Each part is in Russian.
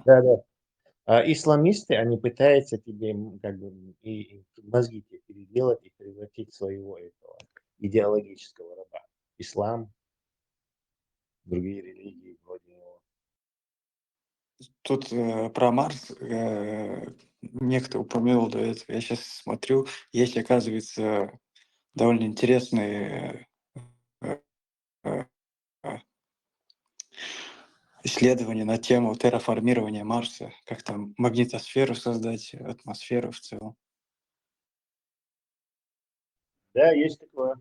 Да, да. Исламисты, они пытаются тебе как бы и мозги тебе переделать и превратить в своего этого идеологического раба. Ислам, другие религии вроде него. Тут про Марс некто упомянул до этого. Я сейчас смотрю, есть, оказывается, довольно интересные э, э, э, исследования на тему терраформирования Марса, как там магнитосферу создать, атмосферу в целом. Да, есть такое.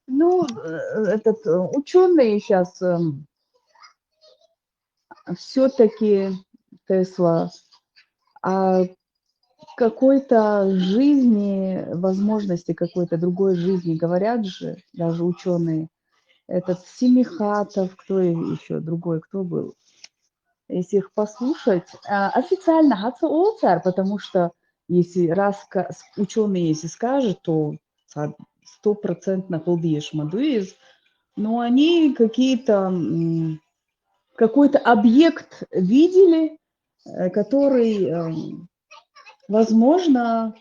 Ну, этот ученые сейчас все-таки Тесла о какой-то жизни, возможности какой-то другой жизни говорят же, даже ученые. Этот Семихатов, кто еще другой, кто был? Если их послушать, официально Хацаоцар, потому что если раз ученый если скажет, то стопроцентно полдиешь мадуиз, но они какой-то объект видели, который, возможно,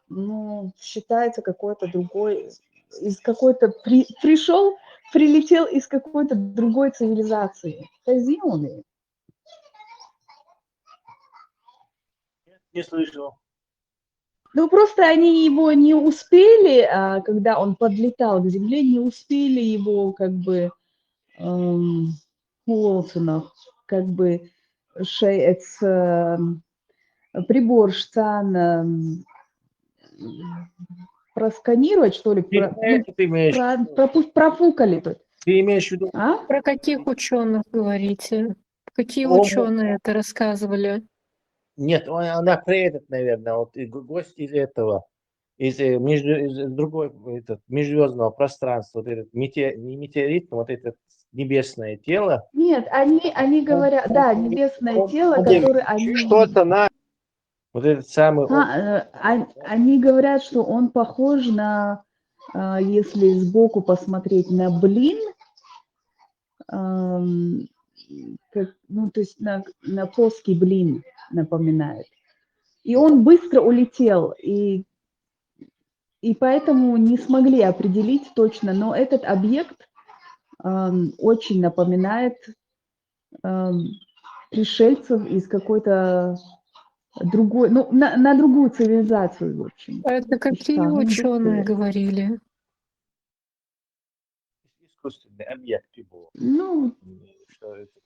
ну, считается какой-то другой, из какой-то прилетел из какой-то другой цивилизации. Казионы. Не слышал. Ну, просто они его не успели, когда он подлетал к Земле, не успели его как бы Уолтонов, как бы прибор штан просканировать, что ли, профукали тут. Ты имеешь в виду? Про каких ученых говорите? Какие О, ученые это рассказывали? Нет, она про этот, наверное, вот гость из этого, из другой, межзвездного пространства, вот этот не метеорит, но вот это небесное тело. Нет, они говорят, да, небесное тело, которое они... Что-то на... Вот этот самый... Они говорят, что он похож на, если сбоку посмотреть на блин, ну, то есть на плоский блин напоминает. И он быстро улетел, и поэтому не смогли определить точно, но этот объект очень напоминает пришельцев из какой-то другой, ну, на другую цивилизацию, в общем. Это какие ученые говорили? Искусственный объект был. Ну,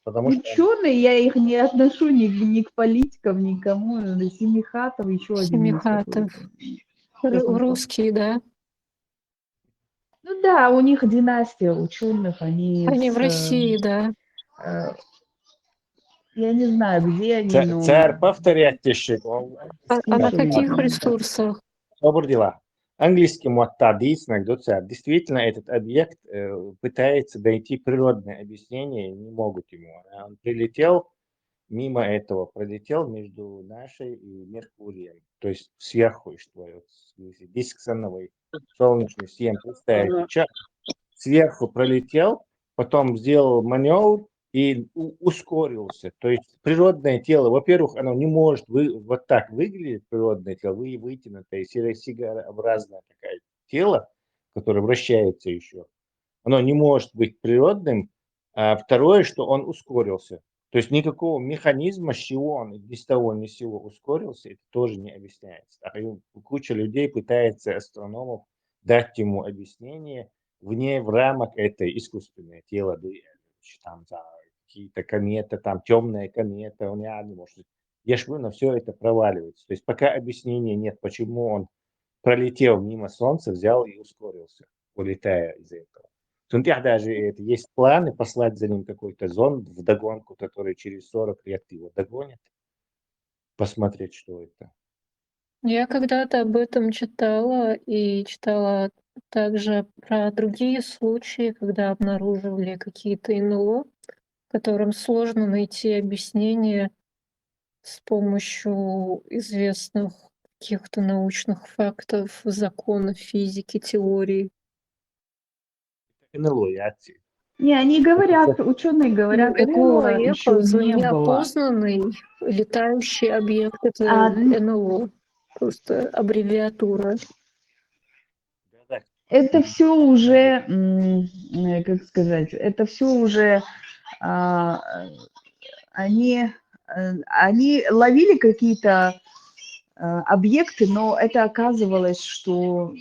потому что... ученые, я их не отношу ни к политикам, никому. Семихатов, еще один. Семихатов. Русские, да? Ну да, у них династия ученых, они в России, да. Я не знаю, где они, но... Царь повторять еще. А на каких ресурсах? Добрый дела. Английский муаттадис, действительно, этот объект пытается дойти природное объяснение, не могут ему. Он прилетел мимо этого, пролетел между нашей и Меркурием, то есть сверху, что диск соновой солнечной системы, представить, сверху пролетел, потом сделал маневр и ускорился. То есть природное тело, во-первых, оно не может вот так выглядеть, природное тело, вытянутое, сигарообразное такое тело, которое вращается еще. Оно не может быть природным. А второе, что он ускорился. То есть никакого механизма, с чего он ни с того ни с сего ускорился, это тоже не объясняется. А куча людей пытается, астрономов, дать ему объяснение в рамок этой искусственное тело, там, какие-то кометы, там темная комета, он не может. Я ж говорю, на все это проваливается. То есть пока объяснения нет, почему он пролетел мимо Солнца, взял и ускорился, улетая из этого. У них даже есть планы послать за ним какой-то зонд вдогонку, который через 40 лет его догонит, посмотреть, что это. Я когда-то об этом читала и читала также про другие случаи, когда обнаруживали какие-то НЛО, которым сложно найти объяснение с помощью известных каких-то научных фактов, законов физики, теорий. НЛО, я Не, они говорят, ученые Ну, говорят, НЛО, такого еще это не было. неопознанный летающий объект, это А, НЛО, просто аббревиатура. Да-да. Это все уже, как сказать, это все уже а, они, они ловили какие-то объекты, но это оказывалось, что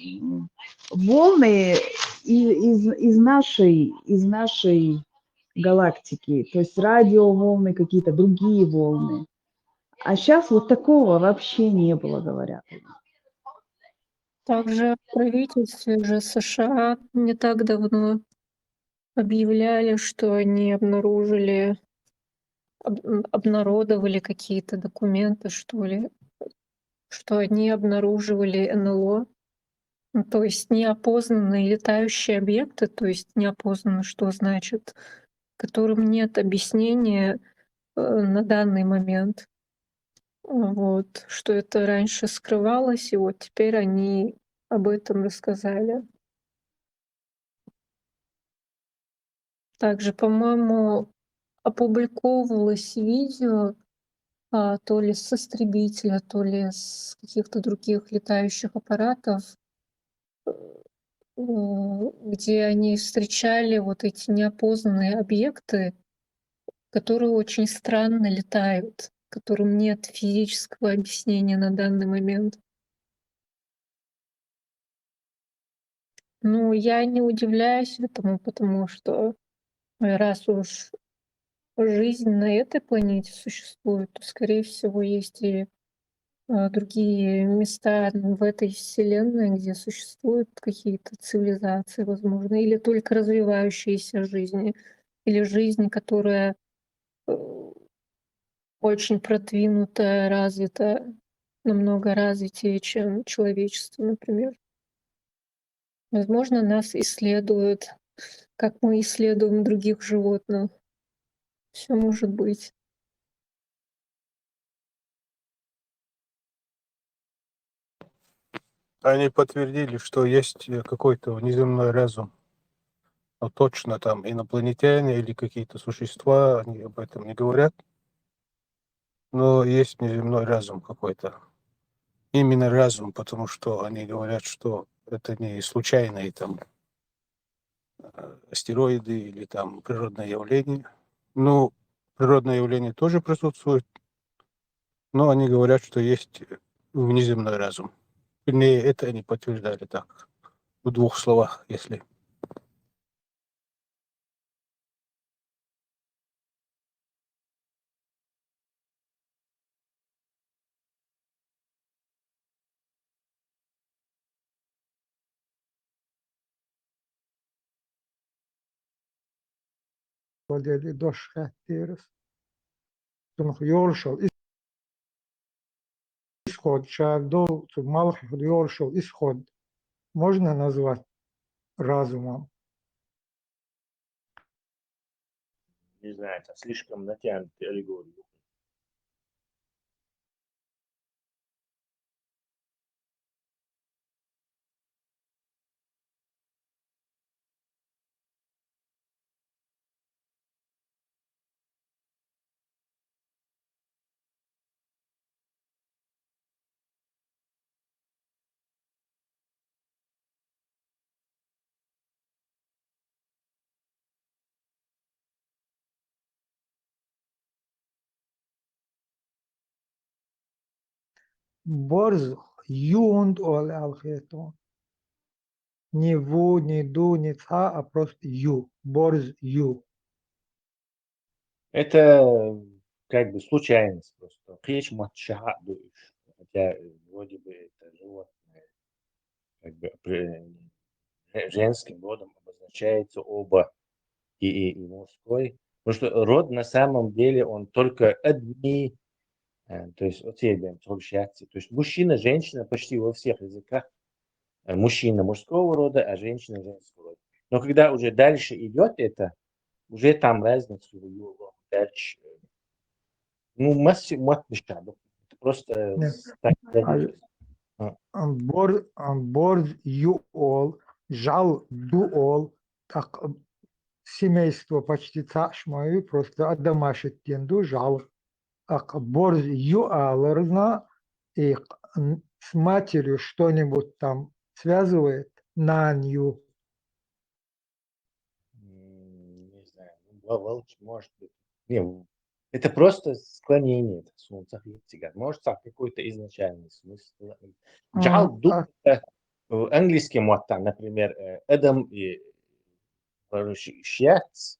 волны из нашей галактики, то есть радиоволны, какие-то другие волны. А сейчас вот такого вообще не было, говорят. Также в правительстве же США не так давно объявляли, что они обнародовали какие-то документы, что ли, что они обнаруживали НЛО. Ну, то есть неопознанные летающие объекты, то есть неопознанно, что значит, которым нет объяснения на данный момент. Вот, что это раньше скрывалось, и вот теперь они об этом рассказали. Также, по-моему, опубликовывалось видео, то ли с истребителя, то ли с каких-то других летающих аппаратов, где они встречали вот эти неопознанные объекты, которые очень странно летают, которым нет физического объяснения на данный момент. Ну, я не удивляюсь этому, потому что раз уж жизнь на этой планете существует, то, скорее всего, есть и другие места в этой вселенной, где существуют какие-то цивилизации, возможно, или только развивающиеся жизни, или жизнь, которая э, очень продвинутая, развитая, намного развитее, чем человечество, например. Возможно, нас исследуют, как мы исследуем других животных. Все может быть. Они подтвердили, что есть какой-то внеземной разум. Но точно там инопланетяне или какие-то существа, они об этом не говорят. Но есть внеземной разум какой-то. Именно разум, потому что они говорят, что это не случайные там астероиды или там природное явление. Ну, природное явление тоже присутствует, но они говорят, что есть внеземной разум. Вернее, это они подтверждали так, в двух словах, если. Modeli doşka deriz. Тунх ёршал исход, шагдол, малых ёршал исход. Можно назвать разумом? Не знаю, это слишком натянутый аллегорию. Борз юнд ол алхетон. Не ву, не ду, не ца, а просто ю. Борз ю. Это как бы случайность просто. Речь матчахадуешь. Хотя вроде бы это животное как бы женским родом обозначается оба и мужской. Потому что род на самом деле он только одни, то есть от себя общаться. То есть мужчина, женщина почти во всех языках. Мужчина мужского рода, а женщина женского рода. Но когда уже дальше идет это, уже там разницу дальше. Ну, мат это просто Не. так А сложилось. борз ю ол, жал ду ол. Так семейство почти цашмаю, просто адамашит тенду жал. Ак борз ю аларна и с матерью что-нибудь там связывает нанью. Не знаю, ну, волчь, может быть. Не, это просто склонение, это солнце может так какой-то изначальный смысл. Джал ду в английском вот там, например, Эдам и Шец,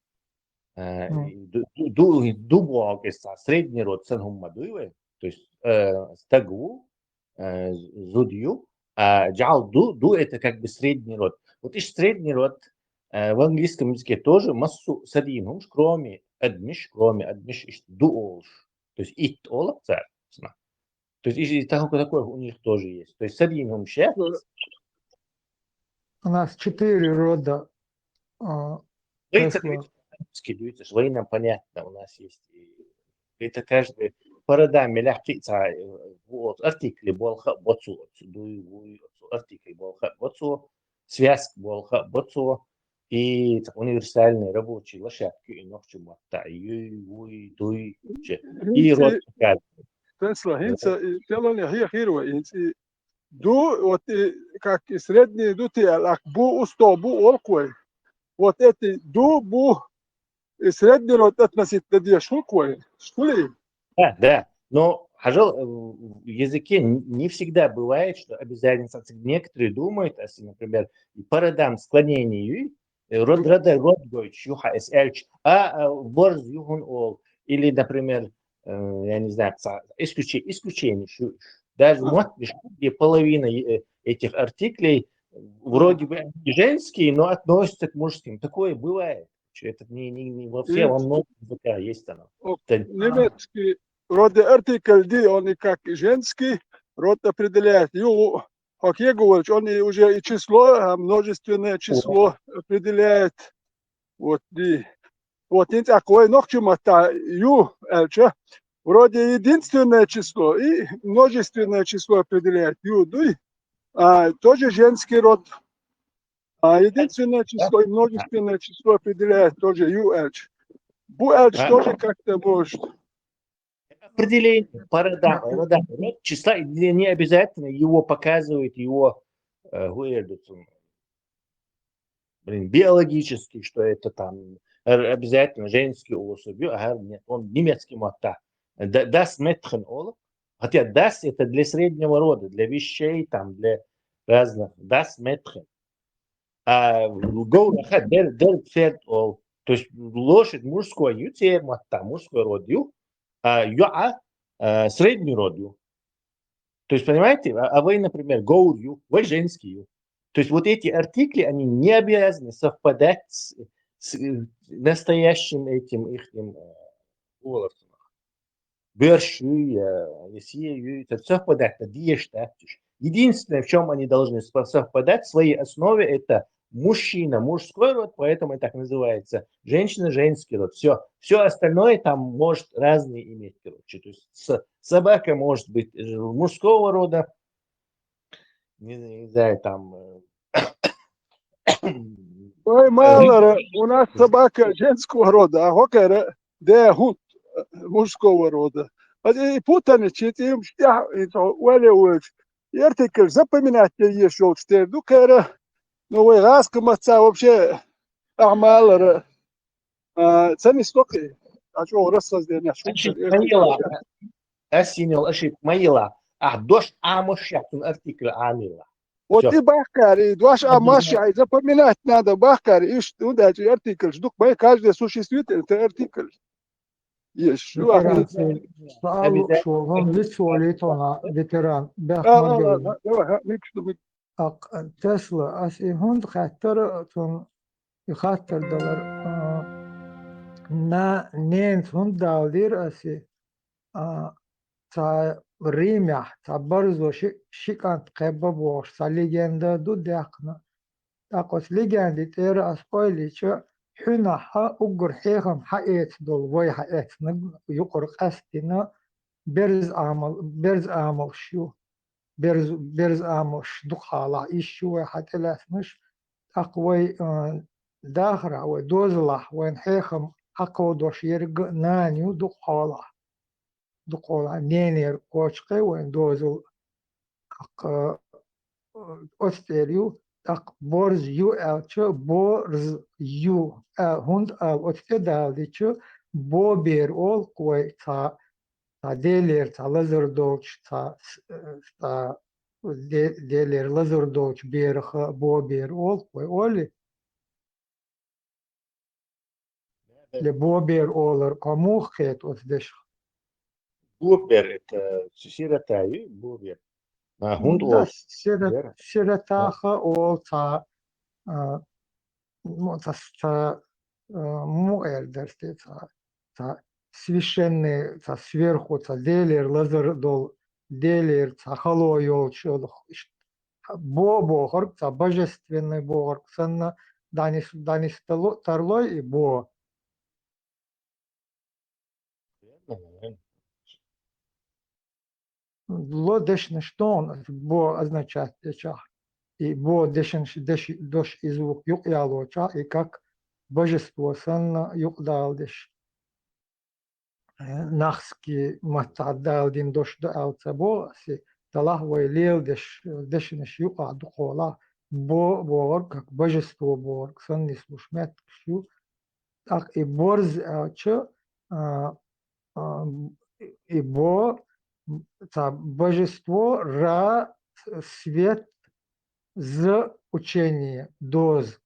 дубок из средний род сангумадуевы, то есть стагу, зудью, а джал ду это как бы средний род. Вот и средний род в английском языке тоже массу садинумш, кроме адмиш дуолш, то есть ит олак царственно. То есть и такое у них тоже есть. То есть садинум шец. У нас 4 рода Тесла. Скидывается, что нам понятно, у нас есть. Это каждый парадами лягкица вот артикли болха боцу, артикли болха боцу, связка болха боцу и универсальные рабочие лошадки и ногчу мота, юй, дуй, и род Tesla, hinca, telon je hier hierwa, du, вот, как средний, du ти, ак бу усто, бу олквой, вот эти, ду, бу, средний род относительно где шулквой, что ли? Да, но в языке не всегда бывает, что обязательно некоторые думают, если, например, парадам склонению, род гойч, юха эс эльч, борз юхун ол, или, например, я не знаю, исключение, даже где половина этих артиклей вроде бы женские, но относятся к мужским. Такое бывает. Это не во всем, во многих языках есть оно. Немецкий род артикль, ди, он и как женский, род определяет. Ю, как я говорю, он и уже и число, множественное число определяет. Вот, ди. Вот, и такое, но к чему-то, ю, эльча, вроде единственное число и множественное число определяет. Ю, дуй, тоже женский род. Единственное число и множественное число определяет тоже ю, эльч. Бу, эльч тоже как-то может. Определение род числа не обязательно его показывает его биологически, что это там обязательно женский особь. Нет, он немецкий мота. Das Mädchen олов. Хотя das это для среднего рода, для вещей, там, для разных. Das Mädchen. А гоураха der Pferd ол. То есть лошадь мужской ютер мота, мужской род ю. Юа средний род ю. То есть, понимаете, вы, например, гоур ю, вы женский ю. То есть вот эти артикли, они не обязаны совпадать с настоящим этим их голосом. Берши, есию, это совпадать, это диештатиш. Единственное, в чем они должны совпадать, в своей основе, это мужчина, мужской род, поэтому это так называется. Женщина, женский род. Все остальное там может разные иметь, короче. То есть собака может быть мужского рода, не знаю, там... Ой, мало, у нас собака женского рода, а хокер, де хунд мужского рода. И путаничать им, и артикль запоминать не шел, что дукера, ну вы раскоматься вообще, мало, цены стоки, а что рассоздание шутка. Осенил ошибку Маила. Дождь амошятун артикль амила. Вот и бахкар, и дваш амаша, и запоминать надо бахкар, и что дальше артикль. Ждук, каждый существительный, это артикль. Есть. سأل شو ليش أنا فيتران تسلا أسي هند خاطر تون يخاطر دلار نا نين هند دالير أسي تا ريمح تا برزو شيكان قبا بوش تا ليجندا دو داقنا تاقوس ليجندي تير أسقويلي شو حنا ها أقر حيهم حقيت دول وي حقيت يقر قستنا برز عمل شو برز عمل شدق على إيش شو حتى لاسمش أقوي داخرة ودوزلة وين حيخم أقودوش يرق نانيو دقولا نينير كوشقي وين دوزل أق أستيريو أق بورز يو أل شو بورز يو أل هند أل أستدال دي شو بو بير أول كوي تا ديلير تا لزر دوش تا ديلير لزر دوش بيرخ بو بير أول كوي أولي لبو بير أولر كموخ خيت أسدش Бубер, это сирота, бубер. А хунд Да, ол, вера. сиротаха ол та муэльдерти, та священный, та сверху, та делер, лазер дол, делер, та хало йолчу, богор, та божественный богор, санна данис тарлой и бо. Ло дешне штон, бо означает чах. И бо дешен дош и звук юк ялоча, и как божество санна юк далдеш. Нахски матадал дин дош да алцабо, си талах вайлил дешнеш юк адухола, бор, как божество бор, санни слушмет кшу, так и борз че, и бо, та божество ра свет з учение, доз,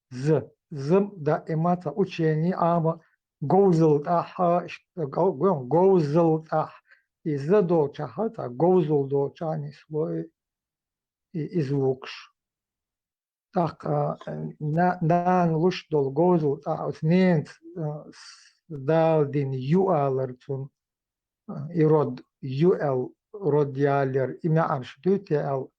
з да имата учение, ама гоузл аха, гоузл ах, и з до чаха, та гоузл до чани слой и звукш. Так, на луш дол гоузл, от нент дал дин юалертун, и род юэл, род ялер, имя арш дютел,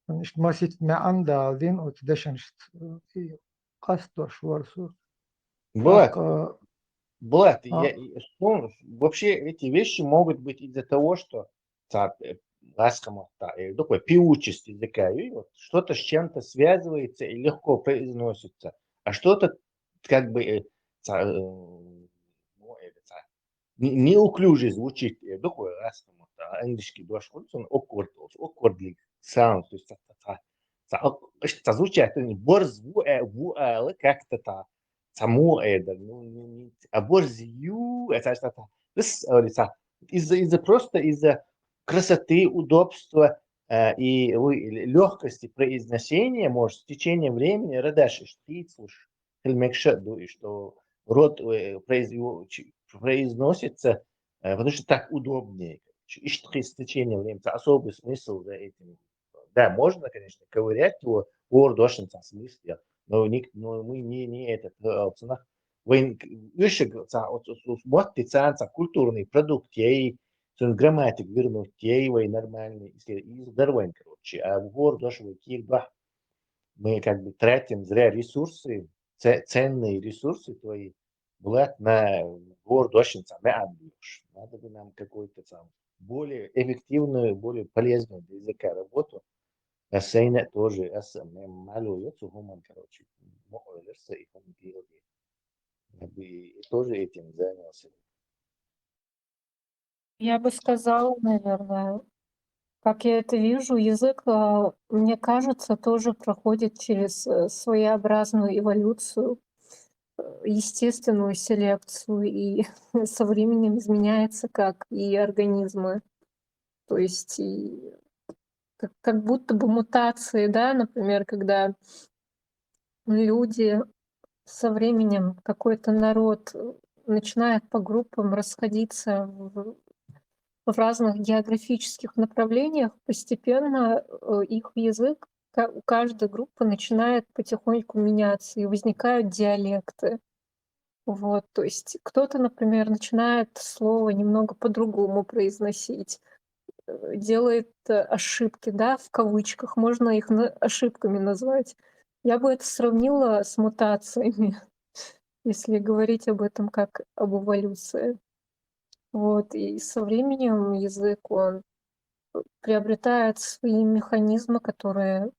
مش масит меанда один от дешеншт и касто шварсу. Влад, Так, Влад, вообще эти вещи могут быть из-за того, что такой певучесть языка, и вот что-то с чем-то связывается и легко произносится, а что-то как бы неуклюже звучит, такой английский дошел, он awkwardly sound, то есть звучит борз как-то само это, а борзью это что-то, из-за красоты, удобства и легкости произношения, может, с течением времени радаши штицлуш, и что род произносится, потому что так удобнее. И что с течением времени, это особый смысл за этим. Да, можно, конечно, ковырять его, очень смысл, но мы не этот цена. Вы смотрите, культурный продукт, ей грамматик вернуть, ей нормальный, здоровый, короче, а в городе мы как бы тратим зря ресурсы, ценные ресурсы твои, Влад, на город очень отбьешь. Надо бы нам какой-то более эффективную, более полезную для языка работу. Сейна тоже, малуется гуман, короче, молодцы и он делает. Я бы тоже этим занялся. Я бы сказала, наверное, как я это вижу, язык, мне кажется, тоже проходит через своеобразную эволюцию, естественную селекцию, и со временем изменяется, как и организмы. То есть как будто бы мутации, да, например, когда люди со временем, какой-то народ начинает по группам расходиться в разных географических направлениях, постепенно их язык у каждой группы начинает потихоньку меняться, и возникают диалекты. Вот, то есть кто-то, например, начинает слово немного по-другому произносить, делает ошибки, да, в кавычках, можно их ошибками назвать. Я бы это сравнила с мутациями, если говорить об этом как об эволюции. Вот, и со временем язык, он приобретает свои механизмы, которые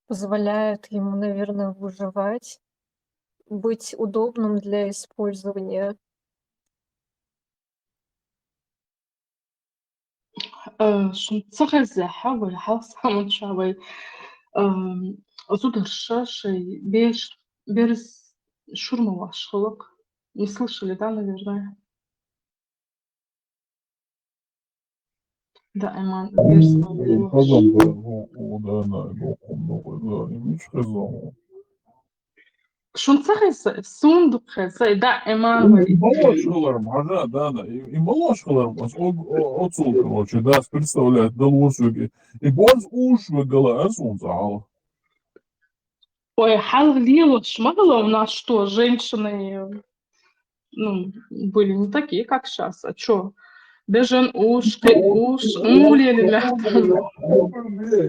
позволяют ему, наверное, выживать быть удобным для использования. Шунцах الزاحة самый шавай зудар шашей берез шурмова шхолок. Не слышали, да, наверное? Да, Эман, берез Шунцах сундук да, Эман Малашкаларым, ага, да. И малашкаларым, отцул, короче, да, представляет, долосуги. И боз уж выгала, солнцал. Ой, халило, шмагало у нас что, женщины, ну, были не такие, как сейчас. А чё? Бежен уж, мулели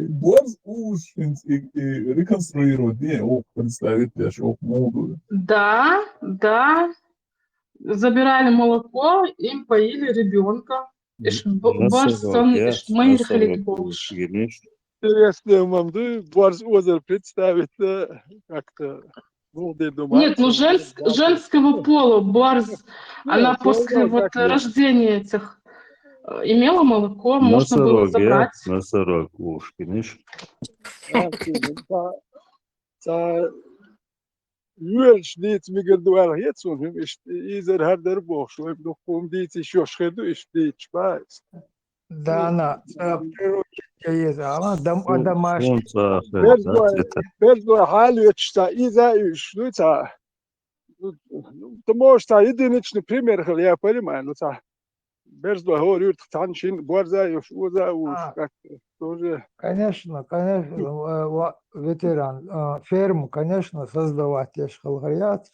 Боз уж и реконструировать, не, представить, я шел молодую. Да, да. Забирали молоко, им поили ребенка. Барсон, мейрхалит бокш. Интересно, мамду Борз озеро представить как-то. Нет, ну женского пола Барс, она после вот рождения этих имела молоко, можно было забрать. Носорог уж, конечно. Юльш дит мигрдуал хетсон, изер хардер бох, что им духом дит еще шхеду, и дит шпайс. Да, она природе есть, а домашний. Бердуа халючта, иза ишнуца. Ты можешь единичный пример, я понимаю, но Бердуа говорит, танчин, борза, ушуза, уж как-то тоже. Конечно, ветеран. Ферму, конечно, создавать, я говорят.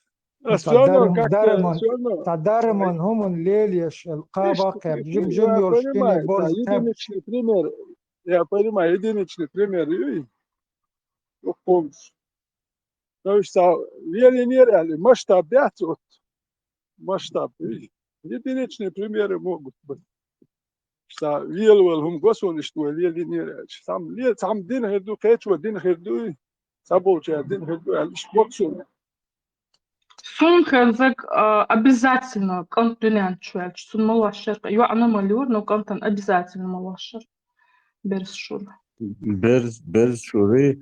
Тадаремон, гумон, лельеш, каба, кэп, жим ёрштини, борз, единичный пример, я понимаю, единичный пример, и помощь. То есть, вели нереально, масштаб, масштаб, единичные примеры могут быть. Что вел هم قصون اشتوى ليه نير سام دين هدو كيتشوا دين هدو سابوچا دин هدو الش قصون. Сумка обязательно континент чуэль, сун малашер. Я она малюр, но контен обязательно малашер. Берс шур. Берз шуры.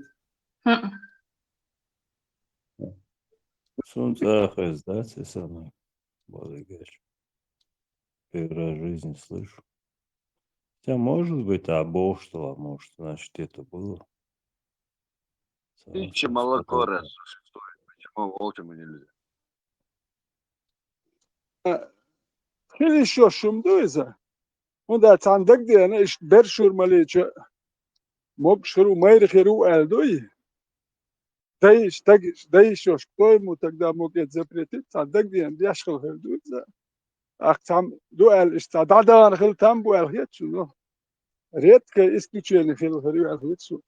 Сунцахас, да, ты самый Бодрыгач. Первая жизнь слышу. Хотя может быть, что, может, значит, это было. Птичье молоко раз существует. Почему волчьему нельзя? Хили еще шум дуйза. Он да цандак диана иш бершур малеча. Мог шру майр херу элдуй. Да еще что ему тогда мог это запретить? Цандак диана яшхал хердуйза. Ах там дуэль иш да хил там буэл хетчу, но редкое исключение хил херу хетчу.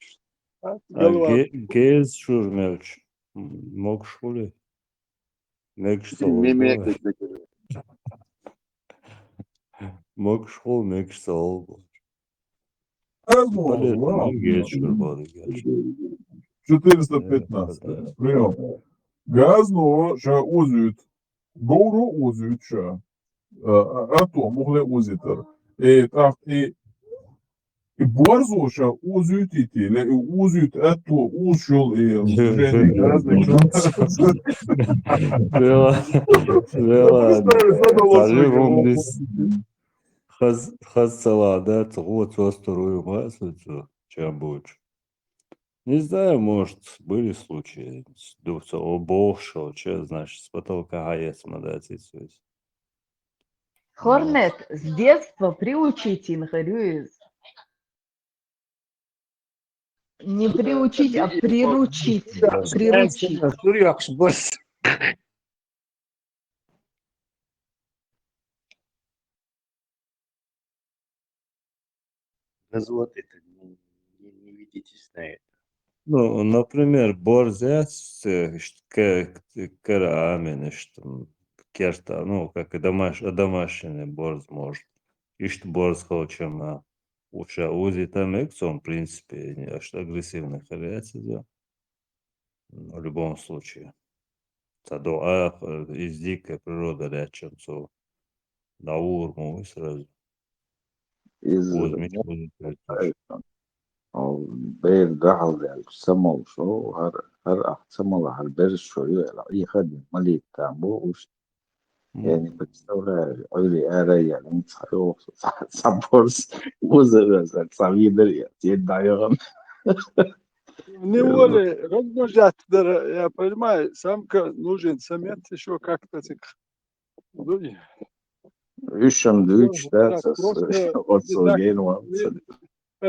Гез шурмелч. Мог шули. Мог шул, мекш солбу. Гез шур Бодрыгач. 415. Прием. Газно, ша узют. Гоуру узют, ша. Ато, могле узитер. И борзо, ша узют ити. Узют, ато, ушел, и разных. Хаз салада, вот вторую массу, чем будет. Не знаю, может, были случаи. Думаю, обошел, что значит, с потолка гаец мадацицует. Хорнет, с детства приучите инхарюез. Не приучить, а приручить. Приручить. Развод это не ведитесь на это. Ну, например, борзец, карамин, что керта, ну, как и домашний борз может. И что борз хочем, уша узи там экцом, в принципе, аж агрессивно харяется, да. В любом случае. Цадоах из дикой природы рядом, со Даурму и сразу. Из Возьми, тоже. أو بير قحل يعني سما وشو هر أحتمل على البير شوية أي خدمة ملي تعبو وش يعني بتستوى عيلي آري يعني انت حيو سامبورس وزر ساميدر يعني يدعيهم Неволе, размножать, я понимаю, самка нужен самец еще как-то так. Üşüm düç Так derses просто от не так. Согейн вам.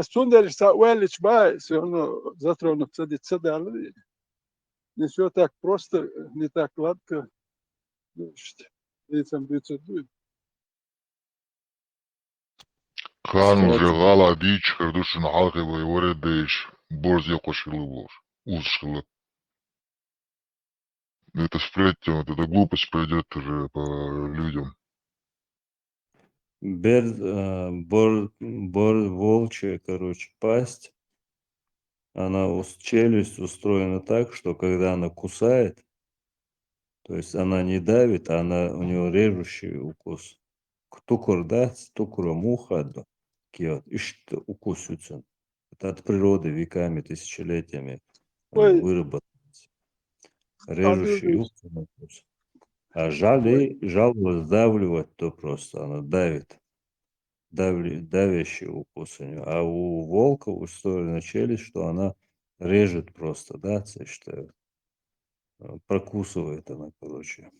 Сундер Уэлич Байс, он затронул цадали. Не все так просто, не так гладко. Лицам бицедует. كان Кстати, غالا ديش كردوش نعاقب ويورد ديش борз يقوشلو бор. Узшило. Это сплетен, вот эта глупость пойдет уже по людям. волчья, короче, пасть, она челюсть устроена так, что когда она кусает, то есть она не давит, а у нее режущий укус. Тукур, да, тукура муха, киот, и что укусится. Это от природы веками, тысячелетиями Ой, выработано. Режущий Андрюш, укус. А жал сдавливать, то просто она давит. Давящий укус у нее. А у волка устроена челюсть, что она режет просто, да, что прокусывает она, короче.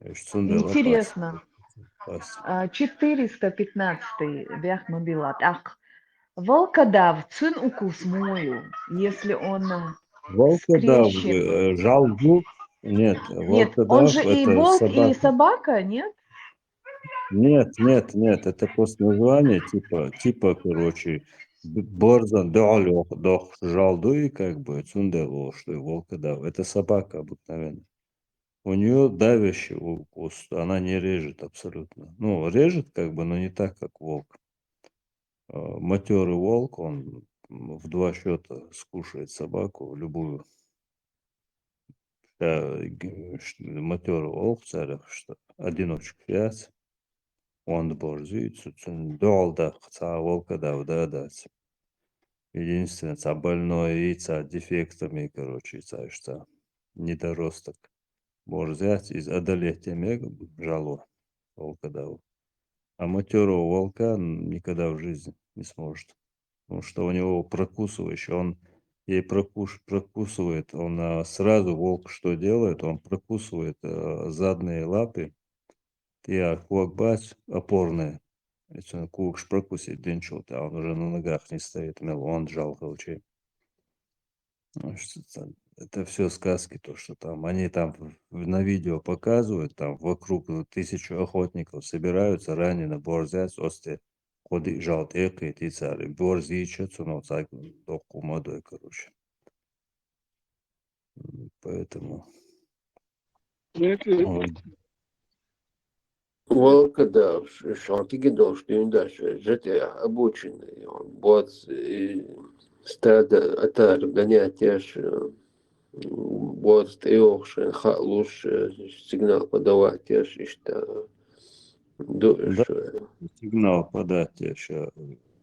Интересно. Пасть. 415 Вяхмабилат. Ах, волкодав цин укус мою, если он Волкодав, скрещен. жалгу, нет, Нет, он же волкодав и это волк, и собака. собака, нет? Нет, это просто название, типа, короче, борзан, дох, жалду и как бы цундело, что и волкодав. Это собака обыкновенно. У нее давящий укус, она не режет абсолютно. Ну, режет как бы, но не так, как волк. Матерый волк, он в 2 счета скушает собаку, любую. Матерый волк царев, что одиночек пять, он борзится, долда, волка да. Единственное, больное яйца дефектами, короче, что недоросток. Может взять из одолеть мега жало волкодаву. А матерого волка никогда в жизни не сможет. Потому что у него прокусывающий, он ей прокусывает, он сразу волк что делает, он прокусывает задние лапы, и кулакбать опорные. Если он кулак прокусит денчут, а он уже на ногах не стоит, он жалко учей. Это все сказки, то, что там они там на видео показывают, там вокруг 1000 охотников собираются, ранены, борзят, осте, ходы, жал, экает, и царь, борзи, что-то, ну, так, доку модой, короче. Поэтому... Ой, Волкодав, шалтиги должны дальше жить обученный. Он будет стадо атар гонять аж будет трех лучше сигнал подавать аж что да, дольше. сигнал подать еще.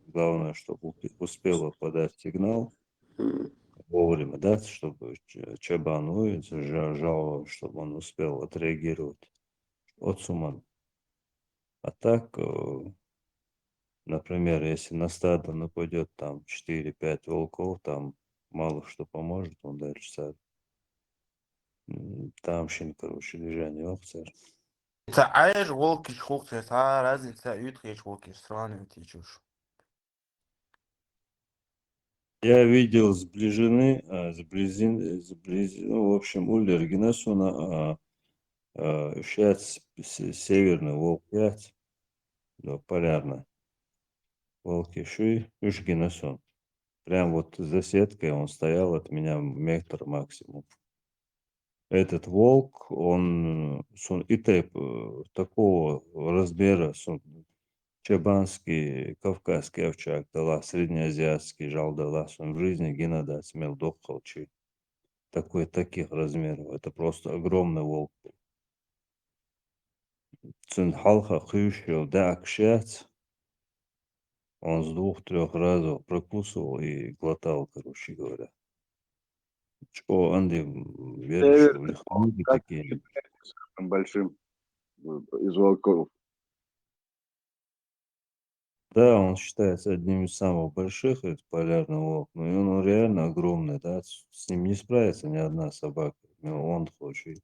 Главное, чтобы успела подать сигнал вовремя, да, чтобы чабану жал, чтобы он успел отреагировать от суман. А так, например, если на стадо нападет там 4-5 волков, там мало что поможет, он дальше сад. Там щин, короче, движение овцер. عايش وولكش خوك تا разница утреч вокиш страны течешь. Я видел сближены, ну, в общем, Ульдер Геннесона, сейчас северный волк 5, да, полярно. Волки ши, уж Геннесон. Прям вот за сеткой он стоял от меня метр максимум. Этот волк, он и такого размера, чабанский, кавказский овчак дала, среднеазиатский жал дала, он в жизни генада смел дох холчи. таких размеров. Это просто огромный волк. Цинхалха хющил, да, акшец. Он с 2-3 разов прокусывал и глотал, короче говоря. Что, Анди, веришь, Эвер, у них люди как такие? считается самым большим из волков? Да, он считается одним из самых больших, это полярный волк. Но и он реально огромный, да. С ним не справится ни одна собака. Ну, он хочет.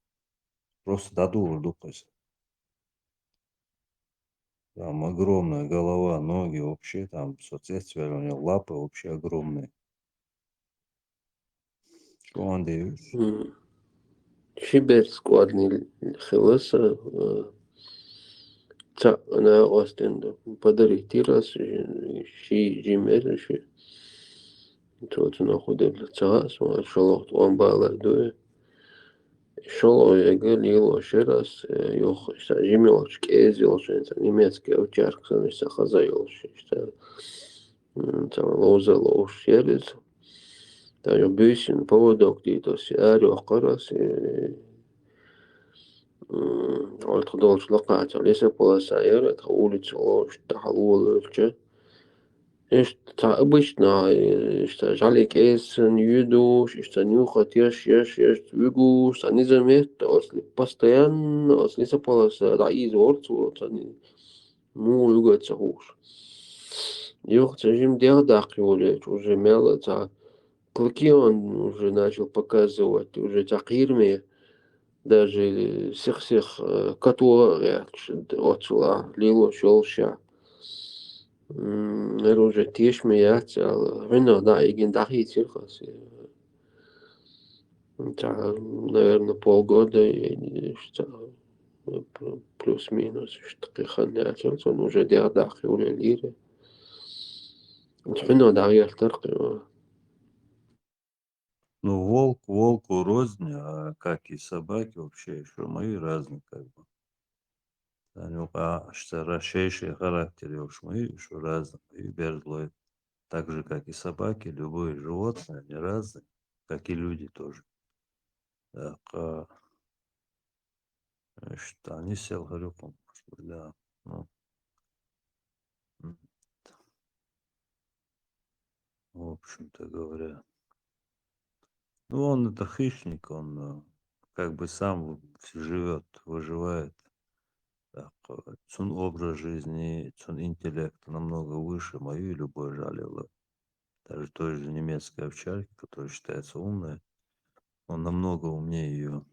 Просто дадут, духайся. Там огромная голова, ноги вообще, там, соответственно, у него лапы вообще огромные. Что он делает? Шибер складный хиласа. Она остен подарить тирас, ши жимер, ши. Тут находили цаас, шалот он бала дуе. Шало егел его шерас, йох, жимелш кезелш, немецкий овчарк, саныш хазаелш, там лоза лош шерез. Та jo бюсин поводок дитос, арио қарас, алтыдолш лақаат, лесе полоса ер, та улица лош, та халуа лölче. Та обычно, что жалик эсен, юдуш, что нюхат, ешь, вигуш, они заметят, если постоянно, если лесе полоса, да из орцу, они му югаться хуш. Юх, цежим дердах уже мело, та клыки он уже начал показывать, уже такирме, даже всех которые отсюда лило шелша. Это уже тишь мияться, вино, да, и гендахи циркас. Наверное, полгода, что плюс-минус, что ханятся, он уже дердах, уже лире. Вино, да, я таркаю. Ну, волк волку рознь, а как и собаки вообще еще мои разные, как бы. Они что расшейший характер, уж мои еще разные, и берзлой. Так же, как и собаки, любые животные, они разные, как и люди тоже. Так, что они сел горюком, да. Ну, в общем-то говоря. Ну, он это хищник, он как бы сам живет, выживает. Так, цун образ жизни, цун интеллект намного выше мою и любой жалила. Даже той же немецкой овчарки, которая считается умной, он намного умнее ее.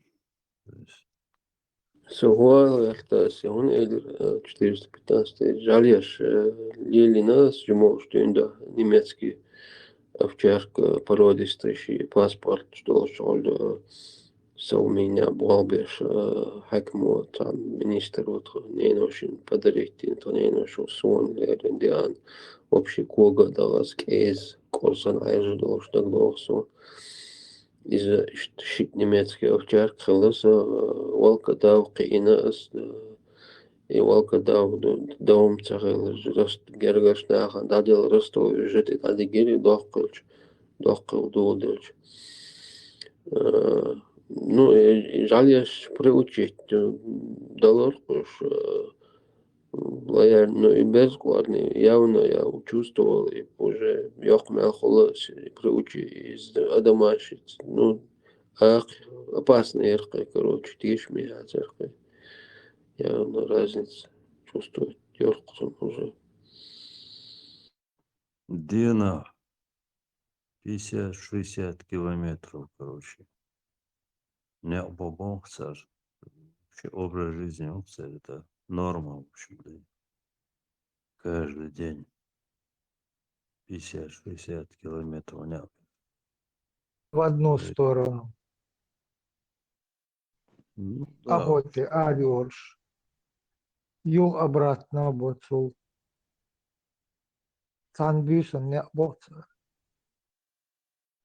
Сугуал, это сегодня элер 415 жальяш лилина с жмол, что инда немецкий овчарка породистый паспорт, что шел у меня был беш хакмо там министр вот не ношен подарить, то не ношу сон лерендиан общий кога далас кейс корсан ожидал, что голосу. Из шит немецкий овчарка хлыса волка дав қиынас и волка дав дом царел раст гергашнаха дадел расто жити адигери дохкылч дохкыл дудылч. Ну, жаль, я приучить доллар, ну и бесплатный, явно я чувствовал, и уже яхмел холос, приучи из домашить, ну, опасный эркой, короче, тишь меня церкви, явно разница чувствую, ёркутом уже. Дена 50-60 километров, короче. Не бобом, Саш. Вообще образ жизни опция это норма, в общем, да. Каждый день 50-60 километров. Не. В одну сторону. Ну, А да. вот и орешь. Юг обратно боцул. Цанбюсен не боца.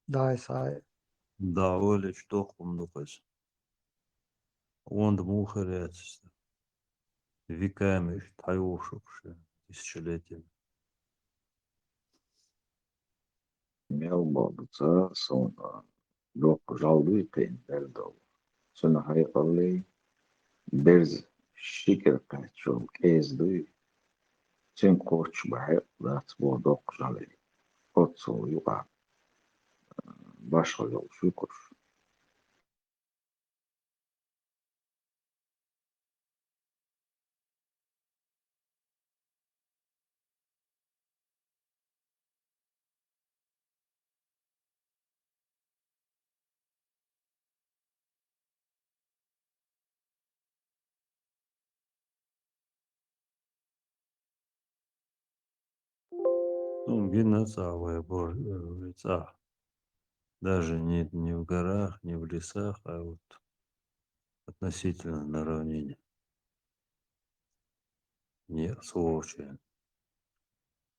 Дай сай. Да, Оля, что хумнукась. Он мухарец. Веками тайошевшие тысячелетиями. Мел бабца, сона. دوق جالدوي بين بردو سنة هاي قلي برز شكل قاعد شو كيس دوي سين كوتش بحق ذات بو دوق جالي قدسو يقع باشا يو شكر Ну, лица. Даже не в горах, не в лесах, а вот относительно на равнине. Не случайно.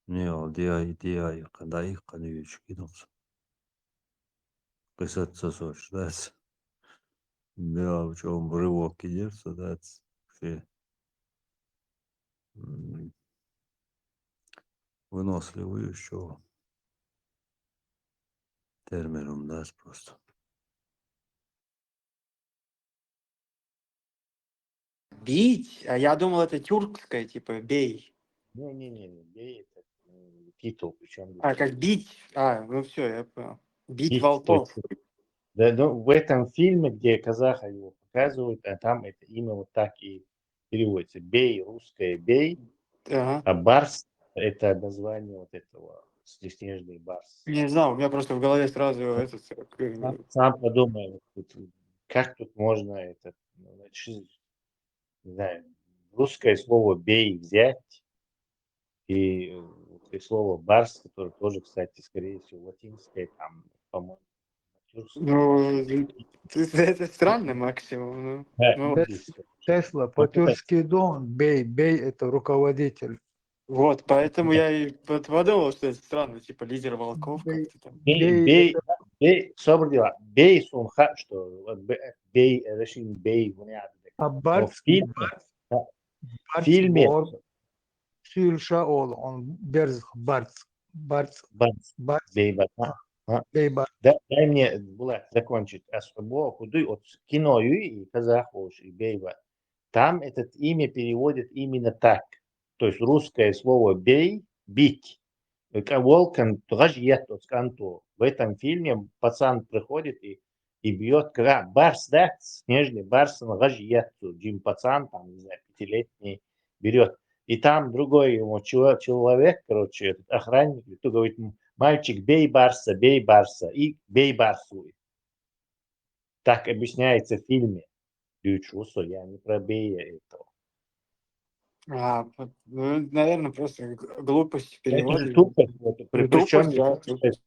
Не алдия кадай каныч кинулся. Писаться соч, да. Да, в чем рывок идется, да. Вообще выносливый еще термином, да, просто. Бить? А я думал, это тюркское, типа, бей. Не, бей это титул, причем А, как бить? А, ну все, я понял. Бить бить. волков. Да, ну, в этом фильме, где казаха его показывают, а там это имя вот так и переводится. Бей, русское бей, Ага. а барс это название вот этого снежный барс. Не знал, у меня просто в голове сразу этот... Сам подумай, как тут можно это, не знаю, русское слово бей взять и слово барс, которое тоже, кстати, скорее всего, латинское, там, по-моему, Ну, это странно, максимум. Ну, Тесла по-тюркски дон, бей, бей это руководитель. вот, поэтому я и подумал, что это странно, типа лидер волков как-то там. Бей, собор дела, бей сумха, что бей, решим бей, А но барс, в фильме Сюльша ол, он берз, барс, бей, бей, дай мне, Булат, закончить. Особо худой от кино и казахош и бейба. Там этот имя переводят именно так. То есть русское слово бей, бить. Волкан тоже от канто. В этом фильме пацан приходит и бьет барс, да, снежный барс, он Джим пацан, там, не знаю, 5-летний, берет. И там другой ему человек, короче, этот охранник, кто говорит, мальчик, бей барса, и бей барсу. Так объясняется в фильме. Я не про бей этого. Ну, наверное, просто глупость перевода. Это тупость. Причем да.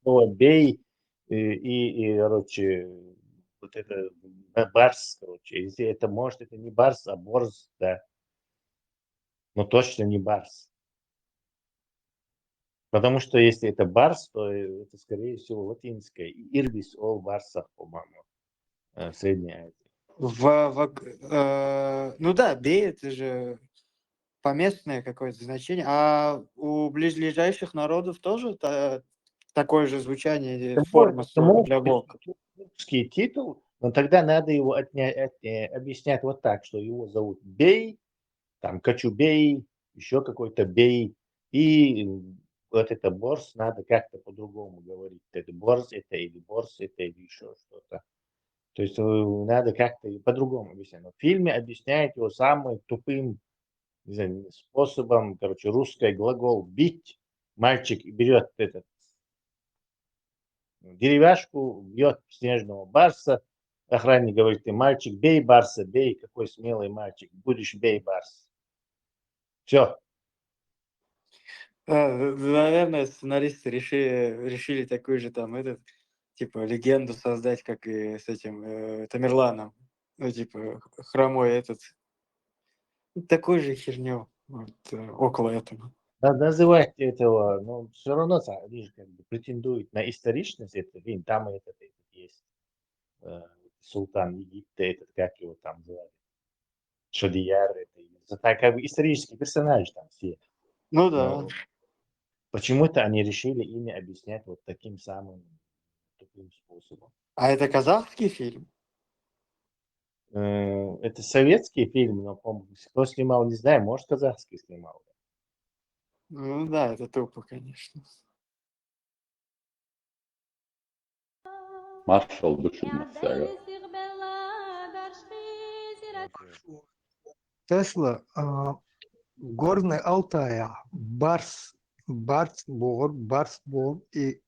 слово бей и, короче, вот это барс, короче. Если это может, это не барс, а борз, да. Но точно не барс. Потому что если это барс, то это, скорее всего, латинское. Ирбис ол барсах, по-моему, в Средней Азии. Ну да, бей, это же поместное какое-то значение. А у близлежащих народов тоже такое же звучание, форма для волка. Русский титул, но тогда надо его объяснять вот так, что его зовут Бей, там Кочубей, еще какой-то Бей, и вот это борс надо как-то по-другому говорить. Это борс, это или борс, это или еще что-то. То есть надо как-то по-другому объяснять. Но в фильме объясняет его самым тупым, не знаю, способом, короче, русский глагол бить. Мальчик берет этот деревяшку, бьет снежного барса. Охранник говорит, ты мальчик, бей барса, бей, какой смелый мальчик, будешь бей барс. Все. Наверное, сценаристы решили такую же там, типа, легенду создать, как и с этим Тамерланом. Ну, типа, хромой этот. Такой же херню около этого. Называть этого, но все равно они же как бы претендуют на историчность этого фильма. Там этот есть султан Египта, этот, как его там звали, Шадияр, это как бы исторический персонаж там все. Ну да. Но почему-то они решили имя объяснять вот таким самым таким способом. А это казахский фильм? Это советский фильм, но, по-моему, кто снимал, не знаю, может, казахский снимал. Ну да, это тупо, конечно. Маршал düşünmesi. Тесла, Горный Алтай, Барс Бор и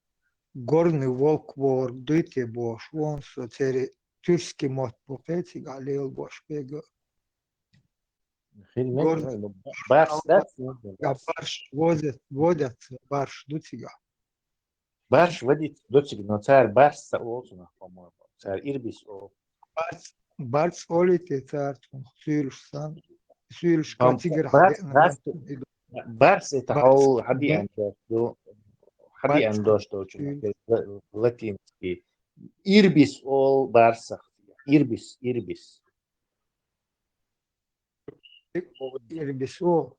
Горный Волк Бор, Дույте Бош, вон сотери тюркский мод бухети, Галил Бош, Бега. Фильм, Горный ну, Барс, да? Барш водятся, Барш Дутига. Барш водит дочек, но царь Барс olsun, по-моему. Царь Ирбис о. Барс олите царством, Сюршсан, Сюршка Тигр Барс это хол хади андош точно. Латинский. Ирбис ол барсах. Ирбис. Ирбис о.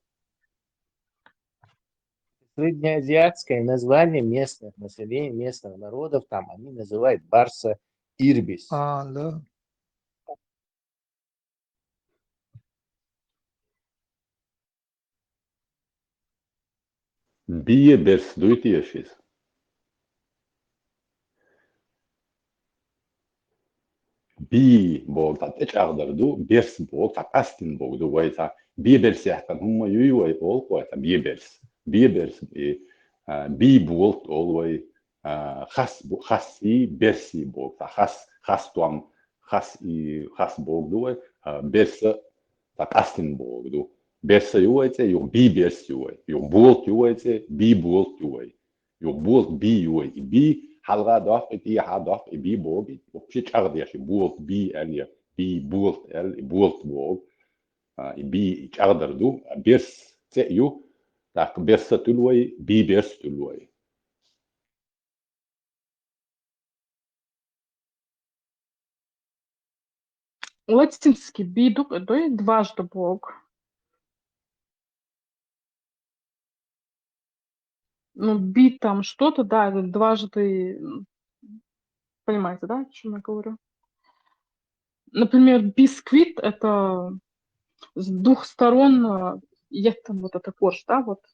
Среднеазиатское название местных населений, местных народов, там они называют барса Ирбис. Да. Bie bers duytiešies. Bi bog ta teçağdardu, bers bog ta kastin bogdu vay ta bi bers yahtan humma yuyu vay ol vay ta bi bers. Bi bers bi bolt ol vay khasi bersi bog ta khas tuam khas bogdu vay bersa ta kastin bogdu. Bersa yuvaite yok bi bers yuvay. Yok bolt yuvaite bi bolt yuvay. Yok bolt bi yuvay. Bi halga doq iti ha doq bi bog وبشي تشغل يا شي بولت بي ال بي بولت ال بولت بوغ بي تشغل دو بيرس تيو تاك بيرس تلوي بي بيرس تلوي Латинский биду, то есть дважды Бог. Ну, би там что-то, да, это дважды, понимаете, да, о чем я говорю? Например, бисквит – это с двух сторон, есть там вот это корж, да, вот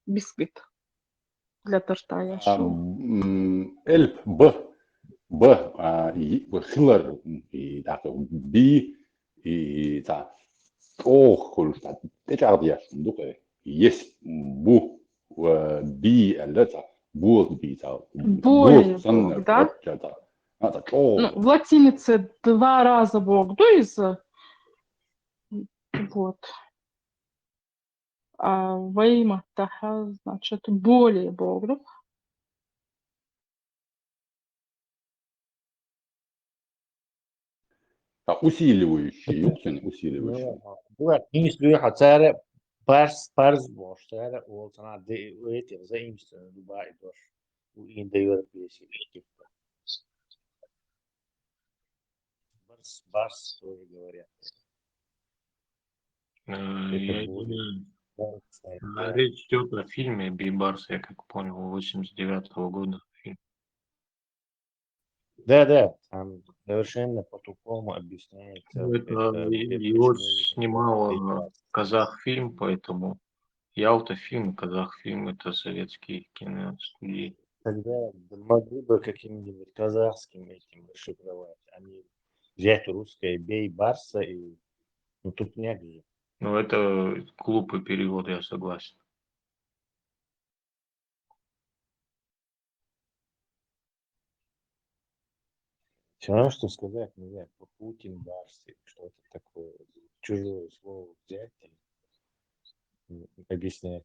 бисквит для торта я шел. ال ب خلر تاك بي تا اوه كل تشغل يا صندوق يس بو وبي اللتا بول بي تا Более بول Бог, صنر да? رجع هذا Ну, اوه в латинице два раза Бог, то есть вот. А во имя Таха, значит, более Бог, да? усиливающий юксен усиливающий Бывает, не слыха, царь парс бош, царь ол sana de эти заимствованы Дубай тоже у индоевропейских каких-то. Барс тоже говорят. Я думаю, речь идет о фильме «Бейбарс», я как понял, 89-го года фильм. Да, там совершенно по-другому объясняется. Это его снимал казахфильм, поэтому Ялта-фильм, казахфильм – это советские киностудии. Тогда могли бы каким-нибудь казахским этим расшифровать, а не взять русское «бей барса» и... Ну, тут негде. Ну, это глупый перевод, я согласен. Все равно, что сказать, не знаю, Путин, барс, или что-то такое, чужое слово взять и объяснять.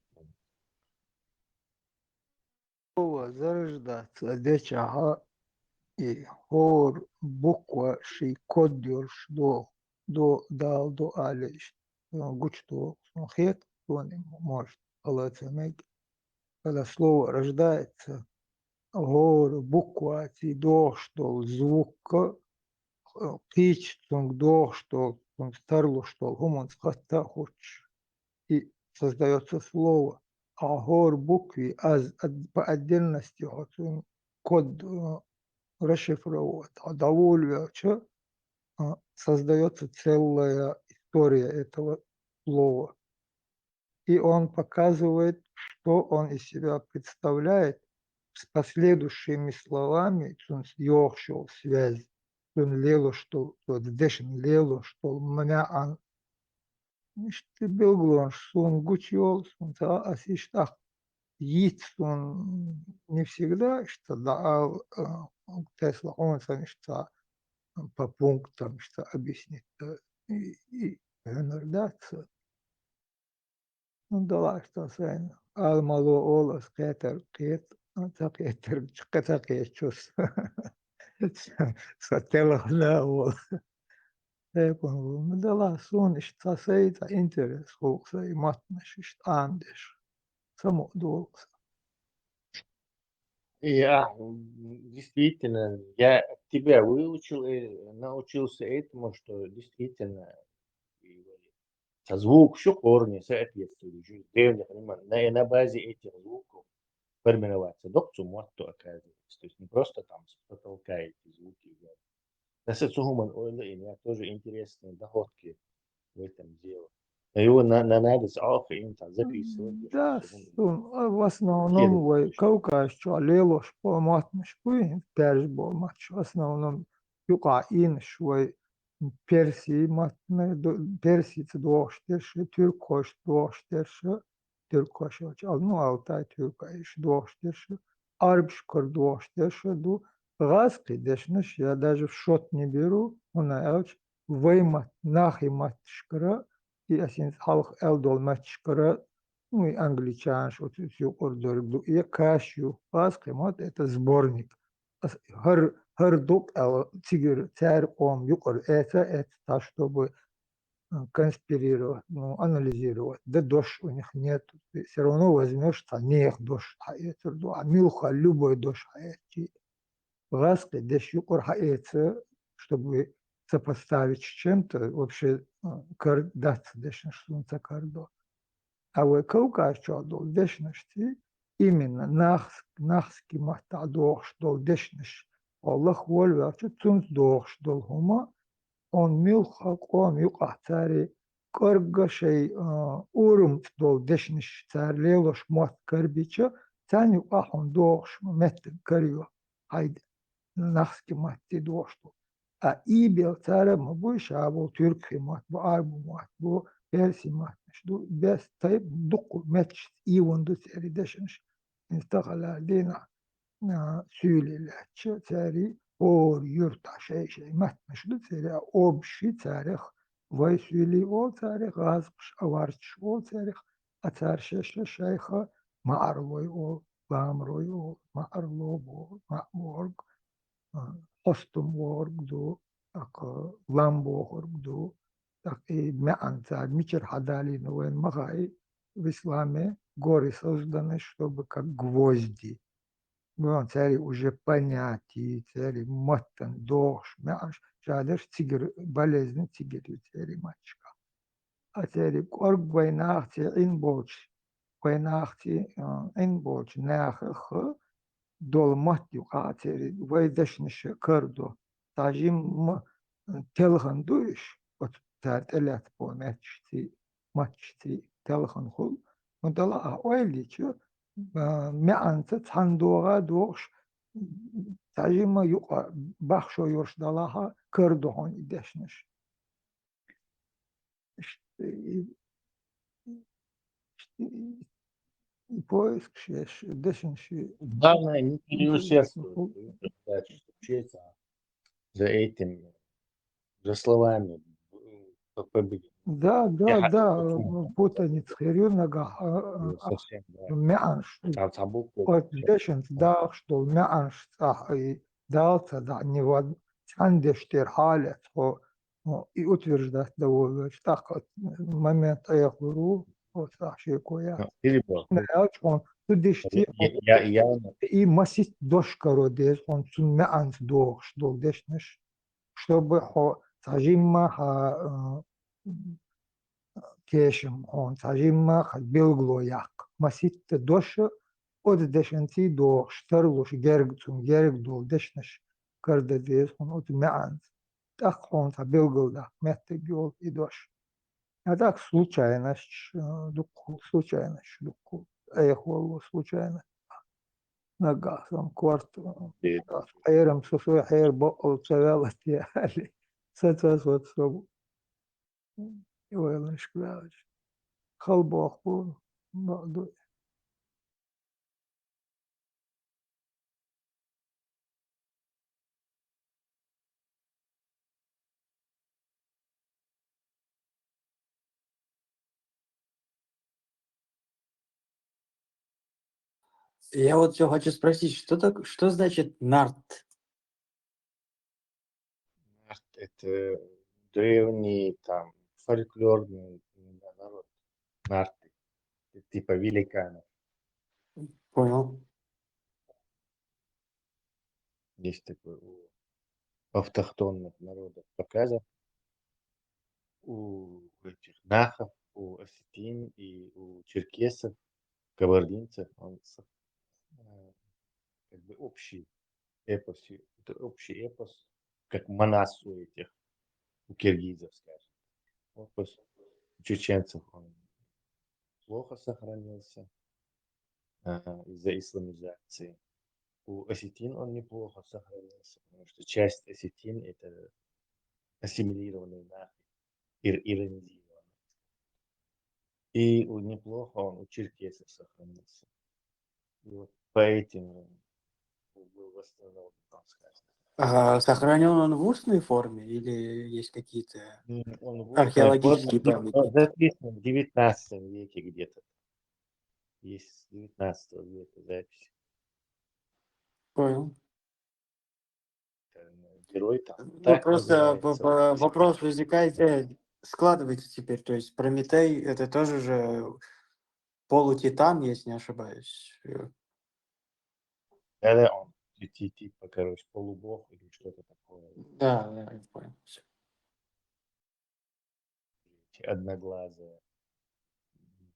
Слово зарождаться, дечага и хор буква ши коддюрш до дал до алиш гучто хет он может алацамек. Когда слово рождается, гор буква ти до что звук пич до что старло что гуман хаста хоч и создается слово. А гор буквы по отдельности код расшифровывать. А довольно создается целая история этого слова. И он показывает, что он из себя представляет с последующими словами, йохшо связь, лело, что дешн лело, что меня işte bilgilon sun гучел, асиштах яиц он не всегда, что да, Тесла, он что по пунктам, что объяснит, и иногда, ну да, что сайн, алмало олас, кетер, кет, так кетер, так чус, сателах на ол. Да ла, сон, что сейта интерес, хукса и матнаш, что андеш, само долгс. Действительно, я от тебя выучил, научился этому, что действительно звук все корни соответствующие. На базе этих звуков формироваться докцуму, то оказывается. То есть не просто там с потолка эти звуки. Это тоже интересные находки в этом деле. Его надо записывать. Да, в основном в Кавказе лелош по матнаш пуин перш бо матч в основном юка ин швой Персии матне Персии двоштеш Türkoş двоштеш Türkoş ну Алтай Türkoş двоштеш Арбшкор двоштеш ду Гаски дешнеш я даже в шот не беру он элч веймат нахи матшкара и асин халх элдол матшкара ну и англичан, что все ордер, и кашью, паскемот это сборник. Хар дук тигр царь ом юкор это то, чтобы конспирировать, ну, анализировать. Да дождь у них нет. Ты все равно возьмешь, а не их дождь, а милха любой дождь, ласка, дешь юкор хаэца, чтобы сопоставить с чем-то, вообще даться дешь что кардо. А в Кавказе дешнешти именно нахски матадох дол дешнеш. Аллах волва цунс дох дол хума он милха ком юка цари карга шей урум дол дешнеш цар лелош мат карбича цань юка хон дох мет карио хайд нахски мати дох. А ибел царя мабу шабу Türk мат бу арбу мат бу Перси мат شدو بس طيب دق ماتش إيوان سيريدشنش انتقل لنا سولي لاتش تاري اور يرتع شيء مات مشدو تاري أوبشي تاريخ واي سولي أو تاريخ غازقش أوارتش أو تاريخ أتارشش شيخة معروي أو بامروي أو معرلو بو معورق قستم ورق دو أك لامبو ورق دو معا мичер Хадалин, Махай в исламе горы созданы, чтобы как гвозди. Ну, цари уже понятия, цари маттан, дождь, мяш, шадеш, цигер, болезнь, цигер, цари мачка. А цари корг войнахти, инболч, нахах, дол маттю, а цари, вайдашниш кардо, тажим телхан дуиш, вот تاعت إلات بو ماتشتي تلخن خل ودلا أويلي شو معن تتحندوغا دوغش تعجيما يقع بخشو يرش دلاها كردوهن إدشنش поиск шеш дешнш Главное, не переусердствовать, учиться за этим, за словами. Да, путаница херюнага Совсем, да. мянш. Вот дешнш да, что мянш и дался да не в андештер халет, и утверждать довольно, что момент я говорю, вот ши коя. Он тудишти и масить дошка родес, он сун мянш дох, что дешнш, чтобы Сажимма кешем он сажимма белглояк масит доша от дешенти до штарлуш герг дол дешнеш кардадес, он от мян. Так он забегал, да, метты гол и дождь. А так случайность, дукку, эхо случайно. Нага, сам квартал. Айрам сосой хайр бо цавалат я али. Сацас вот собу. Ойлаш клауч. Халбох бу. Баду. Я вот все хочу спросить, что значит нарт? Это древний там фольклорный народ, нарты, типа великанов. Понял. Есть такой у автохтонных народов Кавказа, у этих нахов, у осетин и у черкесов, кабардинцев. Он как бы общий эпос, это общий эпос, как манас у этих, у киргизов, скажем. Эпос у чеченцев он плохо сохранился из-за исламизации. У осетин он неплохо сохранился, потому что часть осетин это ассимилированные нахи, иронизированные. И неплохо он у черкесов сохранился. И вот по этим был восстановлен, так сказать. Сохранен он в устной форме или есть какие-то Он в устной археологические форме памятники? записан в 19 веке где-то. Есть с 19 века запись. Понял. Герой там Ну, так просто называется. вопрос возникает, складывается теперь. То есть Прометей это тоже же полутитан, если не ошибаюсь. Да, он типа, короче, полубог или что-то такое. Да, я понял. Всё. Одноглазая.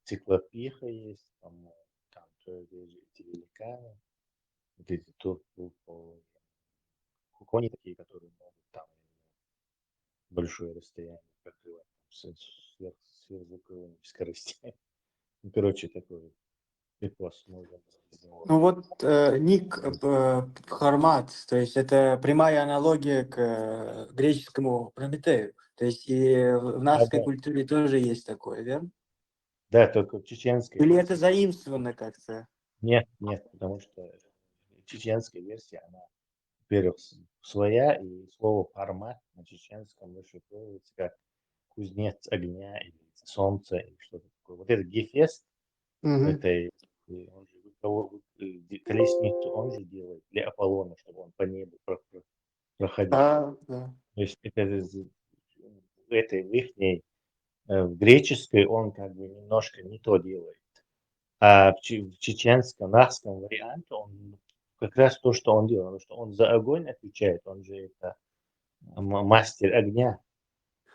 Циклопиха есть, там эти великаны. Вот эти кони такие, которые могут там большое расстояние покрывать сверхзвуковыми скоростями. Ну, короче, такой эпос можно сделать. Ну вот ник Хармат, то есть это прямая аналогия к греческому Прометею. То есть и в нашей Да, культуре тоже есть такое, верно? да, только чеченская Или это версия. заимствовано как-то? Нет, потому что чеченская версия, она, во-первых, своя, и слово формат на чеченском расшифровывается как кузнец огня или солнце или что-то такое. Вот этот Гефест, Мгм. это он же колесницу он же делает для Аполлона, чтобы он по небу проходил. Да. То есть это в ихней, в греческой он как бы немножко не то делает. А в чеченском, нахском варианте он как раз то, что он делает, потому что он за огонь отвечает, он же это мастер огня.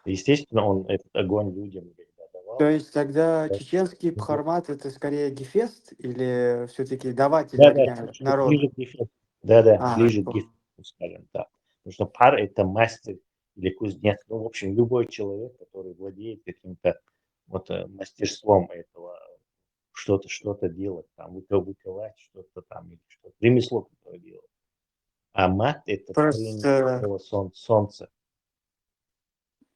Естественно, он этот огонь людям давал. То есть тогда Да, чеченский Бхармат это скорее Гефест или все-таки даватель да, огня что ближе народу? к Гефесту. Да, ближе к Понял. Гефесту, скажем так. Потому что пар это мастер или кузнец. Ну, в общем, любой человек, который владеет каким-то вот мастерством этого, что-то делать, там, выковать что-то там, или что-то. Ремесло, которое делать. А мат это принцип Просто, солнца.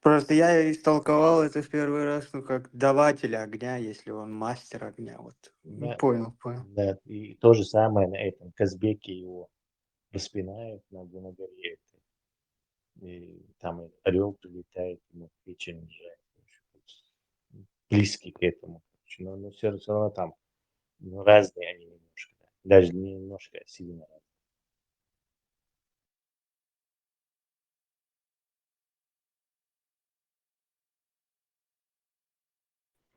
просто я истолковал это в первый раз, ну, как даватель огня, если он мастер огня. Вот. Ну, Да, понял. да, и то же самое на этом Казбеке его распинают на горе. И там орел прилетает, ему печень сжать. Близкий к этому. Но все равно там разные они немножко. Да. Даже не немножко, а сильно разные.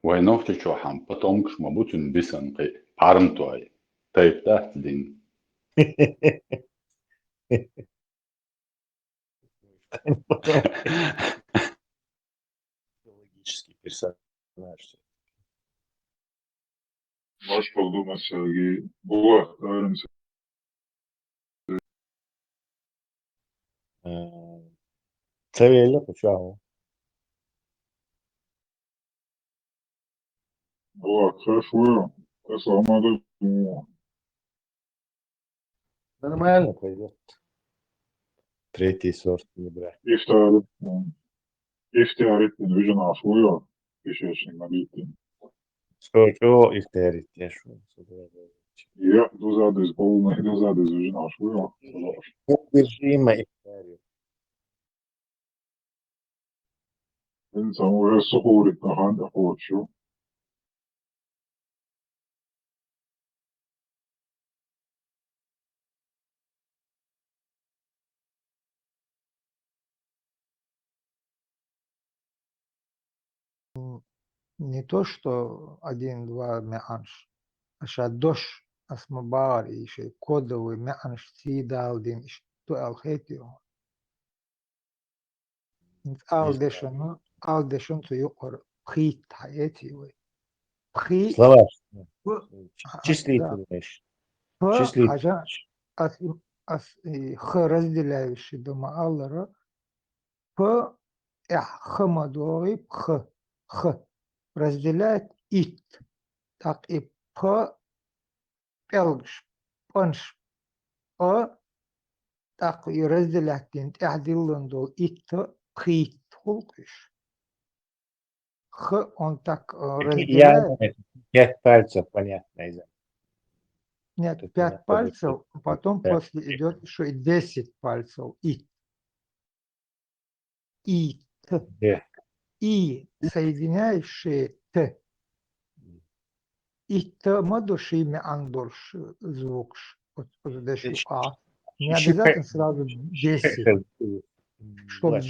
Войновте чохам, потом к шмабутин бисанкой, пармтуай, тайпта дин. Логический персонаж. Можешь подумать, Сергей. Булат, Цавелли, почему? Вот, хорошо. Самое дорогое. Нормально пойдет. Третий сорт не брать. İftiharet vision asılıyor. Geçişin bitti. Что истерить, я что? Я дозадız, полный дозадız vision asılıyor. Неудержимо истерить. İnsan oraya soğurit nahan da koçu. Не то, что один-два мянш, а шадош асмабар и шей кодовый мянш сидалдин, что алхетио. Алдешон то юкор пхит хаети вы. Пхи, Слова да, числительные. п, Числительные. хажа, х разделяющий дома аллара, п, хмадори, х разделяет ит. Так и п, пелгш, панш, п, так и разделять тяхдиллан дол ит, пхит, хулкиш. Х, он так Я разделяет. знаю, 5 пальцев, понятно. Нет, Тут 5 пальцев, потом Да. после идет еще и 10 пальцев. И, т. Да. И соединяющие т. И т мадуши имя андорш звук. Вот подожди, а. Не обязательно сразу 10. Чтобы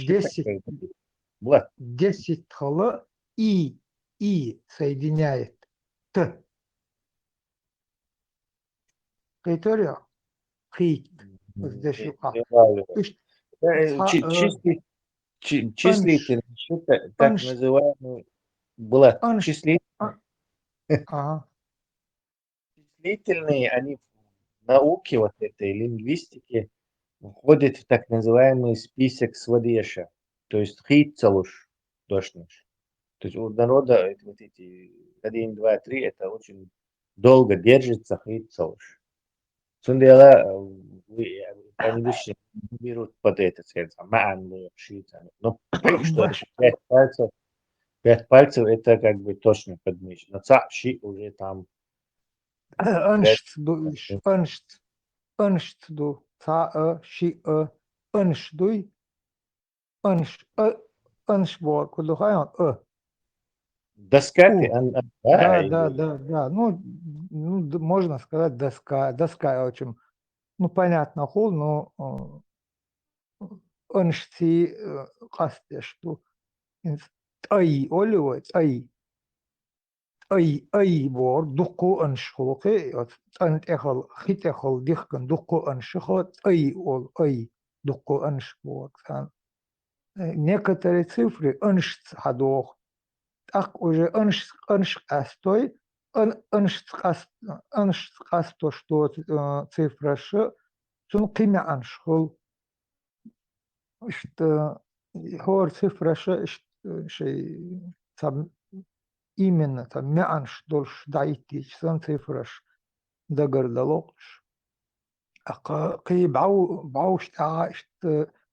10 хала и соединяет т. Критерия. Хит. Подожди, а. Числительные, так называемые, была числительные. Числительные, они в науке вот этой лингвистики входят в так называемый список свадеша, то есть хитцалуш, дошнуш. То есть у народа вот эти 1, 2, 3 это очень долго держится хитцалуш. Сундела они выше берут под это, скажем, маанную шица. Но что 5 пальцев это как бы точно подмечено. Ца, ши уже там. Анштду, ца, ши, аншдуй, аншбор, кудухайон, Доска, да. Ну, можно сказать доска. Доска очень, понятно, хул, но аншти кастешту. Ай, оливой, ай бор духу аншхулки, ант эхал хит эхал дихкан духу аншхот ай ол ай духу аншбор. Некоторые цифры аншц хадох, так уже анш астой, анш асто, что цифра ш, сун кимя аншхул, что хор цифра ш, шей именно там мянш дольш дайтич сан цифраш дагардалош. Кей бауш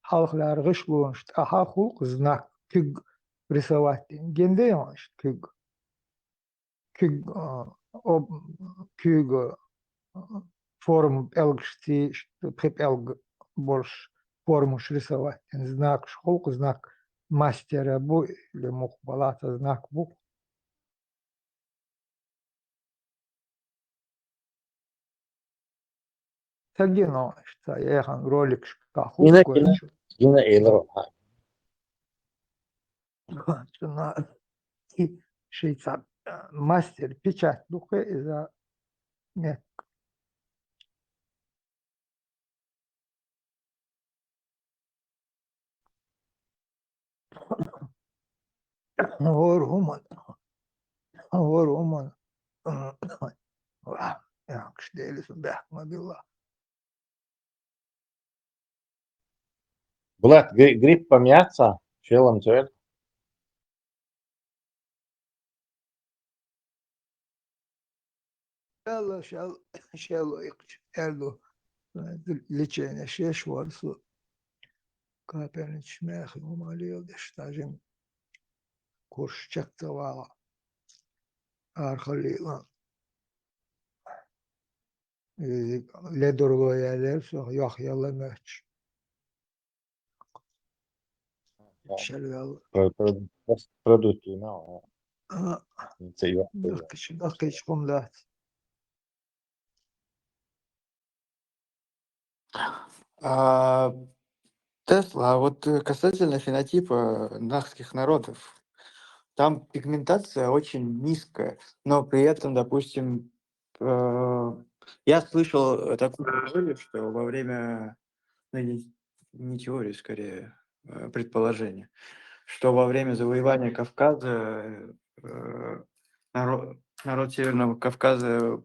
халхлар гышлунш ахаху знак киг рисовать. Гендеяш киг форму элгшти преп элг больш форму рисовать. Знак шхолк, знак мастера бу или мухбалата знак бу. Тагино, что я ролик шкафу короче. Гина Эйлро. И шейца мастер печать духе из-за нет. Воруман. Я кштели сюда мобила. Булат, grib помяться, челом цель. يلا إن شاء الله يلا لچene şeş varsa kapenin çmeh umaliyor dıştajın kurşacak da var arkalıyla ledorlu yerler so yok yalla meç şelvel Продукты, ну, دقيش قملات Тесла, а вот касательно фенотипа нахских народов, там пигментация очень низкая, но при этом, допустим, я слышал такую теорию, что во время, ну, не теорию, скорее, предположение, что во время завоевания Кавказа народ Северного Кавказа,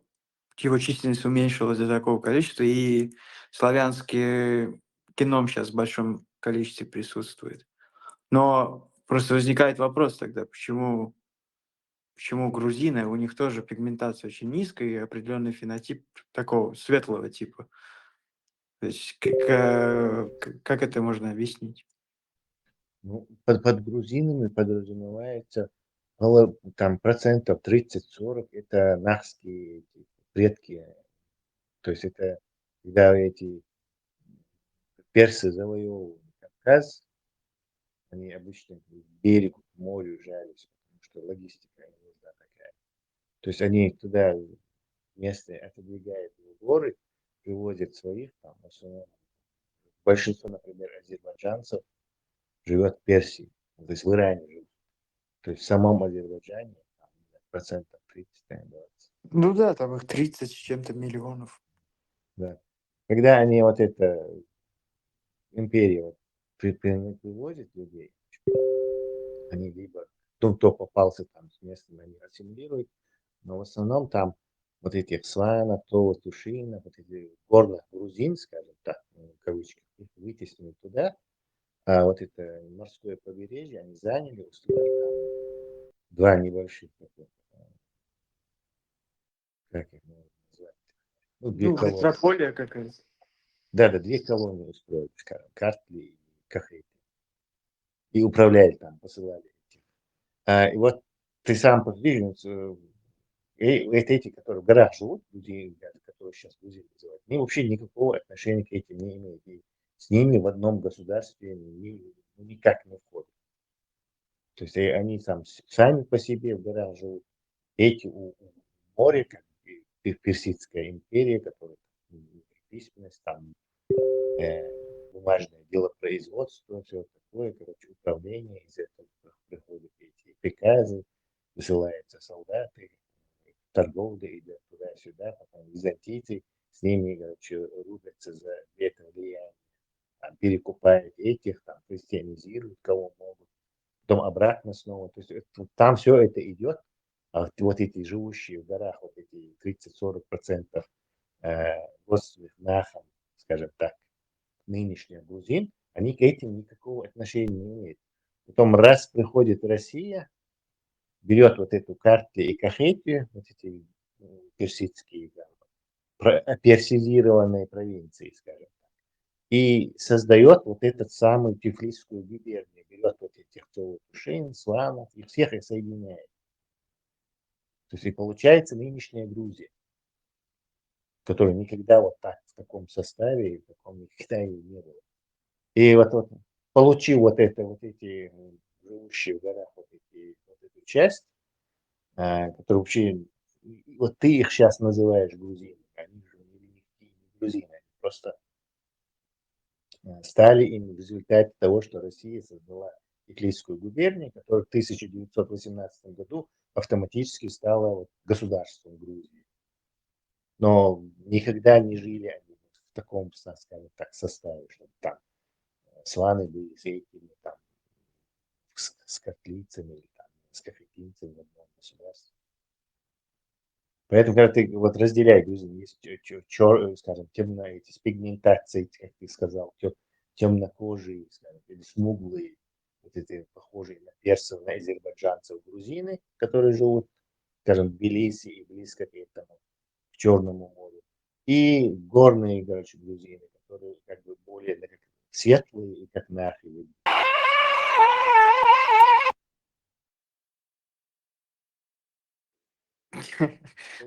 его численность уменьшилась до такого количества, и славянский геном сейчас в большом количестве присутствует. Но просто возникает вопрос тогда, почему грузины, у них тоже пигментация очень низкая и определенный фенотип такого светлого типа. То есть как это можно объяснить? Ну, под грузинами подразумевается там процентов 30-40 это нахские предки. То есть это когда эти персы завоевывали Кавказ, они обычно к берегу, к морю жались, потому что логистика не нужна такая. То есть они туда местные отодвигают в горы, привозят своих, там, в основном, большинство, например, азербайджанцев живет в Персии, то есть в Иране живут. То есть в самом Азербайджане там, процентов 30, 20. Ну да, там их 30 с чем-то миллионов. Да. Когда они вот это, империя вот, привозит людей, они либо кто попался там с местным, они ассимилируют, но в основном там вот этих сванов, тушинов, вот эти горных грузин, скажем так, в кавычках, их вытеснили туда, а вот это морское побережье они заняли, устроили там два небольших, как их можно назвать, ну, две колонии. Метрополия какая-то. Да, две колонии устроили, скажем, Картли и Кахети. И управляли там, посылали этих. И вот ты сам подвижниц, эти, которые в горах живут, люди, которые сейчас грузины называют, они вообще никакого отношения к этим не имеют. И с ними в одном государстве никак не входят. То есть они сами по себе в горах живут. Эти у моря, как Персидская империя, которая письменность, там бумажное делопроизводство, все такое, короче, управление, из этого приходят эти приказы, высылаются солдаты, торговля идет туда-сюда, потом византийцы с ними, короче, рубятся за это влияние, там, перекупают этих, там, христианизируют, кого могут, потом обратно снова, то есть там все это идет, а вот эти живущие в горах, вот эти 30-40% родственных нахам, скажем так, нынешних грузин, они к этим никакого отношения не имеют. Потом раз приходит Россия, берет вот эту карту и Кахетию, вот эти персидские, персизированные провинции, скажем так, и создает вот этот самый Тифлисскую губернию, берет вот этих Тушин, Сланов, и всех их соединяет. То есть и получается нынешняя Грузия, которая никогда вот так, в таком составе, в таком никогда и не было. И вот получив вот эти живущие в горах вот эту часть, которую вообще, вот ты их сейчас называешь грузинами, они же не грузины, они просто стали им в результате того, что Россия создала Иклийскую губернию, которая в 1918 году автоматически стала государством Грузии. Но никогда не жили они в таком, скажем так, составе, что там сланы были с этими, там, с котлицами или там, с кахетинцами в одном государстве. Поэтому, когда ты вот разделяешь грузин, есть, скажем, темно, эти с пигментацией, как ты сказал, темнокожие, скажем, или смуглые, вот эти похожие на персов, на азербайджанцев, грузины, которые живут, скажем, в Тбилиси и близко к этому, к Черному морю. И горные, короче, грузины, которые как бы более как светлые и как нахи.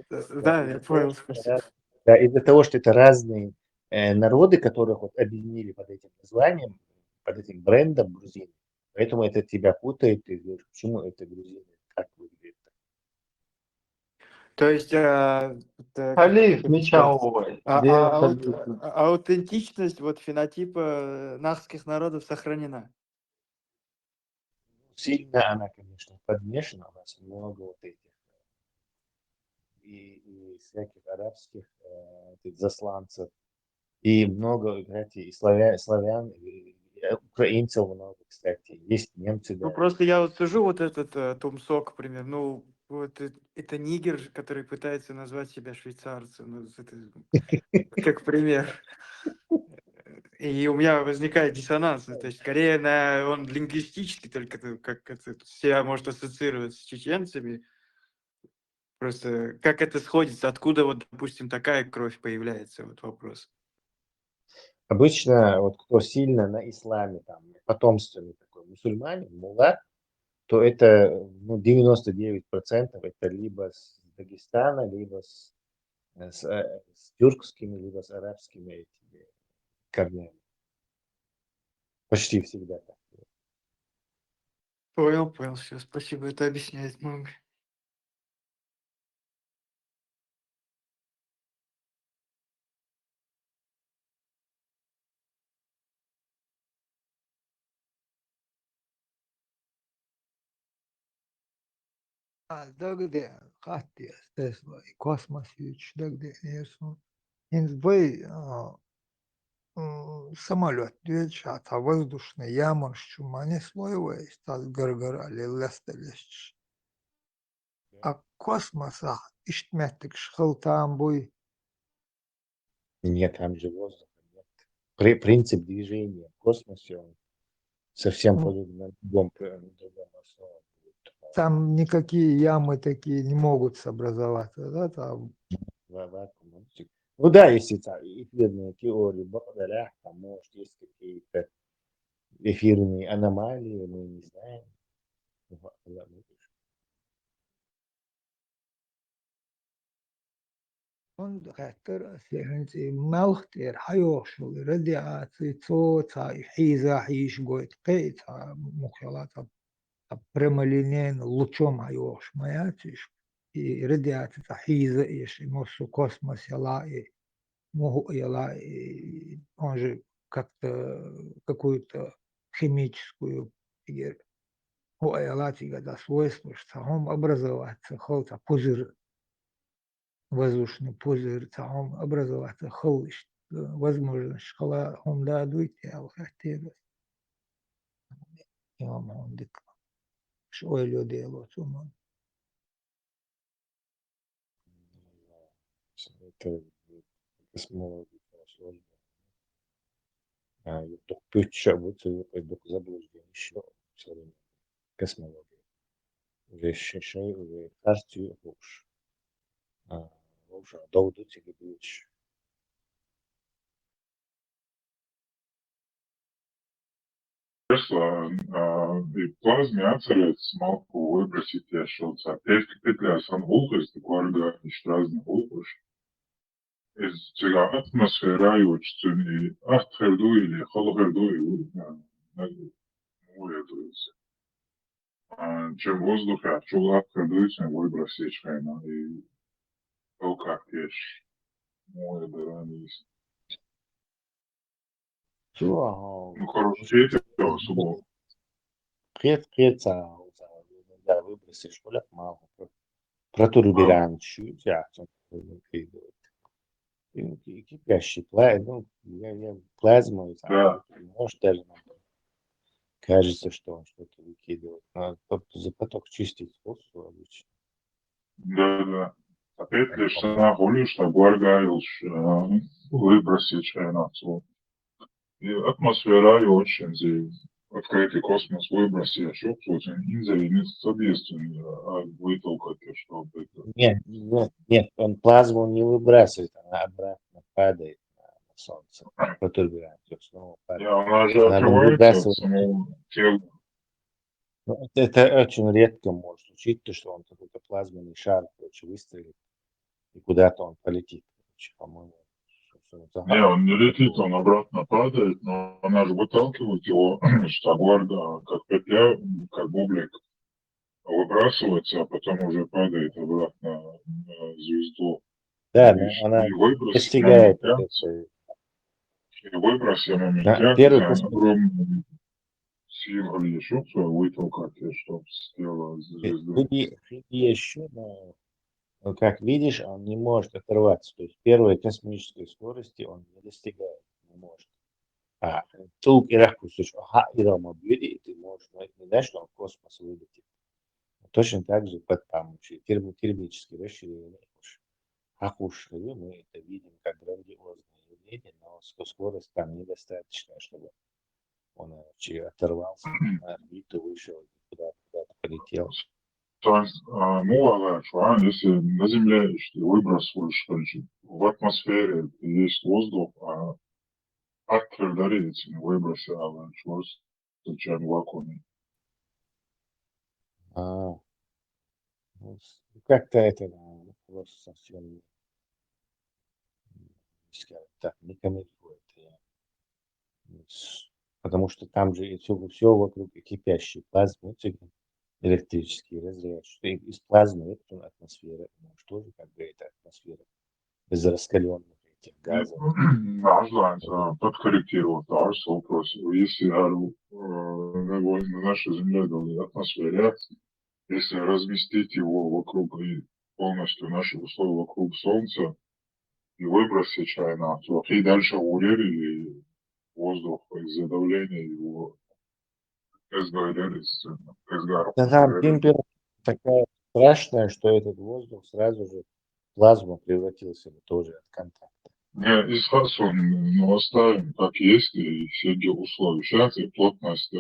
Да, я понял, спасибо. Да, из-за того, что это разные народы, которых вот объединили под этим названием, под этим брендом грузин, поэтому это тебя путает, и говоришь, почему это грузины, как выглядит. То есть, это, Халиф, как это сказать, Мичаовой. Дев Халиф. аутентичность вот фенотипа нахских народов сохранена. Сильно она, конечно, подмешана, у нас много вот этих и всяких арабских засланцев, и много, кстати, и славян, и украинцев много, кстати, есть немцы, Ну, да. просто я вот сижу, вот этот Тумсок, например, ну, вот это нигер, который пытается назвать себя швейцарцем, ну, это как пример. И у меня возникает диссонанс, то есть скорее он лингвистически только как это себя может ассоциировать с чеченцами, просто как это сходится, откуда вот, допустим, такая кровь появляется, вот вопрос. Обычно, вот кто сильно на исламе, там, потомственный такой мусульманин, мулла, то это, ну, 99% это либо с Дагестана, либо с тюркскими, либо с арабскими этими корнями. Почти всегда так. Понял, все, спасибо, это объясняет много. Дагде хатти Тесла и космосович дагде несу. Инсбей самолет двечат, а воздушный ямор шумане слоевой стал гаргара лестелещ. А космоса иштметтик шхалтам буй. Нет, там же воздуха нет. Принцип движения в космосе, он совсем по другому основе. Там никакие ямы такие не могут образоваться, да, там. Вакуум. Ну да, если эфирные теории, благодаря, там, может, есть какие-то эфирные аномалии, мы не знаем. Он хаттер сехнти мелхтер хайошул радиации цоца хиза хиш гойт кейта мухалата прямолинейно лучом хайош маячиш и радиация хиза иш мосу космос яла и могу яла и он же как-то какую-то химическую яла тига свойство, что он образоваться холта пузырь воздушный пузырь, там образоваться холщ, возможно, шкала он да дуйте, а хотелось. Имам он дик, что люди лоцуман. Это космология сложная. Только пютча вот это заблуждение еще все время. Космология. Уже шишей, уже хартию уж. Уже долго тебе будешь. Tesla bija plazma atceries smalku выбросите šilcā. Tieši pietļās un ulkas, gorga, штразна улкуш. Из цега атмосфера ючцуни ахтхерду или холохерду уедуется. Чем воздух, чул ахтхердуется, выбросить шайна и толках тешь. Уедуранис. Чего? Ну, короче, это особо. Preț, da, выбросишь, школяк мало. Протурбирантщик, я кипящий плазму, может даже кажется, что он что-то выкидывает. Надо за поток чистить воздух обычно. Да. Опять лишь она более, что горгаешь выбросить шайна. И атмосфера и очень открытый космос выброс я очень не соответственно, а вытолкать, чтобы это... Нет, он плазму не выбрасывает, она обратно падает на Солнце, по турбулянцию снова И падает. она же Она открывается от выбрасывает. самого тела. Ну, это очень редко может случиться, то, что он какой-то плазменный шар, короче, выстрелит, и куда-то он полетит, короче, по-моему. Не, он не летит, он обратно падает, но она же выталкивает его, штабор, да, как петля, как бублик, выбрасывается, а потом уже падает обратно на звезду. Да, И, но она и выброс достигает моментально, и выброс первый моментально, космос. огромный сил или еще что вытолкать, чтобы сделать звезду. И еще, но как видишь, он не может оторваться. То есть первой космической скорости он не достигает, не может. Тук и ракурс, Ирома Бьюри, ты можешь, но это не значит, что он в космос вылетит. Точно так же под термические расширения. Хахуши мы это видим как грандиозное явление, но скорость там недостаточная, чтобы он оторвался на орбиту, вышел и куда-то полетел. То есть, если на Земле выброс выше, в атмосфере есть воздух, а attrarderits in выбросе аванчвоз, чем в вакууме. Ну, как-то это вопрос совсем, скажем так, не комментирует. Потому что там же все вокруг кипящей плазмы, электрические разряды, что из плазмы это атмосфера, тоже как бы это атмосфера без раскаленных этих газов. Нужно подкорректировать наш вопрос. Если на нашей Земле атмосфере, если разместить его вокруг и полностью наши условия вокруг Солнца и выброс случайно, то и дальше урезали воздух из-за давления его Да там температура такая страшная, что этот воздух сразу же в плазму превратился бы тоже от контакта. Не, из мы оставим как есть, и все эти условия. Сейчас и плотность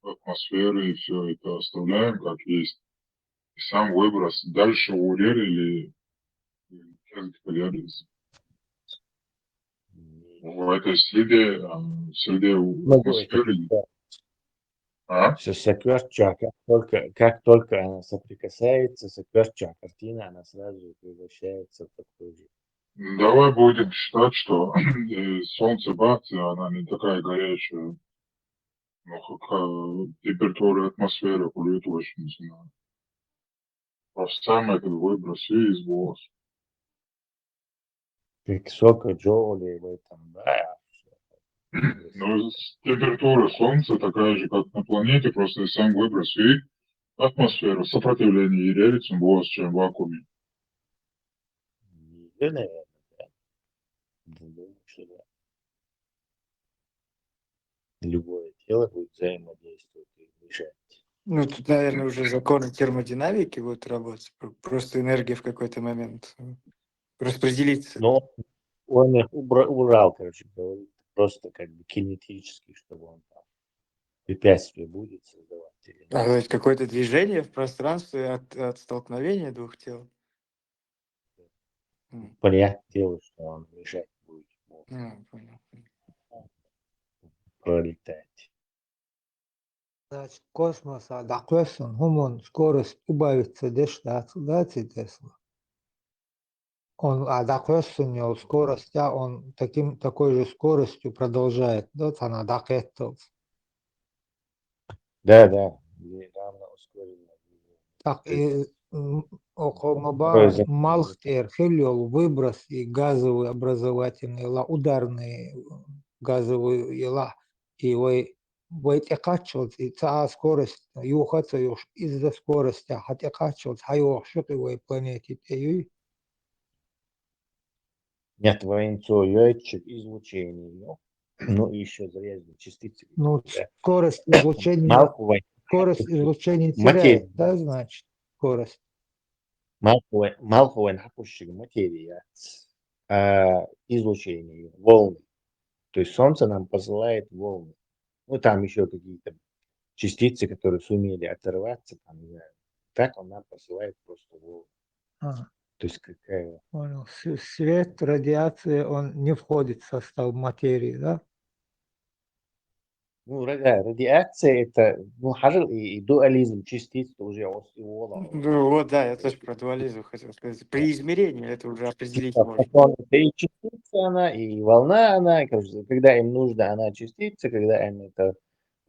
атмосферы, и все это оставляем как есть. И сам выброс дальше урезали в этой среде атмосферы. Все сокверча, как только она соприкасается, сокверча картина, она сразу же превращается в такой же. Давай будем считать, что Солнце бахнет, она не такая горячая. Но температура атмосферы будет очень знаю. А сам этот выброс и из волос. Сколько джоулей в этом, да. Ну, температура Солнца такая же, как на планете, просто сам выброс и атмосфера, сопротивление ерерицам больше, чем в вакууме. Да, наверное, да. Думаю, что да. Любое тело будет взаимодействовать и мешать. Ну, тут, наверное, уже законы термодинамики будут работать. Просто энергия в какой-то момент распределится. Но он их убрал, короче говоря, просто как бы кинетически, чтобы он там препятствие будет создавать. То есть какое-то движение в пространстве от столкновения двух тел. Понятное дело, что он мешать будет. Понял. Пролетать. Значит, космоса дақлесон, гумон скорость убавится до 20 Тесла. Он дақлесон у него скорость, он такой же скоростью продолжает. Вот она дақеттов. Да, равно ускоренно. Так, и около Малхтер, Хелиол, выброс и газовые образовательные, ударные газовые ела, и вы качивать, и скорость, юхаться из-за скорости, хотя качивать, что ты в планете, Нет, военцоёчек излучение, ну и еще заряженные частицы. Ну, да. скорость излучения теряет, да, значит, скорость. Малховый напущик материя, излучение, волны. То есть Солнце нам посылает волны. Ну, там еще какие-то частицы, которые сумели оторваться, там, не знаю. Так он нам посылает просто волны. А, То есть какая... понял. Свет, радиация, он не входит в состав материи, да? Ну, радиация это, ну, хажил и дуализм частиц тоже его. Ну вот, да, я тоже про дуализм хотел сказать. При измерении это уже определить можно. Фотон это и частица она, и волна она, короче, когда им нужно, она частица, когда им это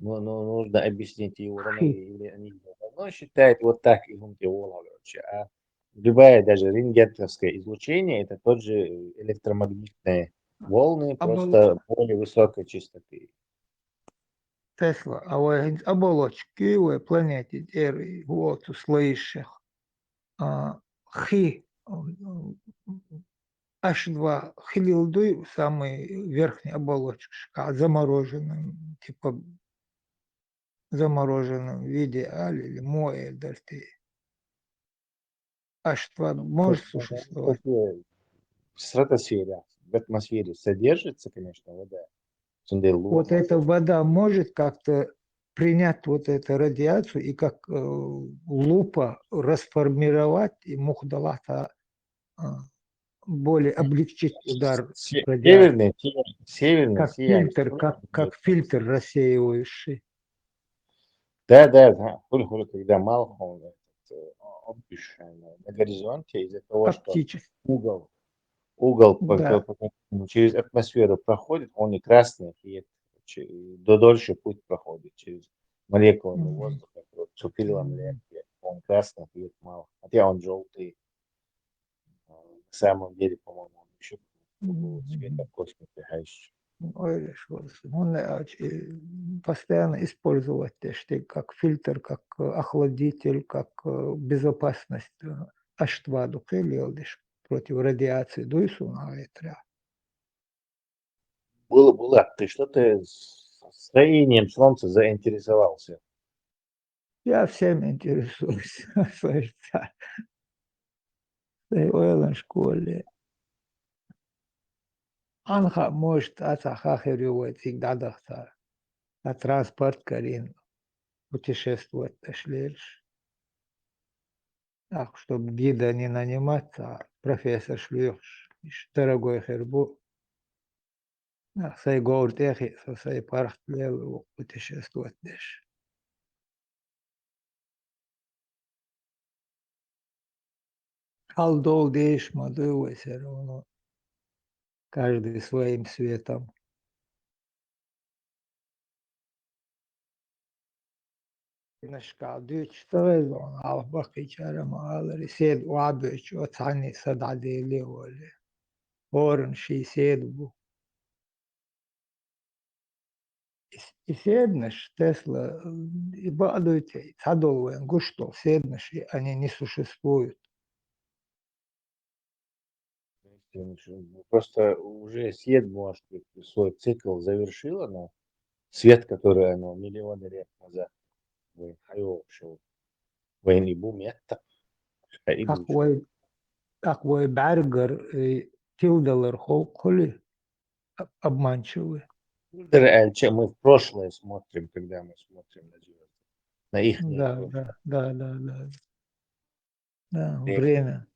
нужно объяснить его равно Хи. или они его равно считают, вот так и он его, короче. А любая даже рентгеновское излучение это тот же электромагнитные волны, просто более высокой частоты. Тесла, а вы оболочки у планеты Теры, вот, услышах, хи, H2 хилилдуй в самой верхней оболочке, замороженном, типа замороженном виде, или мое, даже H2 может существовать? В стратосфере, в атмосфере содержится, конечно, вода. Вот эта вода может как-то принять вот эту радиацию и как лупа расформировать и мухдалата более облегчить удар радиации. Северный Как сияние. фильтр, как фильтр рассеивающий. Да, когда Малхолм на горизонте из-за того, что Оптический. угол Да. через атмосферу проходит, он и красный, и дольше путь проходит через молекулы воздуха, что переломляет, он красный, и мало. Хотя он желтый, на самом деле, по-моему, он еще цвета в космосе, а еще. Ой, он постоянно использовать что как фильтр, как охладитель, как безопасность H2 против радиации дуйсуна ветра. Было. Ты что-то с строением Солнца заинтересовался? Я всем интересуюсь. В школе. Анха может отахахивать всегда дохта. А транспорт Карин путешествовать ташлешь. Так, чтобы гида не нанимать, а профессор шлюш. Дорогой хербу. Сай говорит, эхи, сай парах леву путешествовать дешь. Халдол деш, мадуй, все равно. Каждый своим светом. نشكا تشتغل على باقي كلام على رسيد وعبش وتعني صد عديلي ولا هورن شي سيد بو يسيدنش Тесла и балуйте, садовые, что седнешь, они не существуют. Просто уже свет, может быть, свой цикл завершила, но свет, который оно миллионы лет назад шел, войны бум, это Такой Бергер и Тилделер Холли обманчивый. мы в прошлое смотрим, когда мы смотрим на звезды, на их Да, время.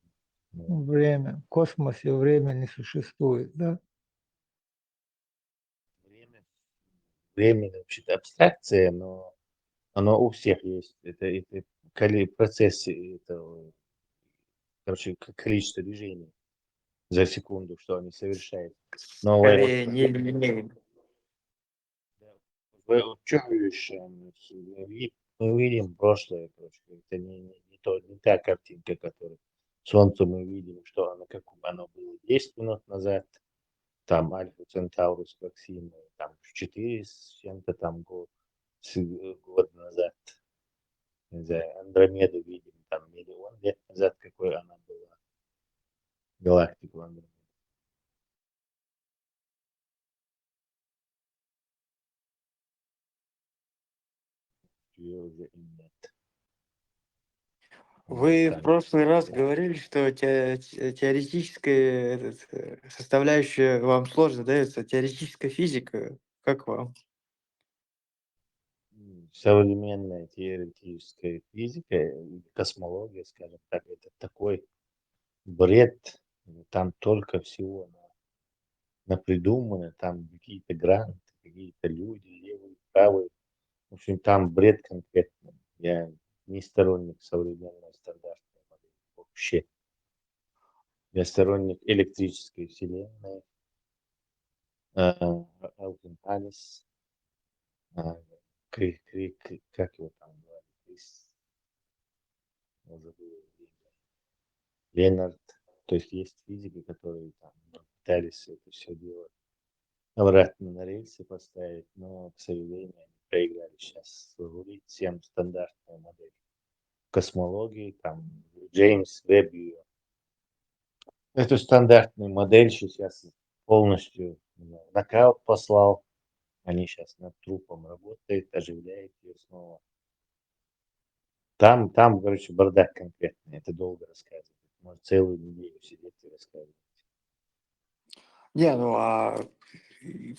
Время. В космосе время не существует, да? Время вообще-то абстракция, но оно у всех есть. Это процесс, это, короче, количество движений за секунду, что они совершают. Но Скорее, не. что говоришь, мы видим прошлое, короче, это не та картинка, которую Солнце мы видим, что оно, как оно было 10 минут назад, там Альфа Центаурус Проксима, там 4 с чем-то там год назад, не знаю, Андромеду видим, там миллион лет назад, какой она была, галактику Андромеду. Ее уже и нет. Вы в там. прошлый раз говорили, что теоретическая составляющая вам сложно дается. Теоретическая физика, как вам? Современная теоретическая физика, космология, скажем так, это такой бред. Там только всего напридумано, там какие-то гранты, какие-то люди, левые, правые. В общем, там бред конкретно. Я не сторонник современной стандартной модели вообще. Я сторонник электрической вселенной, Алвин Алис, как его там звали, забыл, Ленард. То есть физики, которые там пытались это все делать обратно на рельсы поставить, но, к сожалению, они проиграли. Сейчас рулит всем стандартная модель космологии, там Джеймс Вебб ее. Эту стандартную модель сейчас полностью в нокаут послал. Они сейчас над трупом работают, оживляют ее снова. Там, короче, бардак конкретный. Это долго рассказывать. Может, целую неделю сидеть и рассказывать. Не,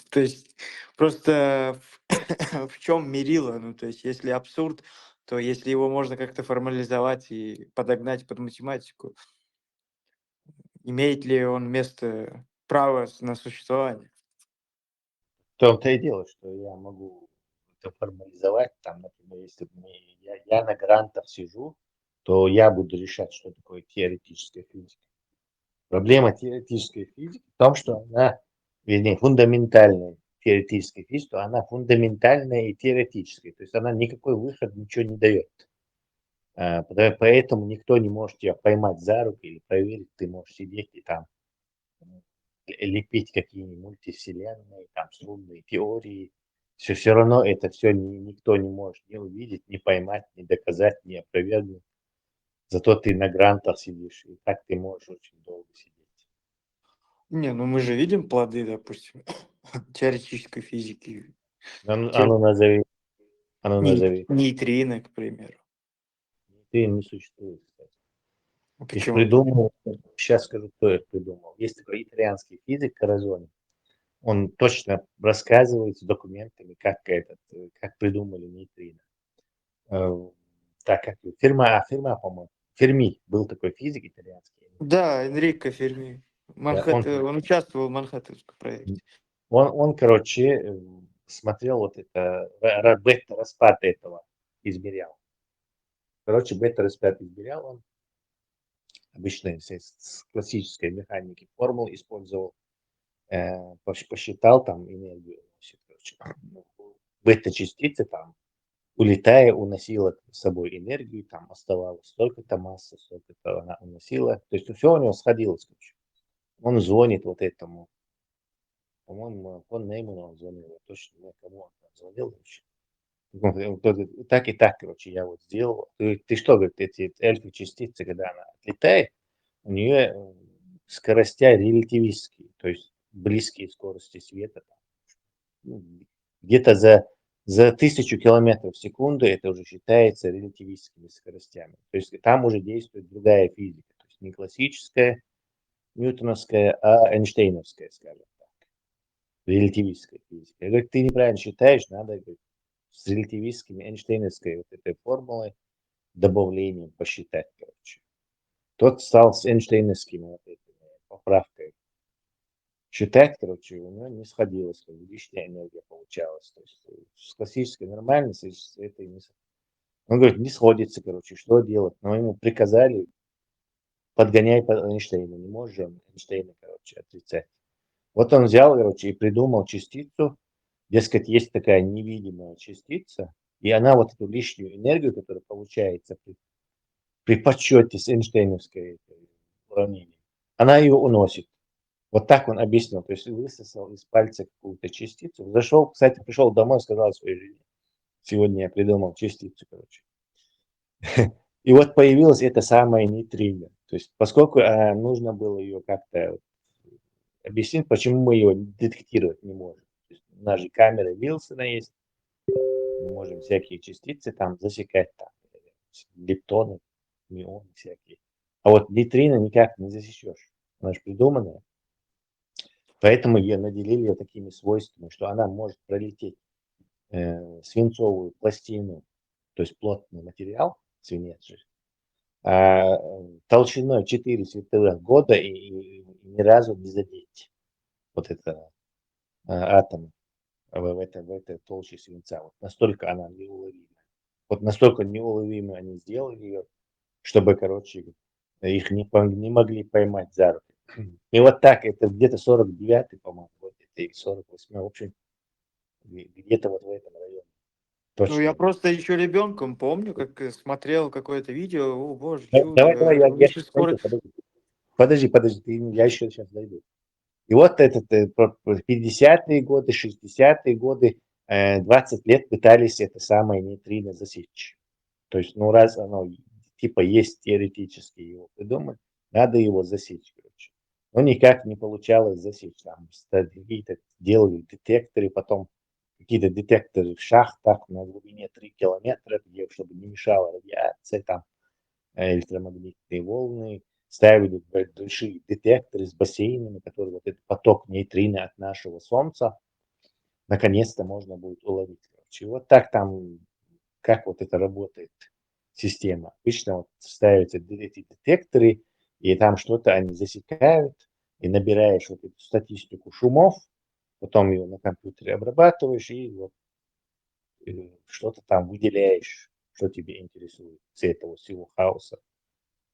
то есть просто в чем мерило? Ну, то есть если абсурд, то если его можно как-то формализовать и подогнать под математику, имеет ли он место право на существование? В том-то и дело, что я могу это формализовать. Там, например, если я на грантах сижу, то я буду решать, что такое теоретическая физика. Проблема теоретической физики в том, что она, вернее, фундаментальная теоретическая физика, она фундаментальная и теоретическая. То есть она никакой выход ничего не дает. Поэтому никто не может тебя поймать за руку или проверить. Ты можешь сидеть и там лепить какие-нибудь мультивселенные, там струнные теории. Все равно это все никто не может не увидеть, не поймать, не доказать, не опровергнуть. Зато ты на грантах сидишь, и так ты можешь очень долго сидеть. Не, ну мы же видим плоды, допустим, теоретической физики. А ну назови. Нейтрино, к примеру. Ты не существует, кстати. Их Почему? придумал, сейчас скажу, кто их придумал. Есть такой итальянский физик Каразони. Он точно рассказывает с документами, как придумали нейтрино. Так, как Ферма, по-моему. Ферми был такой физик итальянский. Да, Энрико Ферми. Да, Он участвовал в Манхэттенском проекте. короче, смотрел вот это, бета-распад этого измерял. Короче, бета-распад измерял он. Обычно с классической механики формул использовал. Посчитал там энергию. Короче, бета-частицы там, улетая, уносила с собой энергию, там оставалось столько-то массы, столько-то она уносила. То есть все у него сходилось. Короче. Он звонит вот этому, по-моему, фон Нейману он звонил, я точно не знаю, кому он там звонил. Так и так, короче, я вот сделал. Ты что, говорит, эти альфа-частицы, когда она отлетает, у нее скоростя релятивистские, то есть близкие скорости света. Где-то за 1000 километров в секунду это уже считается релятивистскими скоростями. То есть там уже действует другая физика. То есть не классическая, ньютоновская, а эйнштейновская, скажем так. Релятивистская физика. Я говорю, ты неправильно считаешь, надо, говорит, с релятивистскими эйнштейновской вот этой формулой добавлением посчитать, короче. Тот стал с эйнштейновскими вот этими поправкой считать, короче, у него не сходилось, как бы лишняя энергия получалась. То есть с классической нормально, с этой не. Он говорит, не сходится, короче, что делать? Но ему приказали, подгоняй по Эйнштейну, не можешь же Эйнштейна, короче, отрицать. Вот он взял, короче, и придумал частицу, дескать, есть такая невидимая частица, и она вот эту лишнюю энергию, которая получается при подсчете с эйнштейновской уравнением, она ее уносит. Вот так он объяснил, то есть высосал из пальца какую-то частицу. Зашел, кстати, пришел домой, сказал своей жене, сегодня я придумал частицу, короче. И вот появилась эта самая нейтрино. То есть поскольку нужно было ее как-то объяснить, почему мы ее детектировать не можем. То есть у нас же камеры Вилсона есть, мы можем всякие частицы там засекать, там, лептоны, мионы всякие. А вот нейтрино никак не засечешь. Она же придуманная. Поэтому ее наделили ее такими свойствами, что она может пролететь свинцовую пластину, то есть плотный материал, свинец же, толщиной 4 световых года и ни разу не задеть вот это атом в этой толще свинца. Вот настолько она неуловима. Вот настолько неуловимой они сделали ее, чтобы, короче, их не могли поймать за руки. И вот так, это где-то 49-й, по-моему, год, это и 48-й, в общем, где-то вот в этом районе. Ну, я Точно. просто еще ребенком помню, как смотрел какое-то видео, о боже, Давай, я выше сейчас скорость. пойду, подожди, я еще сейчас дойду. И вот этот 50-е годы, 60-е годы, 20 лет пытались это самое нейтрино засечь. То есть, ну, раз оно типа есть теоретически его придумать, надо его засечь, короче. Но никак не получалось засечь. Там какие-то делали детекторы, потом какие-то детекторы в шахтах на глубине 3 километра, где, чтобы не мешала радиация, там электромагнитные волны, ставили большие детекторы с бассейнами, которые вот этот поток нейтрино от нашего Солнца наконец-то можно будет уловить. Короче. И вот так там, как вот это работает система. Обычно вот ставятся эти детекторы, и там что-то они засекают, и набираешь вот эту статистику шумов, потом ее на компьютере обрабатываешь, и вот что-то там выделяешь, что тебе интересует с этого всего хаоса.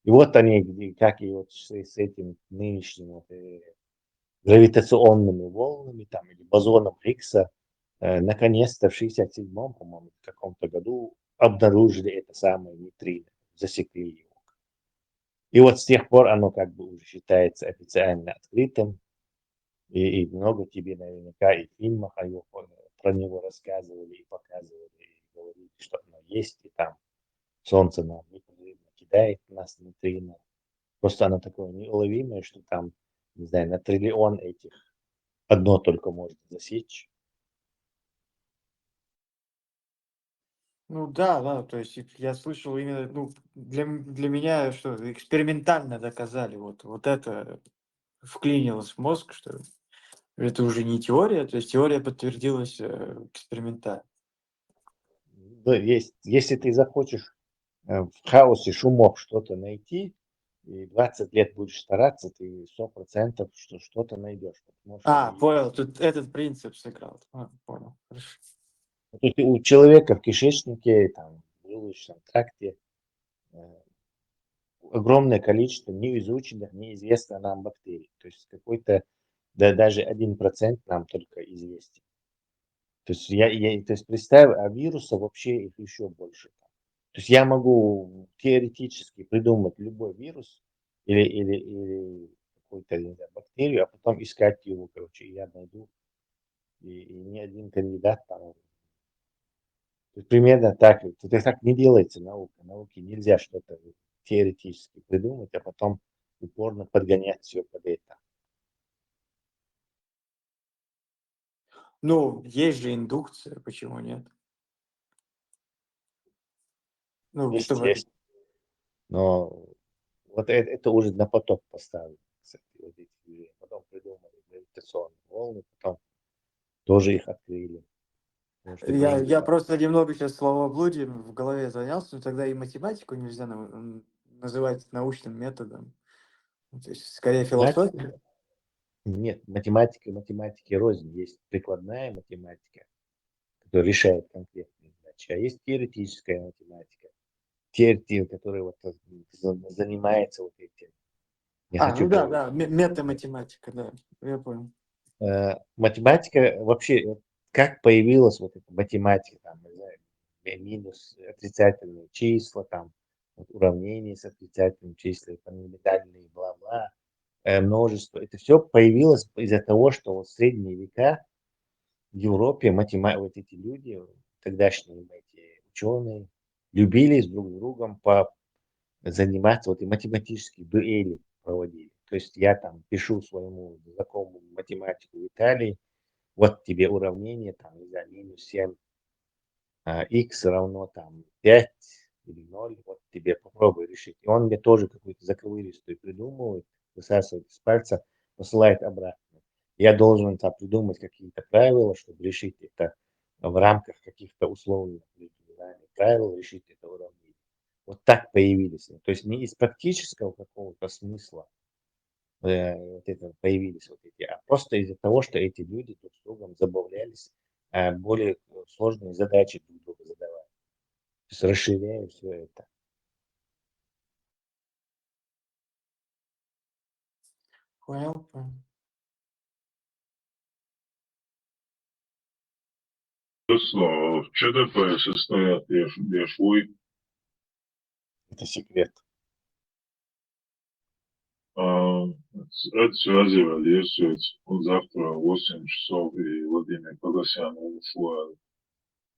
И вот они, как и вот с этим нынешним вот, гравитационными волнами там, или бозоном Хиггса, наконец-то в 67-м, по-моему, в каком-то году обнаружили это самое нейтрино, засекли его. И вот с тех пор оно как бы уже считается официально открытым, и много тебе наверняка и в фильмах про него рассказывали и показывали, и говорили, что оно есть, и там Солнце нам непрерывно кидает нас нейтрино. Просто оно такое неуловимое, что там, не знаю, на триллион этих одно только может засечь. Ну да, да, то есть я слышал именно, ну, для меня что, экспериментально доказали, вот это вклинилось в мозг, что это уже не теория, то есть теория подтвердилась экспериментально. Да, если ты захочешь в хаосе шумов что-то найти, и 20 лет будешь стараться, ты 100% что-то найдешь. Потому что Понял, тут этот принцип сыграл. Понял, хорошо. у человека в кишечнике, там, в желудочном тракте огромное количество неизученных, неизвестных нам бактерий. То есть какой-то, да, даже 1% нам только известен. То есть то есть представь, а вирусов вообще их еще больше. То есть я могу теоретически придумать любой вирус или какую-то, не знаю, бактерию, а потом искать его, короче, и я найду. И ни один кандидат там. То есть примерно так. Это так не делается наука. Науке нельзя что-то теоретически придумать, а потом упорно подгонять все под это. Ну, есть же индукция, почему нет? Ну, чтобы... Есть. Но вот это уже на поток поставили. Кстати, вот эти движения. Потом придумали гравитационные волны, потом тоже их открыли. Потому что деньги Я просто немного сейчас словоблудием в голове занялся, но тогда и математику нельзя называть научным методом. То есть, скорее, философия. Нет, математики рознь. Есть прикладная математика, которая решает конкретные задачи, а есть теоретическая математика, которая вот занимается вот этим. Не хочу Ну да, говорить. да, метаматематика, да, я понял. Математика вообще, как появилась вот эта математика, там, не знаю, минус отрицательные числа, там, вот уравнения с отрицательными числами, фундаментальные, бла-бла, множество. Это все появилось из-за того, что вот в средние века в Европе вот эти люди, тогдашние эти ученые, любили с друг другом заниматься, вот и математические дуэли проводили. То есть я там пишу своему знакомому математику в Италии, вот тебе уравнение, там, не знаю, минус 7 x равно там 5 или 0, вот тебе попробуй решить. И он мне тоже какую-то заковыристую придумывает, высасывает из пальца, посылает обратно. Я должен там придумать какие-то правила, чтобы решить это в рамках каких-то условных правил, решить это уравнение. Вот так появились. То есть не из практического какого-то смысла вот это появились вот эти, а просто из-за того, что эти люди друг с другом забавлялись, более сложные задачи друг другу задавали. То есть расширяя все это. Понял, понял. В ЧДП состоят Яшвой, Это секрет. это связывали, вот завтра в 8 часов и Владимир Погосян ушел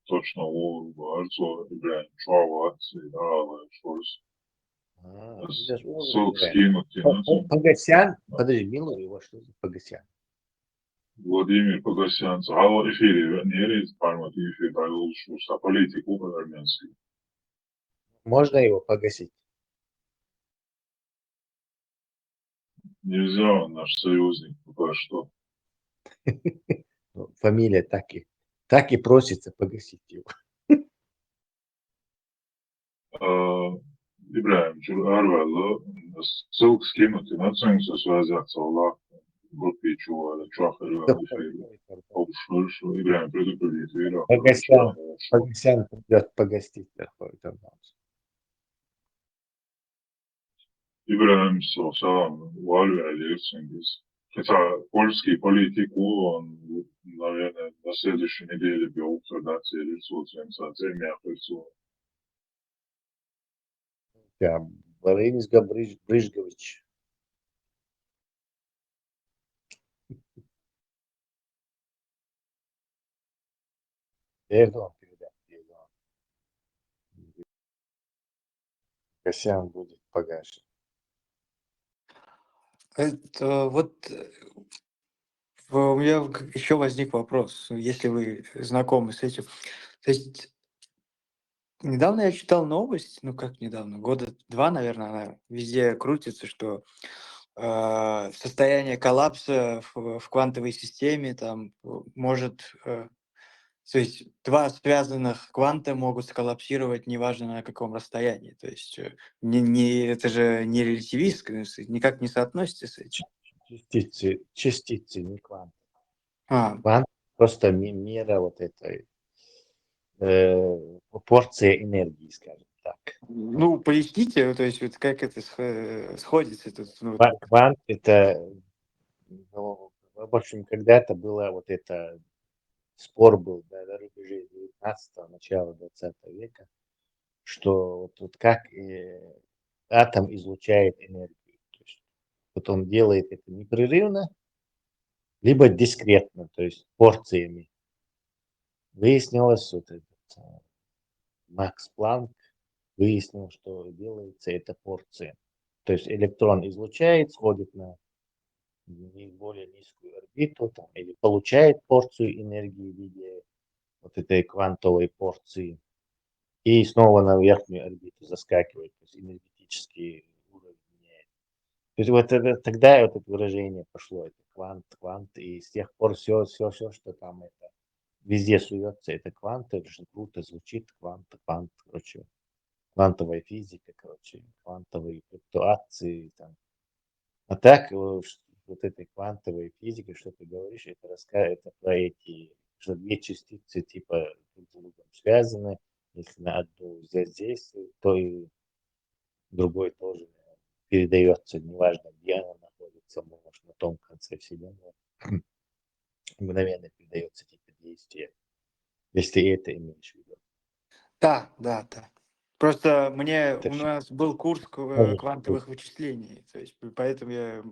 точно в Арцо, Ибрahim Чуава, Шорс. Ссылку скинуть и на Погосян, подожди, милый его, что за Погосян? Владимир Погосян, в эфире, не рейд, парма, эфир, что политику армянский. Можно его погасить? Нельзя, он наш союзник, пока что. Фамилия так и просится погасить его. Ибрahim Арвелло, ссылку скинуть и на ценгсу связаться, Аллах, группе чувала, чуахарю, Ибрahim предупредит, Вера, Погосян придет погостить такой там. Ибрahim салам, Валю Алексенгис. Хотя польский политик, он, наверное, на следующей неделе был тогда лицо, мягкое. Да, Барынизга Брыжгович. Эрдоган передать. Погосян будет погашен. Это вот у меня еще возник вопрос, если вы знакомы с этим. То есть недавно я читал новость, ну как недавно, года 2, наверное, она везде крутится, что состояние коллапса в квантовой системе там может, то есть два связанных кванта могут сколлапсировать неважно на каком расстоянии. То есть это же не релятивистское, никак не соотносится с этим. Частицы, не квант. А, Квант просто мера вот этой порция энергии, скажем так. ну, поясните, то есть вот как это сходится тут. Ну, Квант это, ну, в общем, когда-то было вот это, спор был, да, на рубеже 19-го, начала 20 века, что вот как атом излучает энергию. То есть, вот он делает это непрерывно, либо дискретно, то есть порциями. Выяснилось, вот этот Макс Планк выяснил, что делается это порция. То есть электрон излучает, сходит на более низкую орбиту там, или получает порцию энергии в виде вот этой квантовой порции и снова на верхнюю орбиту заскакивает, то есть энергетический уровень меняет. То есть вот это, тогда вот это выражение пошло, это квант, и с тех пор все, что там это везде суется, это квант, это же круто звучит, квант, короче, квантовая физика, короче, квантовые флуктуации, там. А так, вот этой квантовой физикой, что ты говоришь, это про эти, что две частицы типа друг с другом связаны, если на одну взять здесь, то и другой тоже передается, неважно, где она находится, может, на том конце Вселенной, мгновенно передается типа действие, если ты это имеешь в виду. да. Просто у Это все. нас был курс квантовых вычислений, то есть поэтому я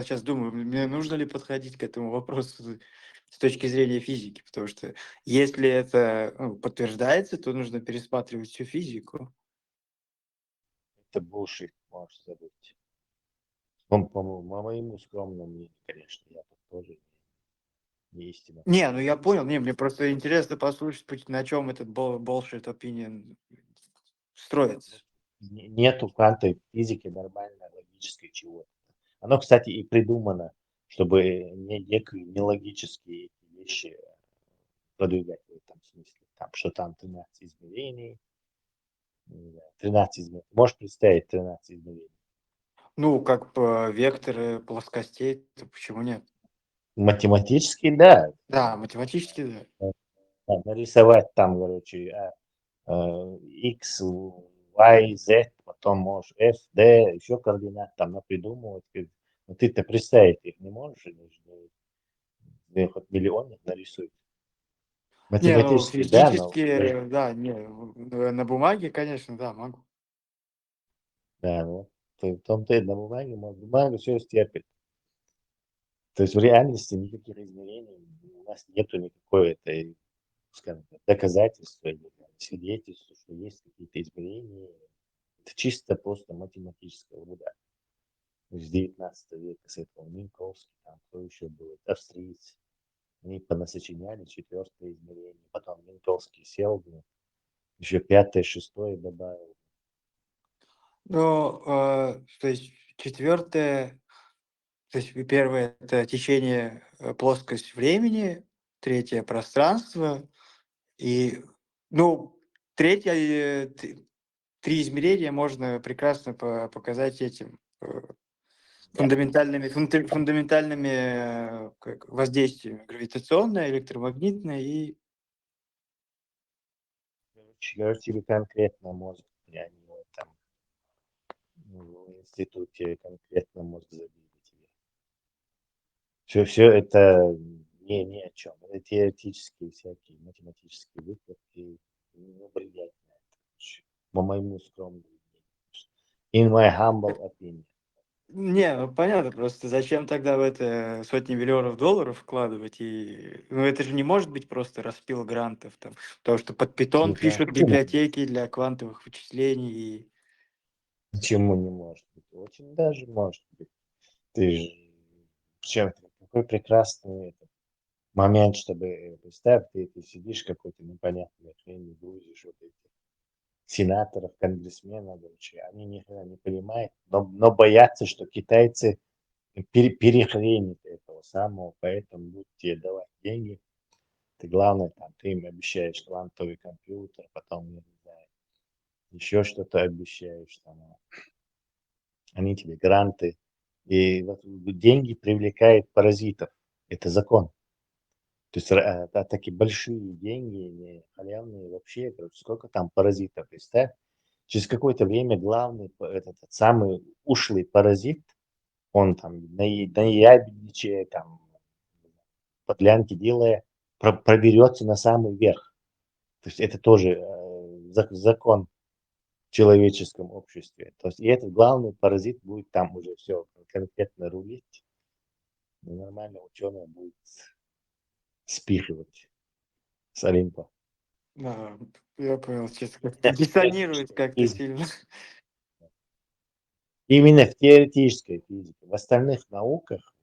сейчас думаю, мне нужно ли подходить к этому вопросу с точки зрения физики, потому что если это подтверждается, то нужно пересматривать всю физику. Это bullshit, можешь забыть. По моему скромному мнению, конечно, я тут тоже не истина. Не, ну я понял, мне просто интересно послушать, на чем этот bullshit opinion строится. Нету квантовой физики нормальной, логической чего-то. Оно, кстати, и придумано, чтобы некие нелогические вещи продвигать в этом смысле. Там, что там 13 измерений, 13 измерений. Можешь представить 13 измерений? Ну, как векторы плоскостей, то почему нет? Математически, да. Да, математически, да. Нарисовать там, короче, x, y, z, потом можешь f, d, еще координат там напридумывать. Но ты-то представить их не можешь, или хоть миллион их нарисует. Не, ну Математически, да, но физически, да, не, на бумаге, конечно, да, могу. да, ну, в том-то и на бумаге, бумага все стерпит. То есть в реальности никаких измерений у нас нету никакой этой, скажем так, доказательства или свидетельства, что есть какие-то измерения. Это чисто просто математическая ерунда. С 19 века с этого Минковский, там кто еще был, австриец. Они понасочиняли четвертое измерение. Потом Минковский сел, еще пятое, шестое добавил. Ну, то есть четвертое, то есть первое это течение, плоскость времени, третье пространство, и, ну, третье, три измерения можно прекрасно показать этим фундаментальными как воздействиями: гравитационное, электромагнитное и... Короче, тебе конкретно мозг, я не там в институте конкретно мозг забили тебе. Все это ни о чем. Это теоретические всякие математические выкладки. Не влиять на это. По моему скромному мнению. In my humble opinion. Не, ну понятно, просто зачем тогда в это сотни миллионов долларов вкладывать? И, ну это же не может быть просто распил грантов, там, потому что под питон пишут Почему? библиотеки для квантовых вычислений. И... Почему не может быть? Очень даже может быть. Ты же чем какой прекрасный этот момент, чтобы представь, ты сидишь какой-то непонятный хрень, грузишь вот эти сенаторов, конгрессменов, короче, они ни хрена не понимают, но боятся, что китайцы перехренят этого самого, поэтому будут тебе давать деньги. Ты главное, там, ты им обещаешь квантовый компьютер, потом, не знаю, еще что-то обещаешь, там, они тебе гранты. И вот деньги привлекают паразитов. Это закон. То есть такие большие деньги, не халявные вообще, короче, сколько там паразитов, представь. Через какое-то время главный, этот самый ушлый паразит, он там наябедничая, там, подлянки делая, проберется на самый верх. То есть это тоже закон в человеческом обществе. То есть и этот главный паразит будет там уже все конкретно рулить. И нормально ученый будет спихивать с Олимпа. Да, я понял, сейчас как-то диссонирует как-то сильно. Именно в теоретической физике. В остальных науках,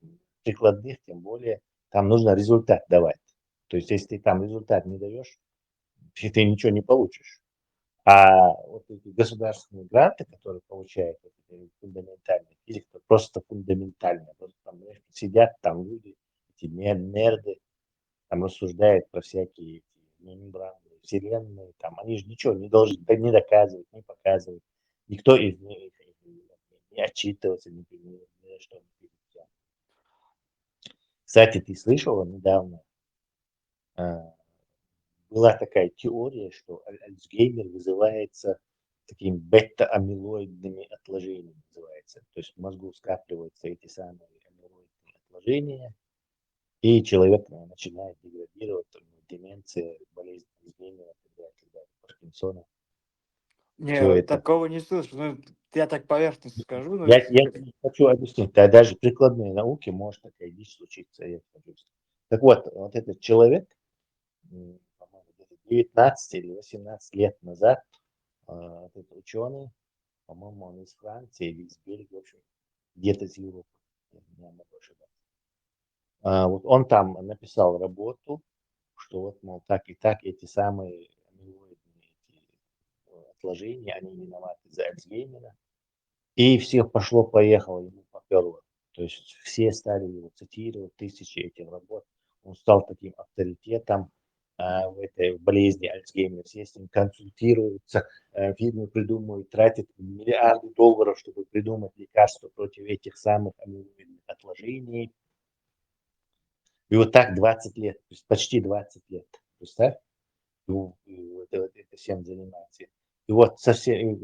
прикладных тем более, там нужно результат давать. То есть если ты там результат не даешь, ты ничего не получишь. А вот эти государственные гранты, которые получают вот эти фундаментальные физики, это просто фундаментально. Просто там, знаешь, сидят там люди, эти нерды, там рассуждают про всякие эти мембраны, вселенные, там, они же ничего не должны не доказывать, не показывать. Никто из них не отчитываться, ни за что не перед. Кстати, ты слышала недавно, была такая теория, что Альцгеймер вызывается такими бета-амилоидными отложениями, называется. То есть в мозгу скапливаются эти самые амилоидные отложения, и человек начинает деградировать, деменция, болезнь Альцгеймера, Паркинсона. Все Не, это. такого не слышу. Ну, я так поверхностно скажу, но Я тебе хочу объяснить, да, даже в прикладной науке может такая вещь случиться. Так вот, вот этот человек, по-моему, 19 или 18 лет назад, этот ученый, по-моему, он из Франции или из Бельгии, в общем, где-то из Европы, я не могу ошибаться. Вот он там написал работу, что вот, мол, так и так эти самые амилоидные эти отложения, они виноваты за Альцгеймера. И всех пошло-поехало, ему поперло. То есть все стали его цитировать, тысячи этих работ. Он стал таким авторитетом в этой болезни Альцгеймера. Все с ним консультируются, фирмы придумывают, тратят миллиарды долларов, чтобы придумать лекарства против этих самых амилоидных отложений. И вот так 20 лет, то есть почти 20 лет. Представь, это всем занимается. И вот совсем,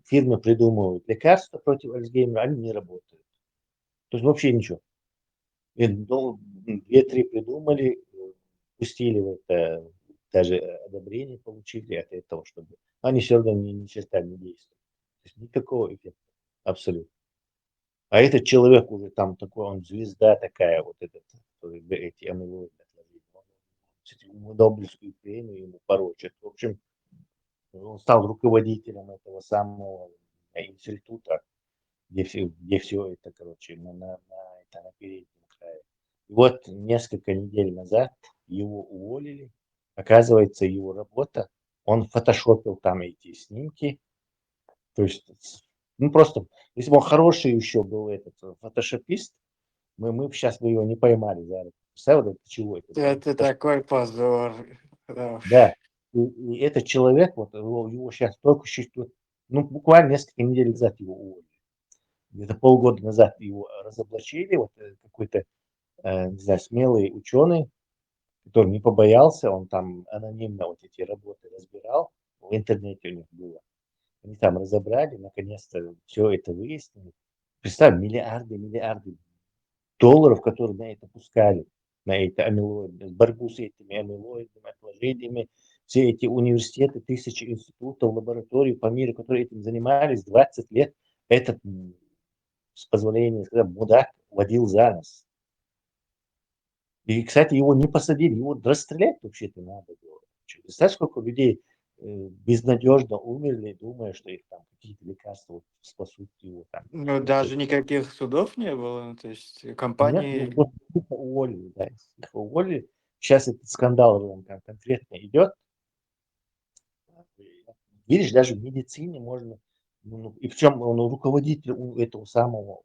фирмы придумывают лекарства против Альцгеймера, они не работают. То есть вообще ничего. И, ну, 2-3 придумали, пустили в это, даже одобрение получили от этого, чтобы они все равно ни черта не действуют. То есть никакого эффекта. Абсолютно. А этот человек уже там такой, он звезда такая, вот этот, эти амилоиды отложения. Нобелевскую премию ему порочат. В общем, он стал руководителем этого самого института, где все это, короче, на переднем крае. И вот несколько недель назад его уволили. Оказывается, его работа, он фотошопил там эти снимки. То есть, ну просто, если бы он хороший еще был этот фотошопист, мы сейчас бы его не поймали за это. Представляете, это чего это? Это такой позор. Да уж. Да. И этот человек, вот его сейчас только чуть-чуть, ну буквально несколько недель назад его уволили. Где-то полгода назад его разоблачили, вот какой-то, не знаю, смелый ученый, который не побоялся, он там анонимно вот эти работы разбирал, в интернете у них было. Они там разобрали, наконец-то все это выяснили. Представь, миллиарды долларов, которые на это пускали, на это амилоиды, борьбу с этими амилоидными отложениями, все эти университеты, тысячи институтов, лабораторий по миру, которые этим занимались 20 лет, этот, с позволения сказать, мудак водил за нос. И, кстати, его не посадили, его расстрелять вообще-то надо было. Представляешь, сколько людей безнадежно умерли, думая, что их там какие-то лекарства вот спасут его там. Ну, даже никаких судов не было, то есть Нет, компании... вот их уволили, да, их уволили. Сейчас этот скандал конкретно идет. Видишь, даже в медицине можно, и причем он руководитель этого самого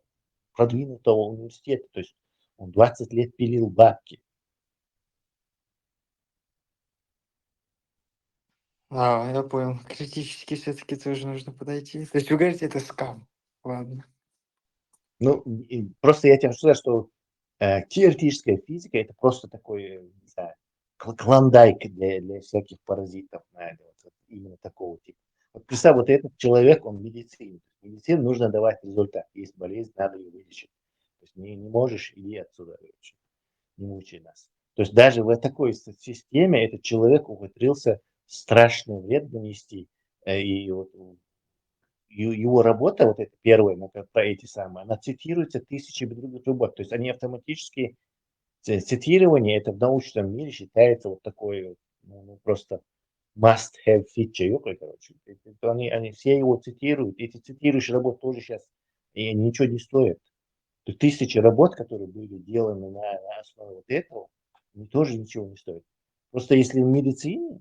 продвинутого университета, то есть он 20 лет пилил бабки. Я понял. Критически все-таки тоже нужно подойти. То есть вы говорите, это скам. Ладно. Ну, просто я тебе хочу сказать, что теоретическая физика это просто такой, не знаю, клондайк для всяких паразитов, наверное, вот именно такого типа. Вот представь, вот этот человек, он в медицине. В медицине нужно давать результат. Есть болезнь, надо ее вылечить. То есть не можешь, иди отсюда, не мучай нас. То есть даже в такой системе этот человек ухитрился страшный вред нанести. И вот его работа, вот эта первая, про эти самые, она цитируется тысячами других работ. То есть они автоматически, цитирование, это в научном мире считается вот такой, просто must-have feature, короче. Они все его цитируют. Эти цитирующие работы тоже сейчас и ничего не стоят. То есть тысячи работ, которые были сделаны на основе вот этого, они тоже ничего не стоят. Просто если в медицине,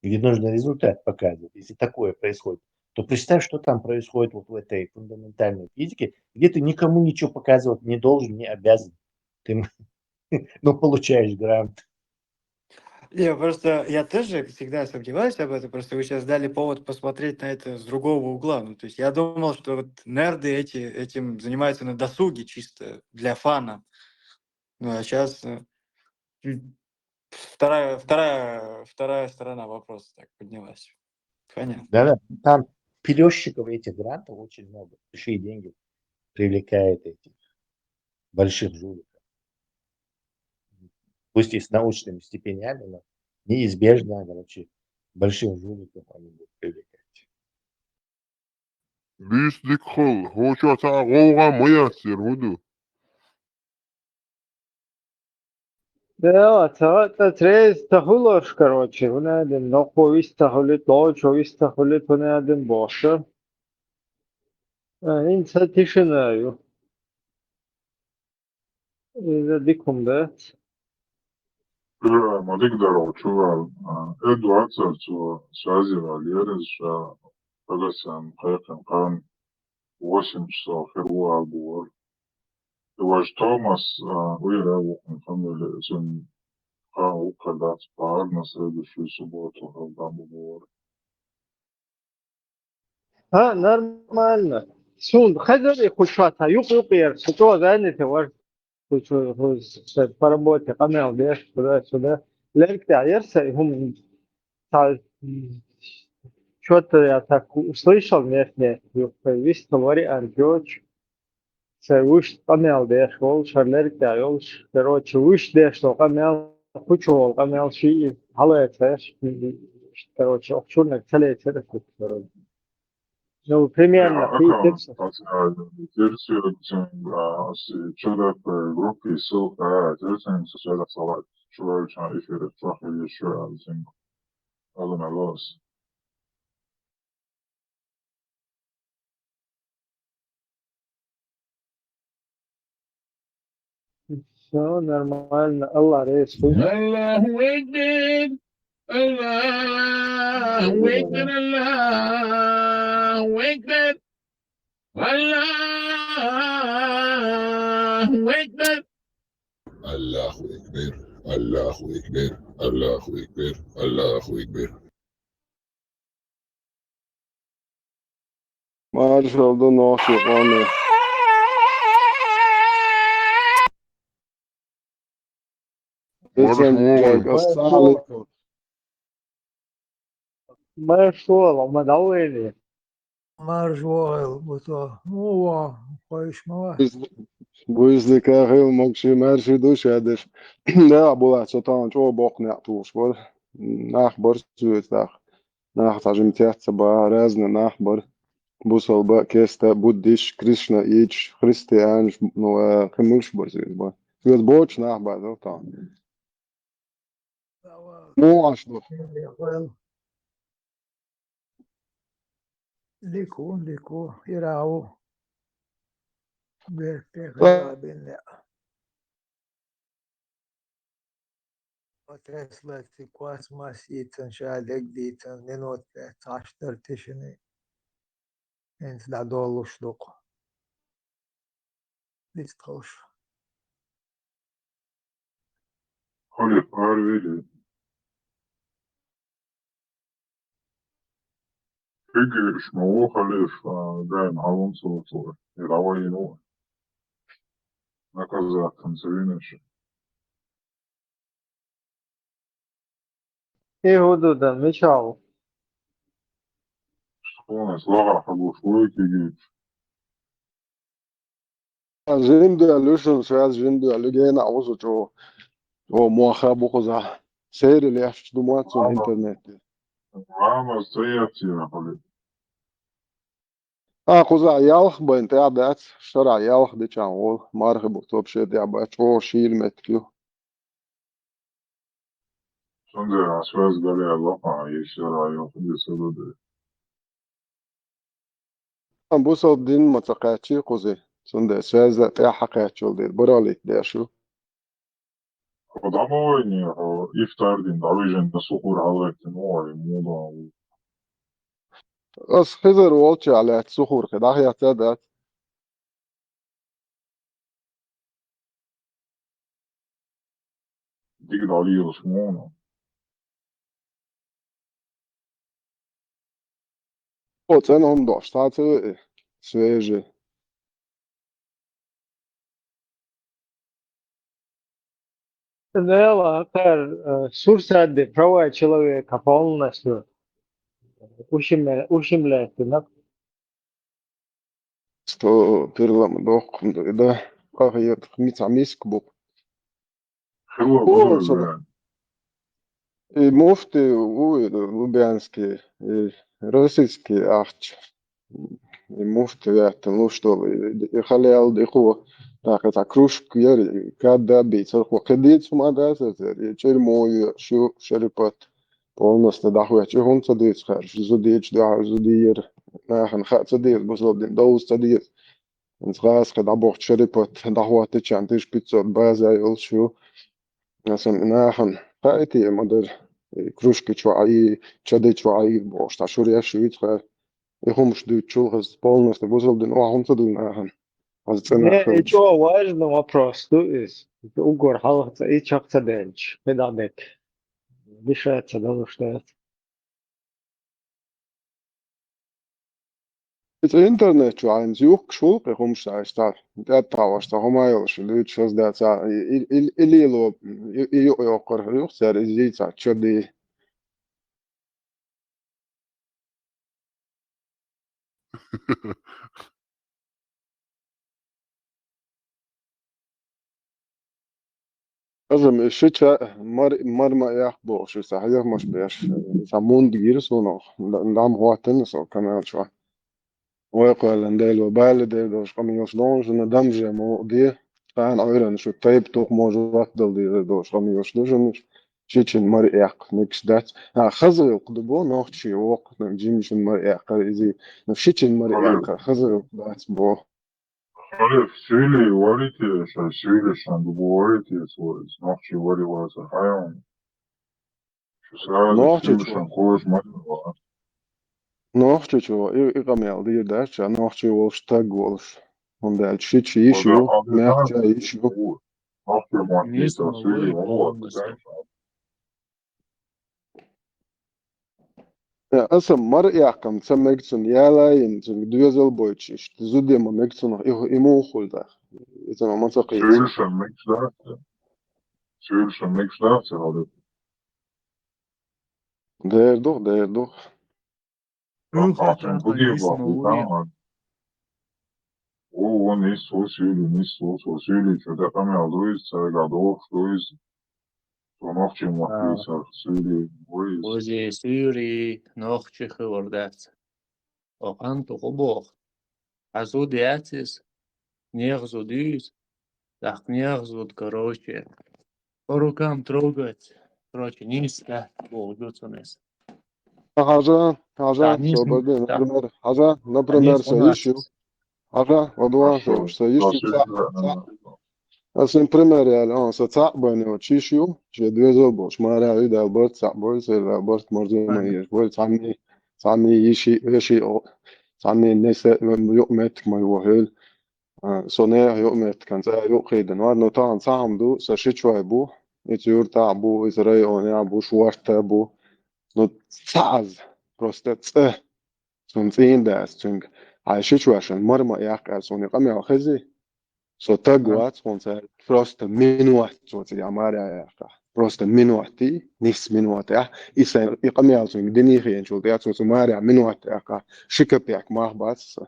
где нужно результат показывать, если такое происходит, то представь, что там происходит вот в этой фундаментальной физике, где ты никому ничего показывать не должен, не обязан. Ты, получаешь грант. Я тоже всегда сомневаюсь об этом, просто вы сейчас дали повод посмотреть на это с другого угла. Ну, то есть я думал, что вот нерды этим занимаются на досуге чисто для фана. Ну, а сейчас вторая сторона вопроса так поднялась. Понятно. Да, там перёзчиков этих грантов очень много. Большие деньги привлекает этих больших жуликов. Пусть и с научными степенями, но неизбежно, короче, больших жуликов они будут привлекать. Биздик хыл, хоча тағуға мыясыр худу. Да, это трез тахулош, короче, унаден, но повис тахулит, лочовис тахулит, унаден боша. Инца тишинаю. Из-за дикумбет. ما تقدروا تشوفوا ادو أكثر سوازي فاليرز فقسم قيقن قان وسم صافر أبور واش توماس ويرا وقن خمل سن قان وقلات بار نسيد في سبوت وقلدام بور ها нормально. Сун, хазар и хушата, юпер, что занято, ваш по работе, камел, беж, туда-сюда. Лерк-то аерся, и хум, что-то я так услышал, нет, весь говори, аргёч, уж камел, беж, волш, лерк-то, волш, короче, уж деш, что камел, кучу, камел, ши, халэ, короче, обчурно, целее, короче. Ну, примерно, أكرم ترسل شغل في جروبي سوق ترسل سجادة صلاة شوية كان يفيد تروح يشوي على زين هذا ملاص Все нормально, Allah рейс. Allahu Akbar, Allahu Akbar, Allahu Akbar, Allahu Akbar. Allahu Akbar, Allahu Akbar, Allahu Akbar, Allahu Akbar. Marshall do nosso homem. Marshall, uma da ele. Marshall, botou. Pois, não é? Bu izlikağı makşı merşi duşadır. Ne abulat sotan çoğu bok ne tuş var. Nahbar sütler. Nah tajim tiyahtsa ba razne nahbar. Bu salba kesta buddiş Krishna iç Hristiyan no kemulş barzı ba. Göz boç nahbar da tam. Mu aşdo. Liku, irau. Berpeka binne. Tesla tikwas masitın şadek ditın minut taştır tişini. Ens da doluşluk. Listoş. خلي فارفيلي فيجي شموه خليف جاي معاهم صوت يراوي نوع نكذا تنسرينش ايه حدودا مشاو. خلاص لغة حبو شوي كيجي Jimdo aluşun söz jimdo alu gene avuzu çoğu. O muhaha bu koza. Seyri leş dumatsun internette. عامة سيئتي يا خلي koza yalh bu internet şara yalh de çanol. Marhe bu top şey de ba çoğu şiir metkiyo. سنجي عسواز قالي اللقاء يشترى يوم يسود Bu sal din matakaçı koze. Sonda sözde ya hakaçı oldu. Buralık de şu. Подамойни ифтардин давижен да сухур халвете мой муда As hızır olçu ala suhur kedah ya tadat. ديك دالي يسمونه O sen on doştatı sveže. Дела, кар, сурсаде, правая человека полностью ущемляет. Sto pirlam dokundu da kahiyat mitamisk bu. حلوة O بزرگ sana mufti u Lubyanski rossiyski ahç. Mufti vatan luštoli halal dihu ta krušk yeri kad da bi sarhu qedit suma da sazir çer moyu şu şeripat polnosno dahuači hun sadīt skar zudīč da zudir nahan khat sadīt buzodin dauz sadīt ins ras kad abocht šeripat dahuati čantiš pitsot bazai ulšu nasan nahan خايتي مدر كروشك شوعي شدت شوعي بوش تشوريا شويت خا يخمش دو تشوغز полностью вызолден он тудун ахан аз цена Не, хылж еще важный вопрос, то есть, угор халахца и чакца денч, педамек. Дышается, да, что это. Het internet jo ein zuch schul kommt sta der tawas da homa yo shlu chos da sa ililo yo qor yo ser izit sa chodi azam shitcha mar ma yaqbo shu sa hayr mos besh sa mund gir so noch ndam hoten so kamen شو ويقول عند الوبال ده دوش قام يوصلون جنا دمج مواضيع فان عيرن شو طيب توق موجودات دل دوش قام يوصلون شيء مري يق نكس دات خزر يقدبو نوخ شي وقت نجيمش مري يق إذا نفشيش مري يق خزر يقدات بو Olha, Chile, olha essa Chile, sendo olha isso, norte olha was a high نوخ Chile, شو Shankos, نوخ شو يقامل دي داش نوخ شو وشتاق ولش هم ده شيء يشيو ناخ جاي يشيو after Marquita, Nismo Chile, uvijek bolnice. أصلا مر يعقم تسمى يالا ينتن دوزل بويتش تزودي ما مكتون إمو خل ده إذا ما منطقي Chile mix that, Chile mix that, so ده دوخ after Boogie Block, we found one is so Chile, so that I'm Luis, Salgador, Luis, so noch чем Marquita, Chile, Luis. Ozi Syri nochtje geordat. Ohan toch obor. Azo diatis, нерзу дюз, так нерзу короче. По рукам трогать. Короче, низко будут حاجة Да, низ, صوبردي да. например حاجة например Низ سيشيو حاجة وضوان Хорошо, سيشيو да, Assim, primeiro, ela se sabe, né, o tio, já duas obras, mas era ainda o bot, sabe, se o bot morreu, mas o sami, ishi, sami, nesse, yok met, mas o hel, sonner, yok met, kan say, yok reden, var, no tan, sam du, så shit شوي بو, يتيور تعبو, إزراي أو بو, شوارت بو, no taz, просто سنتين ده, سنج, هاي shit شوي عشان مرة ياك, سوني قمي أخذي. Så tagovat sponsor просто минуat يا ماريا просто минуати نفس минуат يا إسا يقمي على دنيا خيان شو تيات سو ماريا минуat يا شكبيك ما بس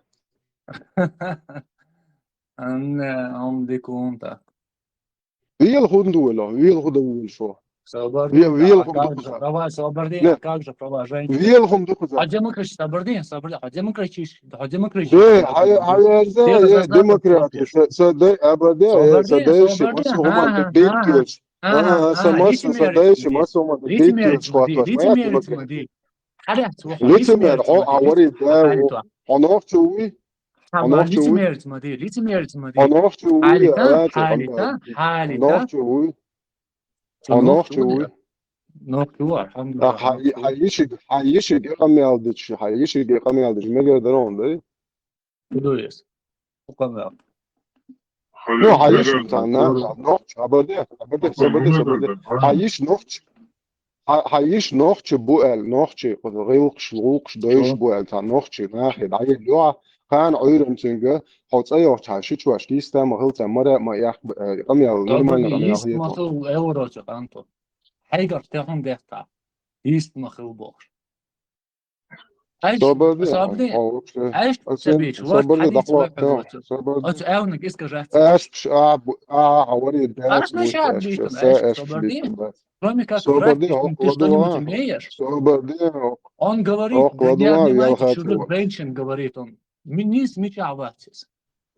Om de conta. ويل خدوا ويل خدوا شو Собордин, ويل а как же, خدوا права, Собордин, а لا как же права женщин? ويل خدوا А где мы кричим? Собордин, а где мы кричишь? А где мы кричим? ده هاي Ты زي ديمقراطي разнообразие. صدق أبدا صدقش Собордин, مصر هما دبيتيوس سماص صدقش مصر هما دبيتيوس فاتوس ما ديمقراطي лицемер говори да оно чуи оно чуи оно чуи هايشي قمي aldış هايشي قمي aldış ما قدرون ده نو هايش بتاعنا نوتش أبدا هايش نوتش بوال نوتش غيلقش لوقش دوش بوال تاع نوتش ناخد عيل لوع كان عيرن تنجا حوت أيوة تعيش شو أشتيس تام هلت مرة ما يح قمي نورمال قمي Ist هي maar veel euro te kanto. Hij gaat tegen dechta. Ist maar veel box. صبرني Sabri, ايش أصلا تبيش وقت صبرني حديث دقوا واحد وقت صبرني اعونك اسكا جات اش عوري دات خلاص مش بوت عاد اش بيتم سا ايش اش Sabri. بيتم Кроме как врать, صبرني ты что-нибудь окладوا умеешь? صبرني Он говорит, да не окладوا يا обнимайте الخاتي чужих женщин, говорит он. Не смечавайтесь.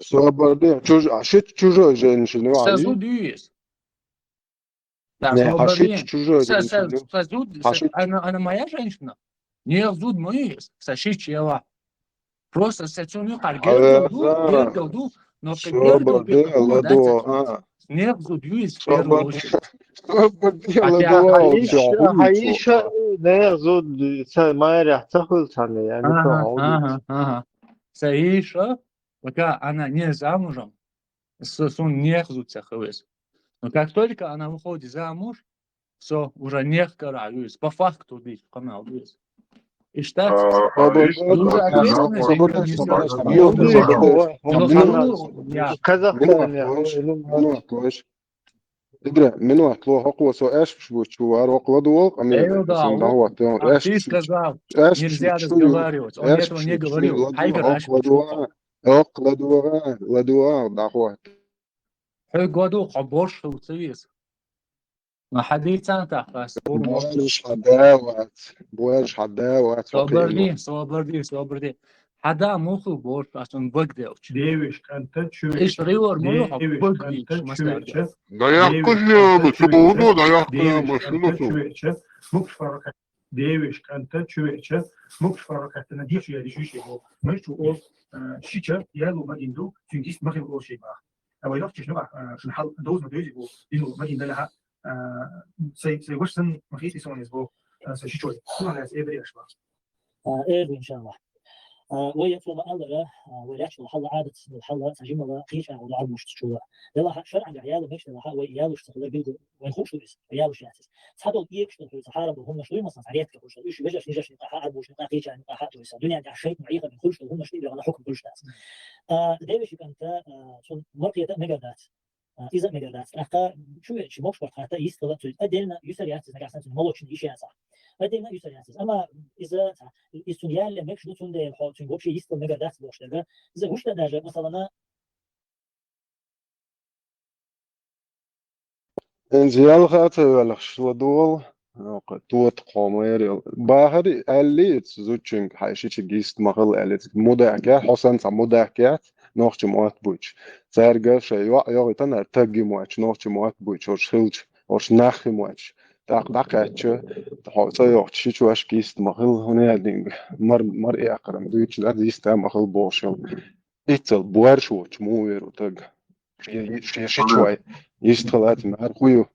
صبرني شت чужой женщины Сазу али дюйс. Да, не хашит Sabri. чужой женщины Сазу, хашит она моя женщина. Не зуд мои, сашичева. Просто сацуню هذا гергалду, но как гергал صبرني пекахула, да, ладوا не зуд дюйс в первую صبرني очередь. Хаиша не зуд майря цахулсаны, я не понял. Ага. Саиша, пока она не замужем, сон не хзуцаховес. Но как только она выходит замуж, все, уже не караюсь. По факту дышь, канал дышь. И штат, уже ответственность منو اطلع هقوة سو ايش بشو شو اروق لدول Эйо, да, اسم دعوة تيون а ايش ты بشو сказал, ايش нельзя بشو يو разговаривать. Он ايش этого не بشو говорил. لدول Хайгараш هق لدول هق لدول دعوة году хабош хауцевис. На хадисан тахас бурмош. بوارش حداوات وقيلو Соборди. Хада муху бош асон багдевч. Девиш канта Иш ривор мою хаб Девиш багдевч канта маскарга. чувече. Dayak Девиш kızıyor, канта çoğunu чувече. dayak Девиш kıyamasını канта su. чувече. Мукш фарака. Девиш канта чувече. Мукш фарака. Тана дичу я дичу şey bu. Мышчу ол şiçe yalu madindu süngis mahim o şey bak. Ama yok çeşne bak. Şun hal doz ma dozi bu. Dinu madinda laha سي وشن مخيتي سونيز بو سيشوي كل الناس ايه اشباه ايه ان شاء الله ويفرض الله ويرجع حل عادة الحل سجمة قيشة ولا عاد مش تشوى يلا شرع عياله مش لها وياله اشتغل بيلد ويخوش ليس ياله شيء صحابه يكشف في الصحراء وهم شوي مثلا عريات كوش ايش بيجش نجش نقاح ابو نقاح قيشة نقاح تويس الدنيا دي شيء معيقة من كل شيء وهم شوي على حكم كل ناس دايش كانت شون مرقية مجردات إذا مجردات أخا شو موش حتى يستغل أدينا يسريات نقاح سنة ملوش نيشي صح أدينا يسريات أما إذا İstünyerle mekşudun de haltın gopşe istil megadat boşlarda bize hoş da derece mesela انزيال خاطر ولا شلدول توت قومير باهر اللي زوتشنج حيشيش جيست مغل اللي مدعكة حسن سا مدعكات نوخش موات بوش زارجا شيء يا تنا تجي مواتش نوخش موات بوش أو شلج أو شناخ مواتش دقاتش حاسة يوخش شو أش جيست مغل هنا دين مر أقرن دوتش ده جيست مغل بوشل إتل بوارشوش موير وتج شيء شوي يستخلات مع خويو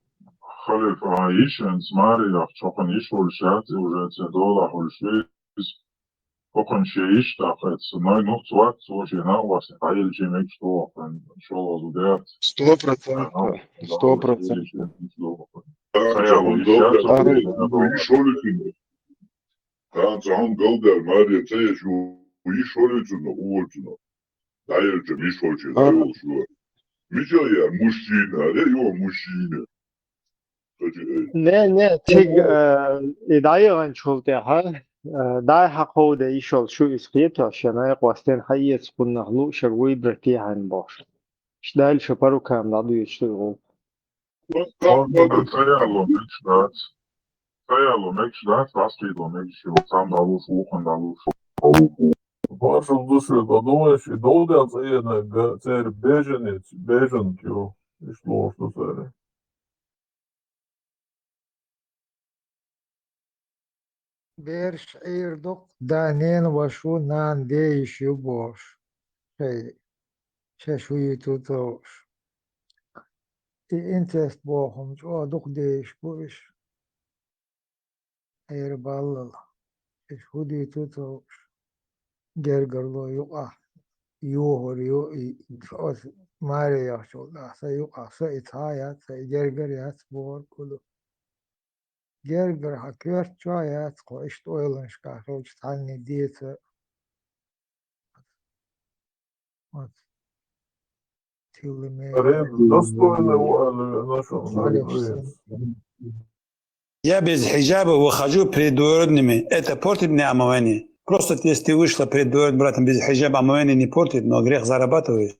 خلف عايشن سماري شوكن يشول شات وجات دولا هولشويس وكن شيش تاخد سناي نوت وقت وجينا وسنقايل جيمك شو ان شاء الله زودات 100% Sayalım Там голдер Мария Цееш у Ишоличуна уочуна. Даерче Мишоче даёшу. Мичая мужчина, его мужчина. Ne tig idaygan çolde ha da haqo da işol şu iskiyet aşana qasten hayet bunahlu şerwi bertihan boş. İşdal şaparu kam da duyu iştol. Sayalım ekşidat, vastıydım ekşi, tam davul, fuhan davul. Вашем душе, подумаешь, и долго царь беженец, беженки, и что царь. بيرش عيردق دانين وشو نان ديش يبوش شوي توتوش انتست بوهم جو دق ديش بوش عير بالله شو دي توتوش جرجر لو يقع يوهر يو ماري يحشو لا سيقع سيتهايات سيجرجر ياسبور كله جرجر حكيرت شوية قوشت اويلنش كاخوش تعني ديت Я без хиджаба выхожу перед двоюродными. Это портит мне омовение. Просто если ты вышла перед двоюродным братом без хиджаба, омовение не портит, но грех зарабатываешь.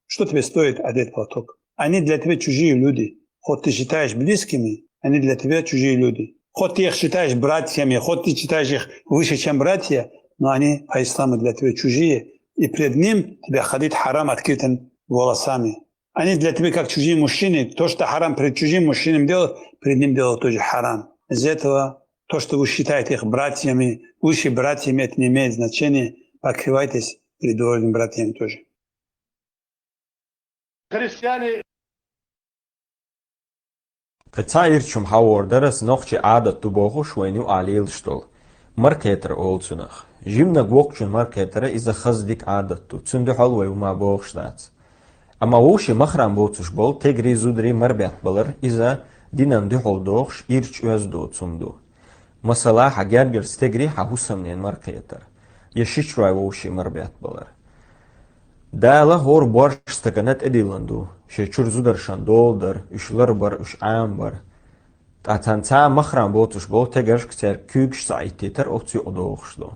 Что тебе стоит одеть платок? Они для тебя чужие люди. Хоть ты считаешь близкими, они для тебя чужие люди. Хоть ты их считаешь братьями, хоть ты считаешь их выше, чем братья, но они по исламу для тебя чужие. И перед ним тебе ходить харам открытым волосами. Они для тебя как чужие мужчины. То, что харам перед чужим мужчинам делают, перед ним делают тоже харам. Из-за этого то, что вы считаете их братьями, выше братьями, это не имеет значения. Покрывайтесь перед двоюродными братьями тоже. Христиане Cairchum hawordaras nochtje adat tu bogus wenu alil stol. Marketer olsunach. Jimna gwokchun marketere is a khazdik adat tu. Tsundu halwe ma bogstats. Ama woshi machram botush bol tegri zudri marbet balar iza dinan duhol dogs irch özdo tsundu. Masala hagerger stegri hahusamnen marketer. Yashichrai woshi marbet balar. Dala hor borsh stakanet edilandu. Shechur zudarshan dolder, ushlar bar ush ambar. Tatanca machram botush bol tegersh kter kügsh saititer otsi odogsdo.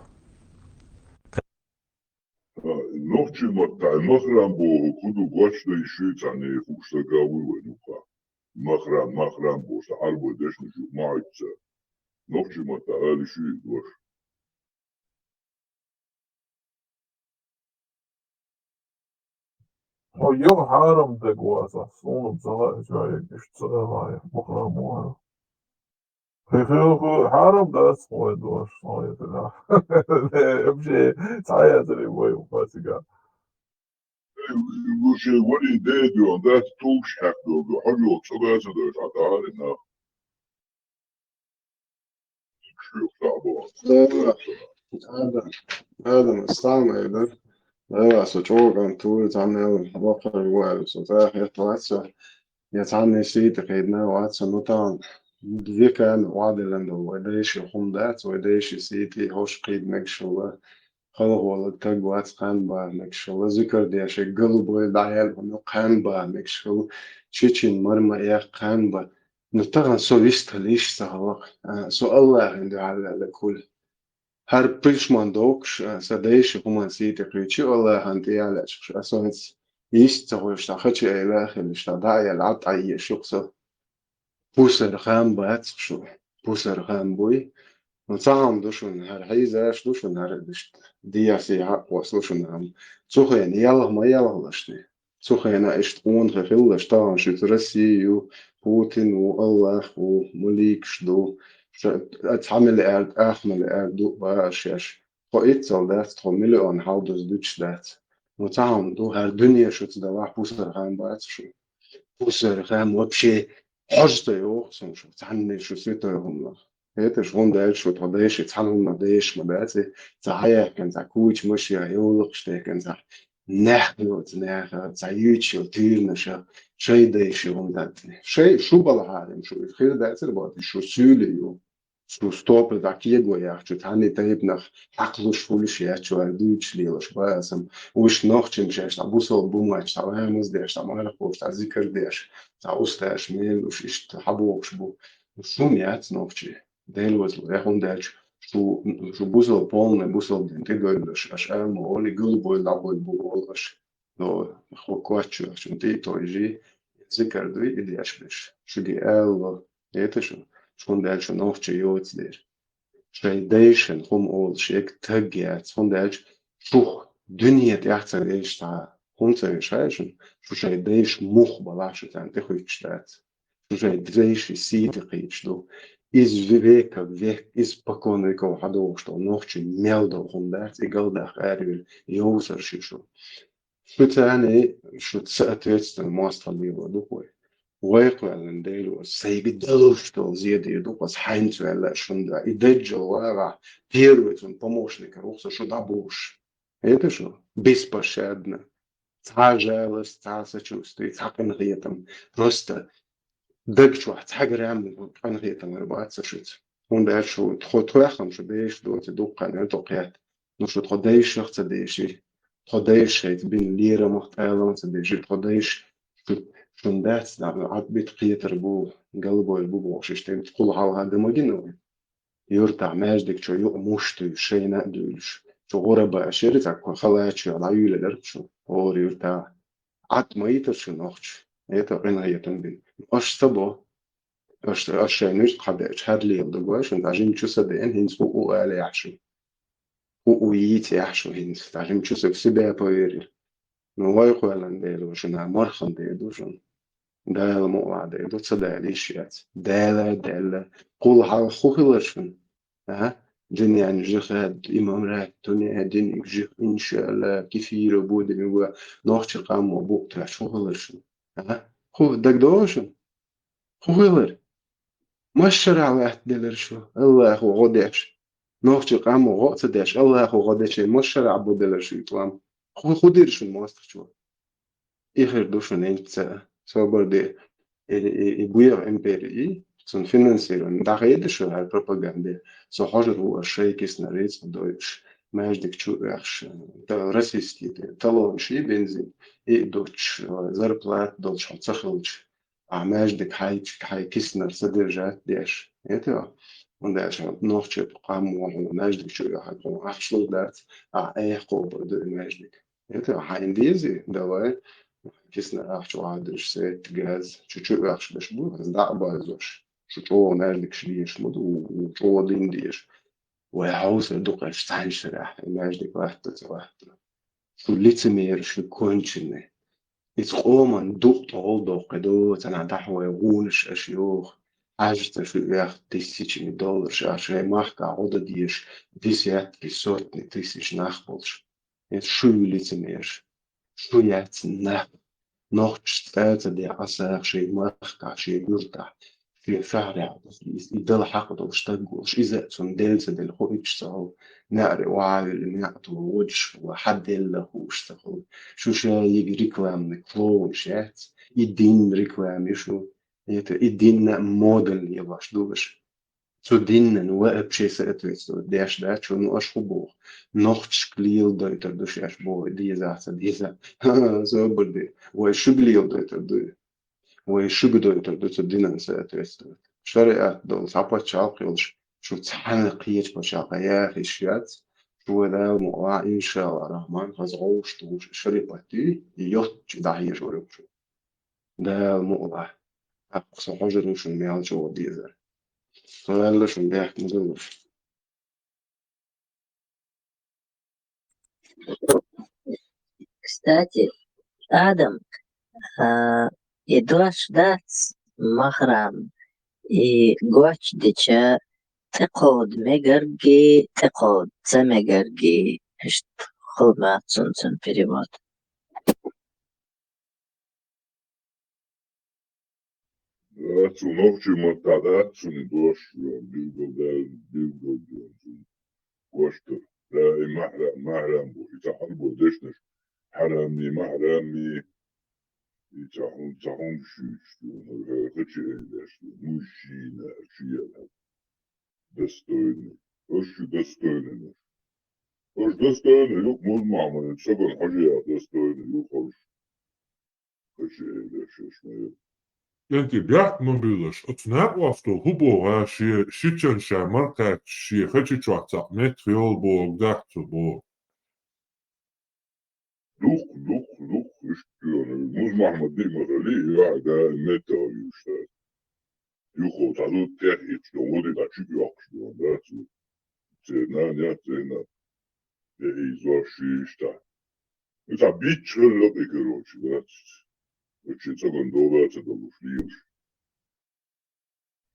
Ночи махрам бо худу гочта и шуйцане фукста гавы венуха. Махрам бо са арбо дешну шу майца. Ночи мата али шуй гош. يوم حارم دقواسة صون بصلاة شوية اشتغل بكرة موها خيخو حارم ده اسمه دوش صاية لا امشي تعيا تري بوي وفاسقا وشي ولي ديدو ذات توش حقو بحجو تباسة دوش عطارنا شيخ تعبان هذا مستعمل ده لا سوچوغان تو تعمل وقر وسوتاخ يطلعش يتعني شيء تقيدنا واتش نوتان ذكر وعدلن ودايش خمدات ودايش سيتي هوش قيد مكشولا خلق ولا تاج واتس قان با مكشولا ذكر ديش قلب ودعيال ونقان با مكشول شيتشين مرمى يا قان با نتغن سوليست ليش سهلق سو الله عنده على الكل هر پرشمان دوکش سدایش همان سیت قیچی الله هنتی علش اسمت ایست تقولش تخچ ایله خلش تدعی العط عی شخص بوسر خام باید شو بوسر خام بوی نصام دوشون هر حیزش دوشون هر دشت دیاسی حق وصلشون هم سخن یاله ما یاله لشتی سخن اشت قون خلش تان شت روسیه و پوتین و الله و ملیک شدو تعمل أحمل دو باشيش قائد soldat تحمل عن حوض دوتش دات متعم دو هر دنيا شو تدوح بوسر خام بات شو بوسر خام وبشي حجته يوخسن شو تعني شو سيته هم لا هيت شون ده شو تضيش تحمل مديش مباتي تعيا كان تكويش مش يولق شتاكن تح نحن تناخ تعيش وتير نشا شيء ده شو هم ده شيء شو بالعالم شو الخير ده تربط شو سوليو شو ستوب ده كيجو يا شو تاني تجيب نخ عقله شو يا شو دوتش ليه وش باسم وش نخشم شاش تبوسه بوماش تاوهم مزدش تاوهم خوش تذكر ديش تاوستاش ميل وش إيش تحبوش بو شو ميات نخشي دلوز لو يهون داش شو بوسه بولن بوسه دين تقولش أشياء مولي قلبه لعبه بولش لو خو كواتشو عشان تيجي يجي ذكر دوي اللي أشبش شو دي الله يتشو شون دالش نوخشي يوتس دير شي ديشن هم أول شيك تهجيات شون دالش شوخ دنيا تحصل إيش تا هم تريشاشن شو شي ديش مخ بلاش تان تخويش دات شو شي ديش سيد قيش دو إز فيك إز بكون ريكو حدو شتو نوخشي ميلدو هم دات إقل داخ أريل يوزر شو شو تاني شو تسأتيت المواصلة اللي ودوكوي ويقلن ديلو سيجدلوشتو زيادة يدوبس حينتو على شندا يدجل ورا بيروتون помощника روخصة شو دابوش это شو беспощадно تعجلس تعسچوستي تعقنغيتم просто دقشو تعقرام قنغيتم ربعات شوت هون ده شو تخوتوخم شو ديش دوت دوقن انتوقيات نو شو تخديش شخص ديشي تخديش هيت بين ليرة محتالون تديشي تخديش شون دات عاد بيت قيتر بو قلبو البو بوششتين تقول هذا مجنون يرتع ماجدك شو يقمشتو شي نقدولش شو غربة أشيرتك وخلاتش على يولا درتشو اور يرتع عاد ما يترشو نوخش يتر إنها يتنبين أش سبو أش نوش قدش هاد لي يبدقواش انت عجين شو سدين هنس هو آلي يحشو هو ييت يحشو هنس عجين شو سبسبه بويري نوايقو ألان ديلو شنا مرخن ديدو شن دال مو ديدو تصدق ليشيات دال قول حال خوخلشن ها دنيا نجخد إمام رات دنيا دنيا جخ إن شاء الله كثير بود ميوا نوخش قام وبوق تلاش خوخلشن ها خو دك دوشن خوخلر مشرع واحد دلر شو الله هو غداش نوخش قام وغوت داش الله هو غداش مشرع بو دلر شو يطلام خدير شو الماستر شو إخر دوشو نينتسا صبر دي بوير إمبري son financieren da rede schon halt Propaganda so hojer u шейкис на рейс Deutsch междик чуваш да российский талон ши бензин и Deutsch зарплат Deutsch цахлч а междик хай киснер содержать деш это und da schon noch чеп qam و междик чуваш ахшло дат а эхо до междик это hain diese давай كيسنا أخش وعادش سيت جاز شو أخش بشبو بس دا بازوش شو نالك شليش مدو شو دين ديش وعاوز دوق أشتاين شرح إماجدك واحدة واحدة شو ليتمير شو كونشنة يتقومن دوق طول دوق دو تنا دحوة يغونش أشيوخ عجزت شو ياخد $1000 شاشة ماحكا عودة ديش ديسيات كيسوتني تيسيش ناخبولش شو ليتمير شو ياتنا noch später der Asser شيء مرخع شيء يرتاح في فعل يدل حق واشتقوش إذا تندلت دل هو يشتغل نعرف وعلى نعطو وجه وحد له واشتغل شو شيء ريكلام نكلو شات يدين ريكلام شو يدين موديل يباش دوش zu dienen nur abschätze etwas der steht schon aus Hubo noch sklil deuter durch erst bo die Sache diese so bude wo schuglil deuter du wo schugdeuter du zu dienen so etwas شرع دول صعبة شاقلش شو تحن قيش بشاقيا خشيات شو ذا مقع إن شاء الله الرحمن خزعوش توش شريبتي يوت دعير شو ده مقع أقصى حجر وش الميال شو ديزر سؤال شو بيحكي مزوج Кстати, Адам, и даш махрам и гоч дича تقعد مجرجي تقعد تمجرجي اشت خدمات سنسن перевод. Acu novčima tad acu ni došlo, bilgo goštor. Da je mahram bu, i tahal bu dešneš, harami, mahrami, i tahun šuštu, hoće dešneš, mužina, šijela, dostojni. Hoću dostojni. Hoć dostojni, yok muz mamani, sagan hođeja dostojni, yok hoć. Hoće dešneš, ne yok. انت بيحت مبيلش اتناق وافتو هبو شيتشن شامرقات شي خجي تشوحتا متريول بو قدحتو بو Luk, istiyorum. Muz Mahmud değil mi? Ya da meta işte. Yuko tadı tehit, o da çık yok şu anda. Cena. Zor şey işte. Mesela bir çırlık ekroç. Için sakın doğru da muşluymuş.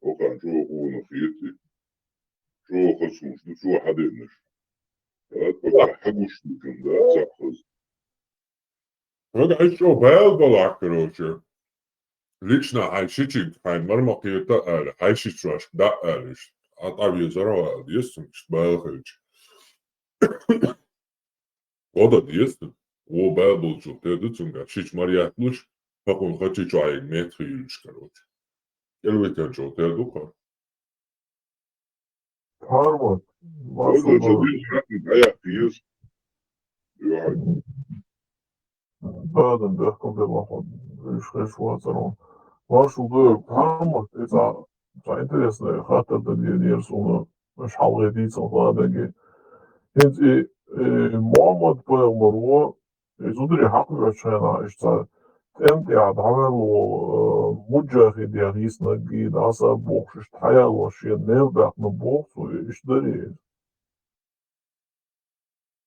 O kan çok onu fiyeti. Çok kısmıştı, çok hadinmiş. Evet, bak haguş mümkün de sakız. هذا عشو بال بلاك كروشي ليشنا هاي شيتشيك هاي مرمقي تقال هاي شيتشواش دقالش عطاوي زروا ديستم بال خلج وضع ديستم و بال بلجو تدتونغا شيتش مرياتلوش فقون خاتشي جاي متريلش كروشي الويتان جو تدوكا Harvard, O da değil, hayat değil. Yani. baden behkom belahon, iškeš vacaron. Vašu dög, Harvard, это интересная хата, да дерсуна, шалгы дицан хладаги. Хинт Muhammad Peygamber zudri hakka chana ishta temti adhavel mujahid yagisna gid asa bokhsh taya wa shia nevdak na bokh ishtari.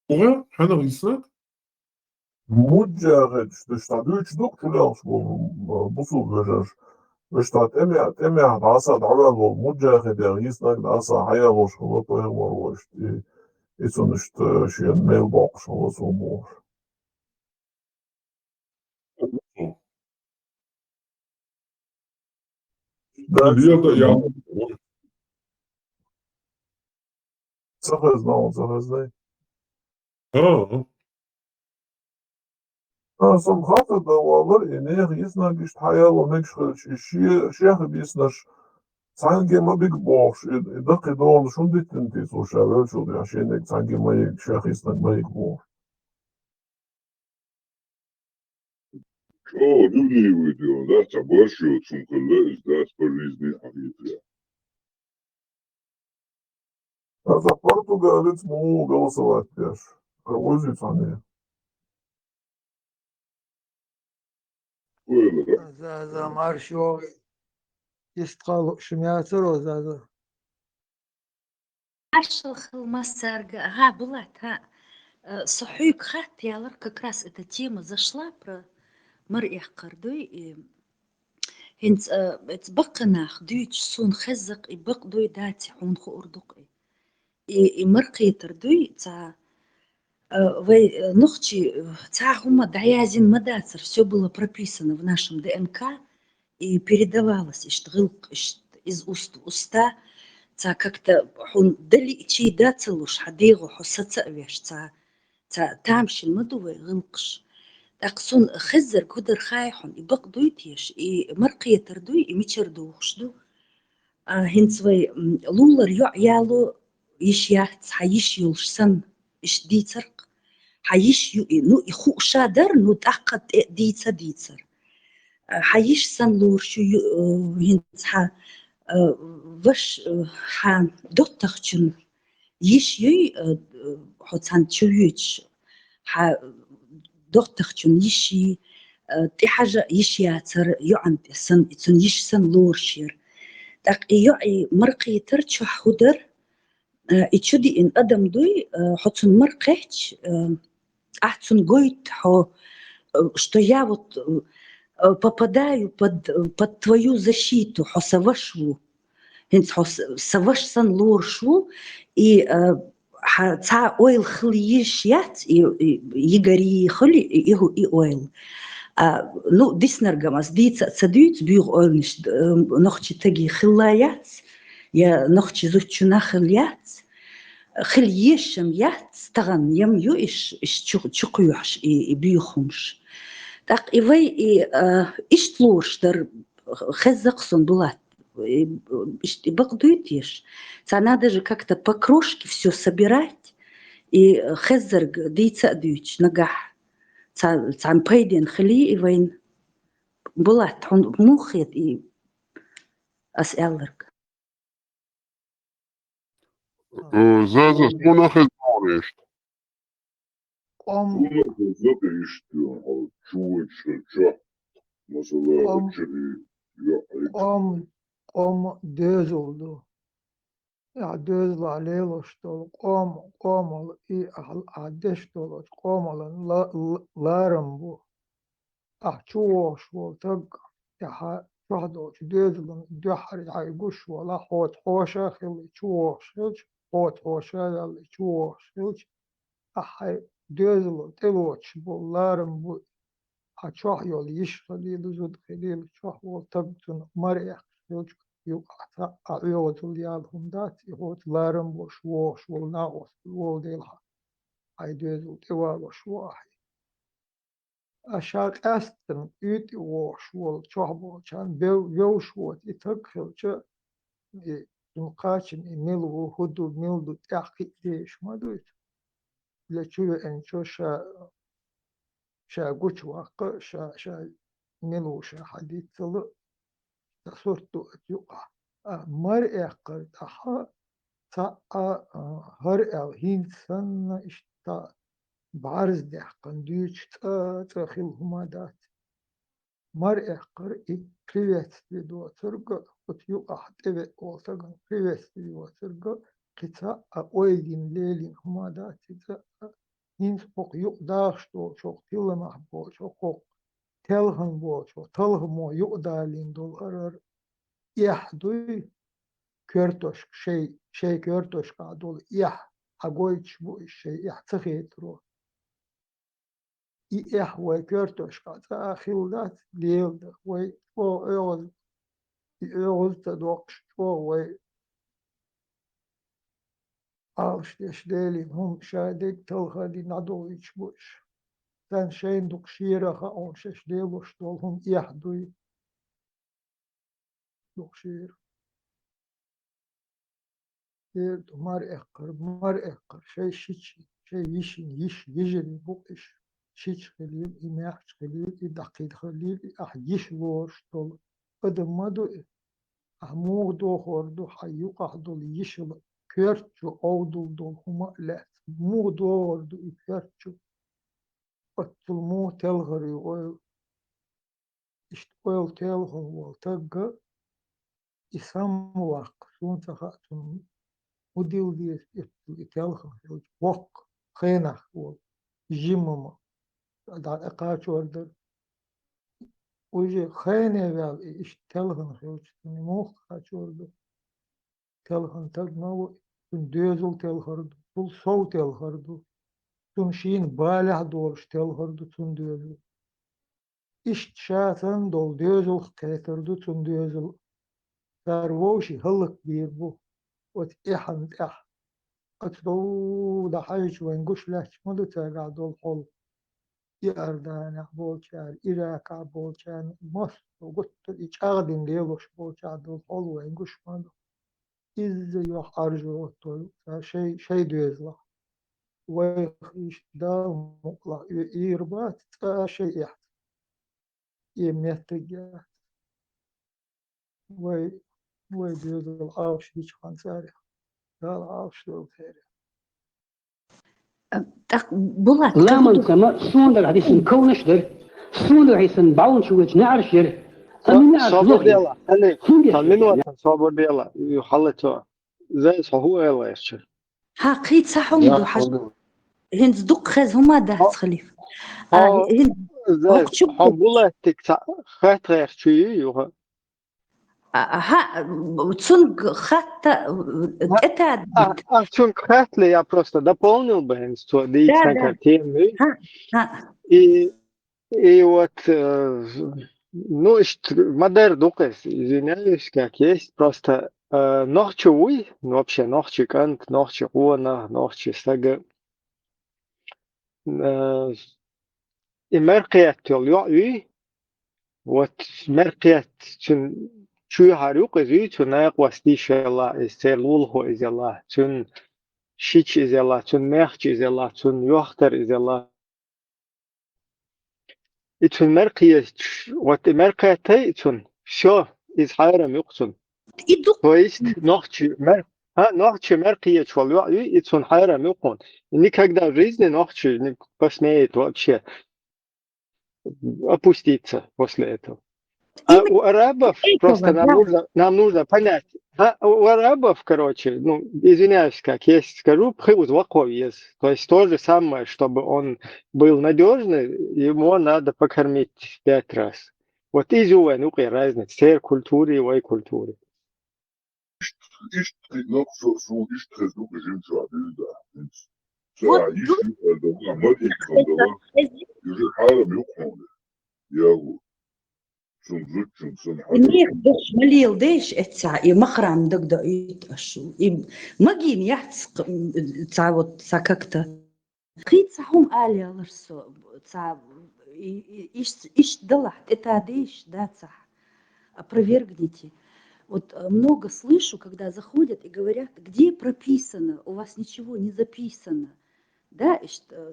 Oha, hana giznak? Mujahid ishta üç dok tülans busul vejer. ishta temya asa adhavel mujahid yagisna gid asa haya wa shkula Peygamber wa ishti itsun ishta shia nevdak shkula sumur. Liyada ya تخز ناون تخزني سم خاطر ده والله إنه يسنا جيش حياة ونكش شيخ بيسناش سانجي ما بيك بوش دقي دول شو دي تنتي سو شابل شو دي عشانك سانجي ما يك شيخ يسنا ما يك بوش О, люди видео, да, це бачу, цункале, здесь по різні агіти. За португалец могу голосовать теж. Возить они. زازا مارشو يستقالوا شمياتر زازا Аших Масарга, ага, Булат, Сухюк хат, ялар как раз эта тема зашла про مرئح قردوي هنت بقناخ دويتش سون خزق بق دوي داتي حون خو أردقي مرقي تردوي تا вы ногти цахума даязин мадацер, все было прописано в нашем ДНК и передавалось из уст в уста, ца как-то он дали чей да целуш хадигу хусаца веш ца тамшин мадувы гылкш. Так сон хызыр кудыр хайхун и бак дуйтеш и марқия тардуй и мичер дуушду. Хинцвай лулар ялу иш яхц хаиш юлшсан иш дицарк. حيش نو يخو شادر نو تأقد ديتر حيش سنلور شو هنتها وش ها دوتخشن يش حتان تشويش ها دوتخشن يشي تي حاجة يش ياتر يعند سن يش سنلور شير تاق يعي مرقي ترتشو حودر اتشدي ان ادم دوي حتن مرقيتش أحسن قلت что я вот попадаю под твою защиту, хосавашву, савашсан лоршву, и ца ойл хлиеш ят, и егори хли, и ойл. Ну, диснергамас, дица цадует, бюр ойлниш, нохчи таги хиллаят, я нохчи зучуна хилят, خليشم يات استغن يم يو إش تشقيوش بيخمش تاق إيوي إش تلوش در خزقсон булат إش بقدوйтеш надо же как-то по крошке все собирать и хезерг дийца дүйч нагах цан пейден хли إيوين булат он мухет и ас элерг Заза, что нахуй говоришь? قم Нахуй istiyorsun, çuğuç, mesela قم içeri, ya قم دöz oldu. Ya döz la leloş dolu. Qom i adeş dolu. Qomolun larım bu. Çuğuş bu tag. Ya شهدو دözlün döhar ay guş wala hot hoşa xil çuğuş. Hot hoşa yal çuğuş. Ahay dözlü teloç bu larım bu. Çok yol iş fadil zud fadil çok yol tabtun marya yok yol yal hundat hotlarım boş boş yol na os yol değil ay dözlü tevalı şu aşağı astın üt boş yol çok boş an bev şu itak hilçe kaçın milu hudu mildu tahkik değişmedi leçü en çok شا قوش واقع شا ملو شا حديث صلو تصورتو أتيوقع مرئي قرد أحا تا هرئي هين سنة إشتا بعرز دي قنديش تأخيل هما دات مرئي قرئي приветствие دو ترقى أتيوقع حتبه وطاقن приветствие دو ترقى قطع أويدين ليلين هما دات Hins ok yuk dağıştı çok tılmah bu çok ok telhın bu çok talhım o yuk dalin dolar yahduy körtoş şey körtoş kadol yah agoyç bu şey yah tıhitro yah ve körtoş kadar ahildat değildi ve o da dokş o ve Alşteş değilim, hum şadik tılhadi nadoviç boş. Sen şeyin duk şiiraha on şeş devoş dol hum ihduy duk şiir. Bir mar ekkar şey şiç şey yişin yiş yijri bu iş. Şiç khalil imah khalil idaqid khalil ah yiş boş dol. Adım madu ahmuğ doğurdu hayyu qahdol yişil körçü ovdul dol huma le. Muğ doğurdu körçü. Atılmu telgari oil işte oil telgari oil tagga isam vak sun sahatun udil diye telgari vak khena oil jimama da kaç orada uje khene vel işte telgari işte mu kaç orada telgari tagma sun dözül telgari bul sov telgari sun şin balah doğruş telgari sun dözül İşte şahsen dol dözül keterdu sun dözül sarvoşi hılık bir bu ot ihan atdo da hayç ve nguş lahçmadı taga dol hol yardana bolçar iraka bolçar mos guttu içağdin diye boş bolçar dol hol ve nguş madı iz yok arzu otto şey dözla ve işte da mukla irbat şey ya yemeğe ويجوز العرش هيك خنساري لا العرش لو ثاني Bulat Laman kama suundar hadisin kownashdir. Suundar hadisin baun shuwaj na'rshir. Amin صابر ديلا أنا من وقت صابر ديلا يحلته زي هو يلا يشتغل ها قيت صحهم دو حاج هند دق خز هما دهس خليف هند زي حبولا تك خاطر شيء يوها ها تسونج خاطة اتاد تسونج خاطر я просто дополнил бы что дичь картины и вот ну модер дукас извиняюсь как есть просто ночью уй вообще ночью кант ночью уна ночью сага и مرقيت يلوي вот مرقيت شو هاروق زي تناق وستي شلا استلول هو إزلا تن شيش إزلا تن مرج إزلا تن يختر إزلا تن مرقيت вот مرقيتي تن شو إزحار مقتن تويست نوختي مر نوختي مرقيت شلوي تن حار مقون никогда в жизни ночью не посмеет вообще опуститься после этого. А у арабов просто нам нужно понять. У арабов, короче, ну, извиняюсь, как есть, скажу, пхиуз ваковьез. То есть то же самое, чтобы он был надежный, ему надо покормить 5 раз. Вот изюэ, ну, разница, сер культуры и вой культуры. Нет, дочь молил, дешь, это и махрам тогда и ашу. И магин я ца вот ца как-то. Хица хум али аларсо ца иш дала. Это дешь, да ца. Опровергните. Вот много слышу, когда заходят и говорят, где прописано, у вас ничего не записано. Да,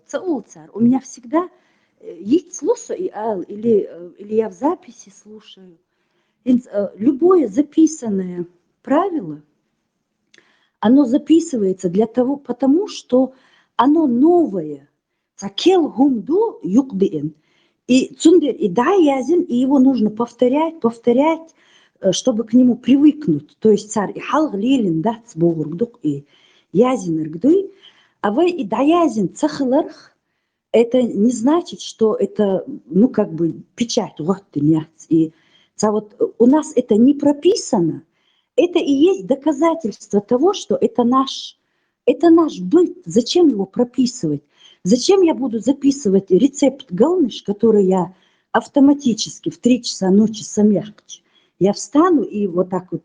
цаул цар. У меня всегда есть слушаю или я в записи слушаю. Любое записанное правило, оно записывается для того, потому что оно новое. Цакел гумду юкдин. И цундер и да язин, и его нужно повторять, чтобы к нему привыкнуть. То есть царь и халг лилин да цбогургдук и язин ргдуй, а вы и да язин цахларх. Это не значит, что это, ну, как бы, печать, вот ты мяц. И вот у нас это не прописано. Это и есть доказательство того, что это наш быт. Зачем его прописывать? Зачем я буду записывать рецепт галныш, который я автоматически в 3 часа ночи самяхчу? Я встану и вот так вот,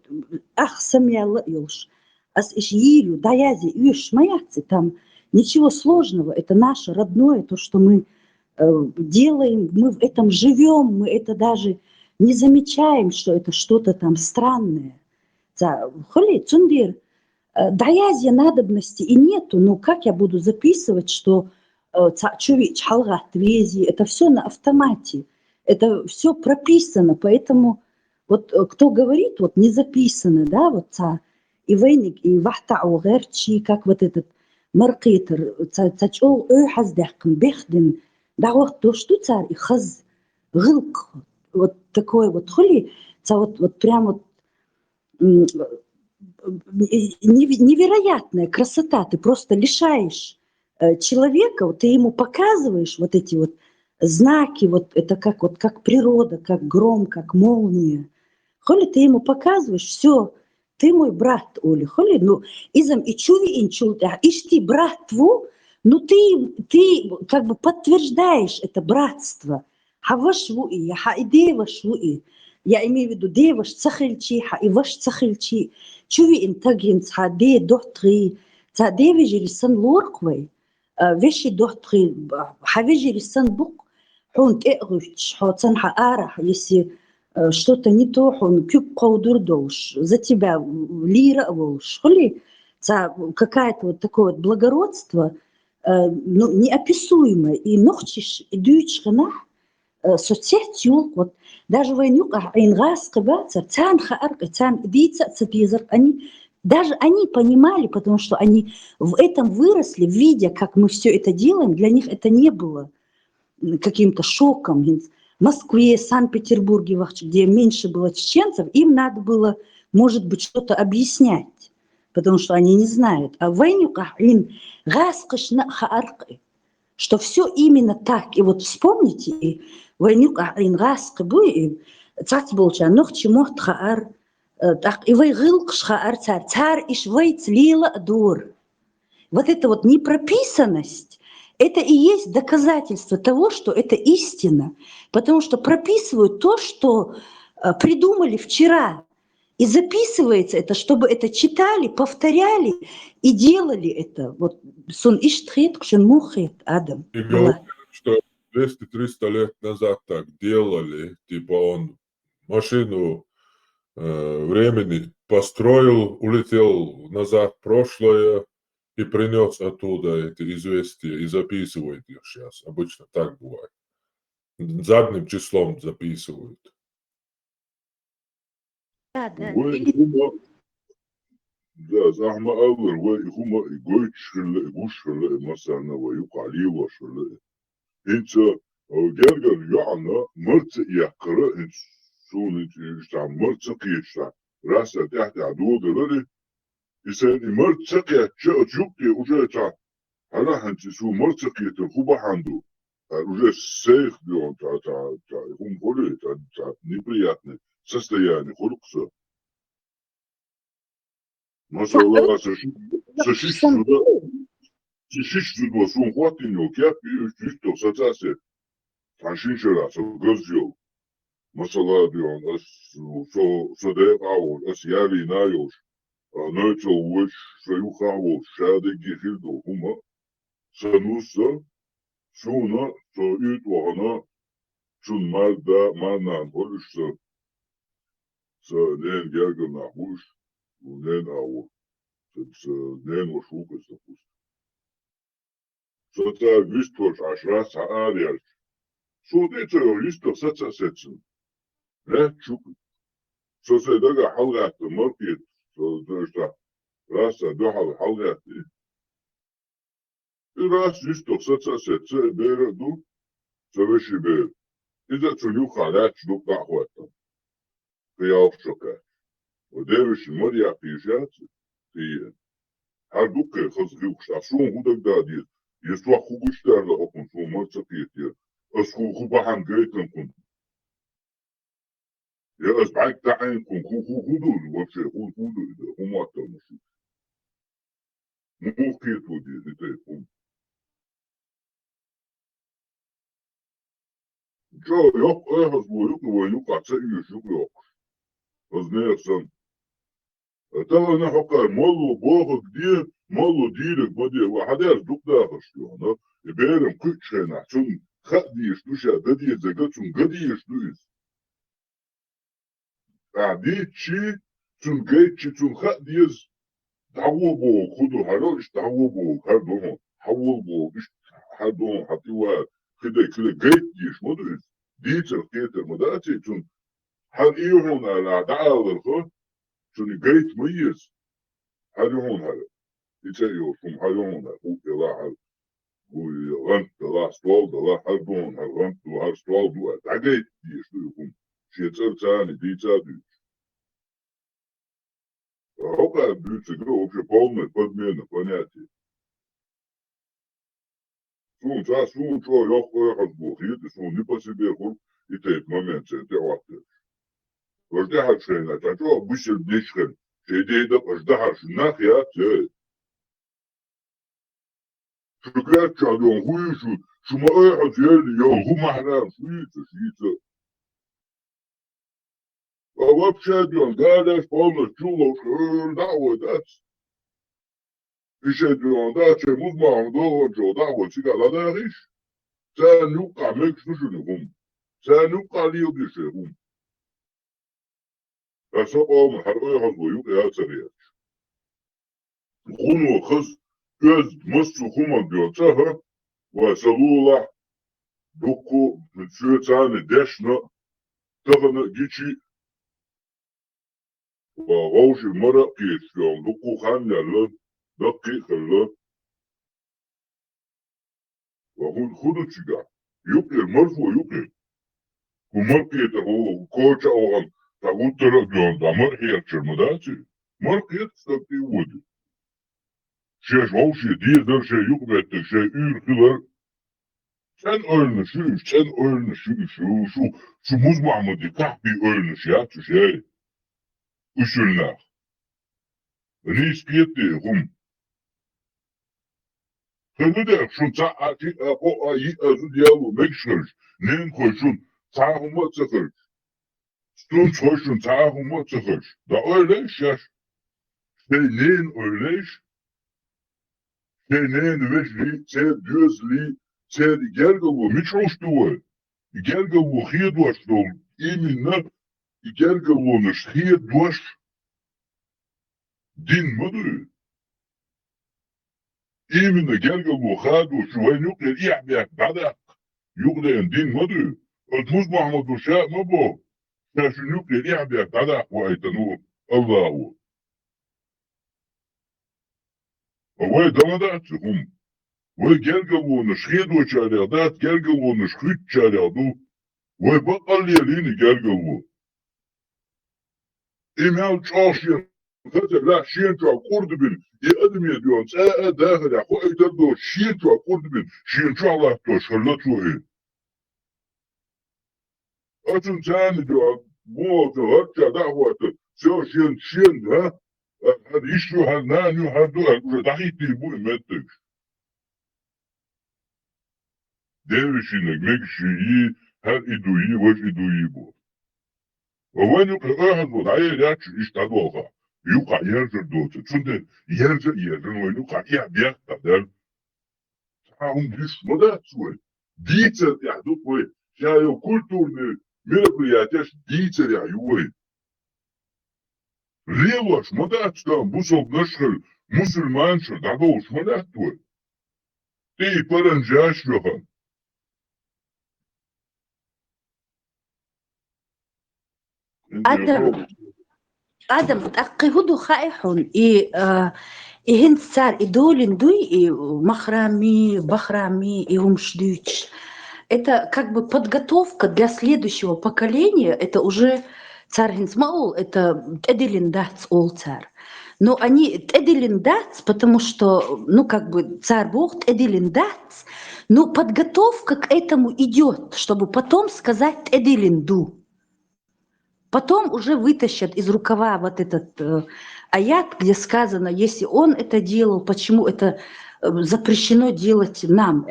самяла илш. ас ишьирю, даязи, иш, маяцы, там ничего сложного, это наше родное, то, что мы делаем, мы в этом живем, мы это даже не замечаем, что это что-то там странное. Холи, цундир, даязи надобности и нету, ну как я буду записывать, что это все на автомате, это все прописано, поэтому вот кто говорит, вот не записано, да, вот и вейник, и вахта угерчи, как вот этот маркетер, цачол хаздахкн, бехдин, да вот то, что царь и хаз, гылк, вот такой вот холи, вот прям вот невероятная красота, ты просто лишаешь человека, вот ты ему показываешь вот эти вот знаки, вот это как природа, как гром, как молния. Холи ты ему показываешь, все, ты мой брат, Оля, холи, ну, изам и чуви инчул, ишь ты брат твой, ну ты как бы подтверждаешь это братство. Хавашвуи, я хаидевашвуи. Я имею в виду, деваш цахильчи, хаиваш цахильчи. Чуви интагин цаде дохтри, цаде сан лорквей, веши дохтри, хавежи сан бук, хунт эғвич, хоцан хаара, если что-то не то, он кюб каудурдош, за тебя лира волш, холи, какая-то вот такое вот благородство, ну, неописуемое, и нохчиш, и дючхана, соцсеть, вот, даже войнюк, ингас, кабацар, цан хаарка, цан дица, цапизар, даже они понимали, потому что они в этом выросли, видя, как мы все это делаем, для них это не было каким-то шоком. В Москве, Санкт-Петербурге, где меньше было чеченцев, им надо было, может быть, что-то объяснять, потому что они не знают. А войнюк, что все именно так. И вот вспомните, войнюк, вот эта вот непрописанность, это и есть доказательство того, что это истина. Потому что прописывают то, что придумали вчера. И записывается это, чтобы это читали, повторяли и делали это. Вот сон иштхет, кшен мухет, Адам. И говорят, что 200-300 лет назад так делали, типа он машину времени построил, улетел назад в прошлое и принес оттуда эти известия и записывает их сейчас. Обычно так бывает. Задним числом записывают. Да. Да, захма алыр, хума игой шхылы, гушхылы, масана, ваюка алива шхылы. Инца, гергер яна, мырцы якыры, инсун, инсан, мырцы киешта. Раса тяхти адугылы, исэн мырцы киешта, чукти уже та, hala hanci su mırцы kiyeti, huba handu. Уже сейх, он, хум холи, неприятный состояние, холукса. Mesela şiş zudva sun huatin yok ya bir üst olsa zase taşın şerası göz yol. Mesela diyor so de avol as yali na yoş. Nöço uç şu havol şade gihildo huma. Sanusa şuna so üt vana şun malda manan oluşsa. Sa nen gergin nahuş. Nen avol. Nen o şukes tapus. Соца вистош ашра саарял. Судец висто саца сецен. Чук. Соца дага халгат маркет. Соца раса дохал халгат. И рас висто саца сеце берду. Совеши бер. Иза цулю халат шлук гахвата. Кияв шока. Одевиш моря пижат. Тие. Хардуке хазгюкш. Асун худак дадир. Если хубишь-то, он может запретить. Аску хубахан грейтен кун. Я разбайк таин кун худу вообще худу хумата мушу. Мухки туди это кун. Чё, ёк, эхос бою, кого каца и ёк. Ознеясан. ترى أنا حقا مالو باخد دي مالو ديرك بدي وحداش دوك داخل شلون يبيرم كتشنا شون خديش دوشا بدي زقتون قديش دويس قاعدين شي شون جيت شي شون خديش تعوبو خدو هروش تعوبو هردوهم حوبو مش هردوهم حتيوا كده جيت ديش مدرس ديتر كيتر مداتي شون هل إيهون على دعوة الخو شون جيت ميز هريهون هذا يتسيو شون هريهون هذا يلا وغنت لا ستوال لا هردون هرغنت وهر ستوال دو تعجيت ديش دوكم شي تسرتاني دي تادي هوكا بيوتي جو وفي بالنا بدمينا بناتي سون تا سون شو يوخو يحسبو خيط سون نبسي بيخور يتيت ممين سنتي وقت وجدها شينا تاجو بوشل بيشخن شي ديدا وجدها شناخيا تي شكرات شادون خوي شو ما ايحد يلي يوم هو محرام شويته وابشادون قالش بالنا شولو شهر دعوة داتس إشادون داتش مزمع مدور جو دعوة سيقا لا داغيش سانوقع ميكس نشنهم سانوقع ليو ديشهم أساقا محرقا يحضو يوقع سريات غنو خز göz مصر خمان ديوتاها وسلولا دوكو متشوتاني داشنا تغنى جيشي وغوش المرق كيشيون دوكو خان يلا دقي خلا وهون خدو تشيغا يوكي المرفو يوكي ومرقي تغو كوشا اوغان تغو ترق جون دا مرقي يكشرمداتي مرقي تستقي ودي شيش غوشي ديزر شي يقبت شي يرخلر sen ölmüşsün, sen ölmüşsün, şu muz Mahmudi kahbi ölmüş ya, şu şey. Üşünler. Riskiyeti, hum. Hını da şun saati, o ayı azı diyalı mekşir. Nen koşun, sağıma çıkır. Stun koşun, sağıma çıkır. Da öyle iş ya. Şey nen öyle iş. Şey nen veşli, şey düzli, şey gergelu, miçoştuğu. Gergelu hiyedvaştuğu. İminler, gergelu hiyedvaş. Din mıdır? İminle gergelu hadu şuhay nukler i'biyak badak. Yuglayan din mıdır? Ötmüz Muhammedu şa mı bu? Şaşı nukler i'biyak badak ve aytanu Allahu. Ve damadatı hum. Ve gergelu nışhidu çaryadat, gergelu nışhid çaryadu. Ve bakal yelini gergelu. İmel çarşıya خاطر لا شين تو قرد بين يقدم يديون ساعة داخل يا أخوي تبدو شين تو قرد بين شين شو الله تو شلته إيه أتم ثاني جو مو تغطى دعوة سو شين ها هذا يشتو هالنانيو هادو دعيت يبو يمتك ديرشينك مكشي هاد إدوي وش إدوي بو وين يقول أحد وضعيه ياتش يشتغلوها يوقع يرجع دوت تشوند يرجع ويوقع يعبيك بدل هم جيش مدة سوى ديتر يعدو كوي شايو كلتور ميربرياتش ديتر يعيوي ريوش مدة تشتغل بوصل نشغل مسلمان شو دعوش مدة توي تي برنجاش لغن آدم تأقهدو خائحون إهن صار إدولين дуй махрами, бахрами и умшдюч. Это как бы подготовка для следующего поколения. Это уже царь Гинсмаул, это Эделин Дац Олцар. Но они Эделин Дац, потому что, ну как бы царь Бог Эделин Дац, но подготовка к этому идет, чтобы потом сказать Эделин Ду. Потом уже вытащат из рукава вот этот аят, где сказано, если он это делал, почему это запрещено делать нам.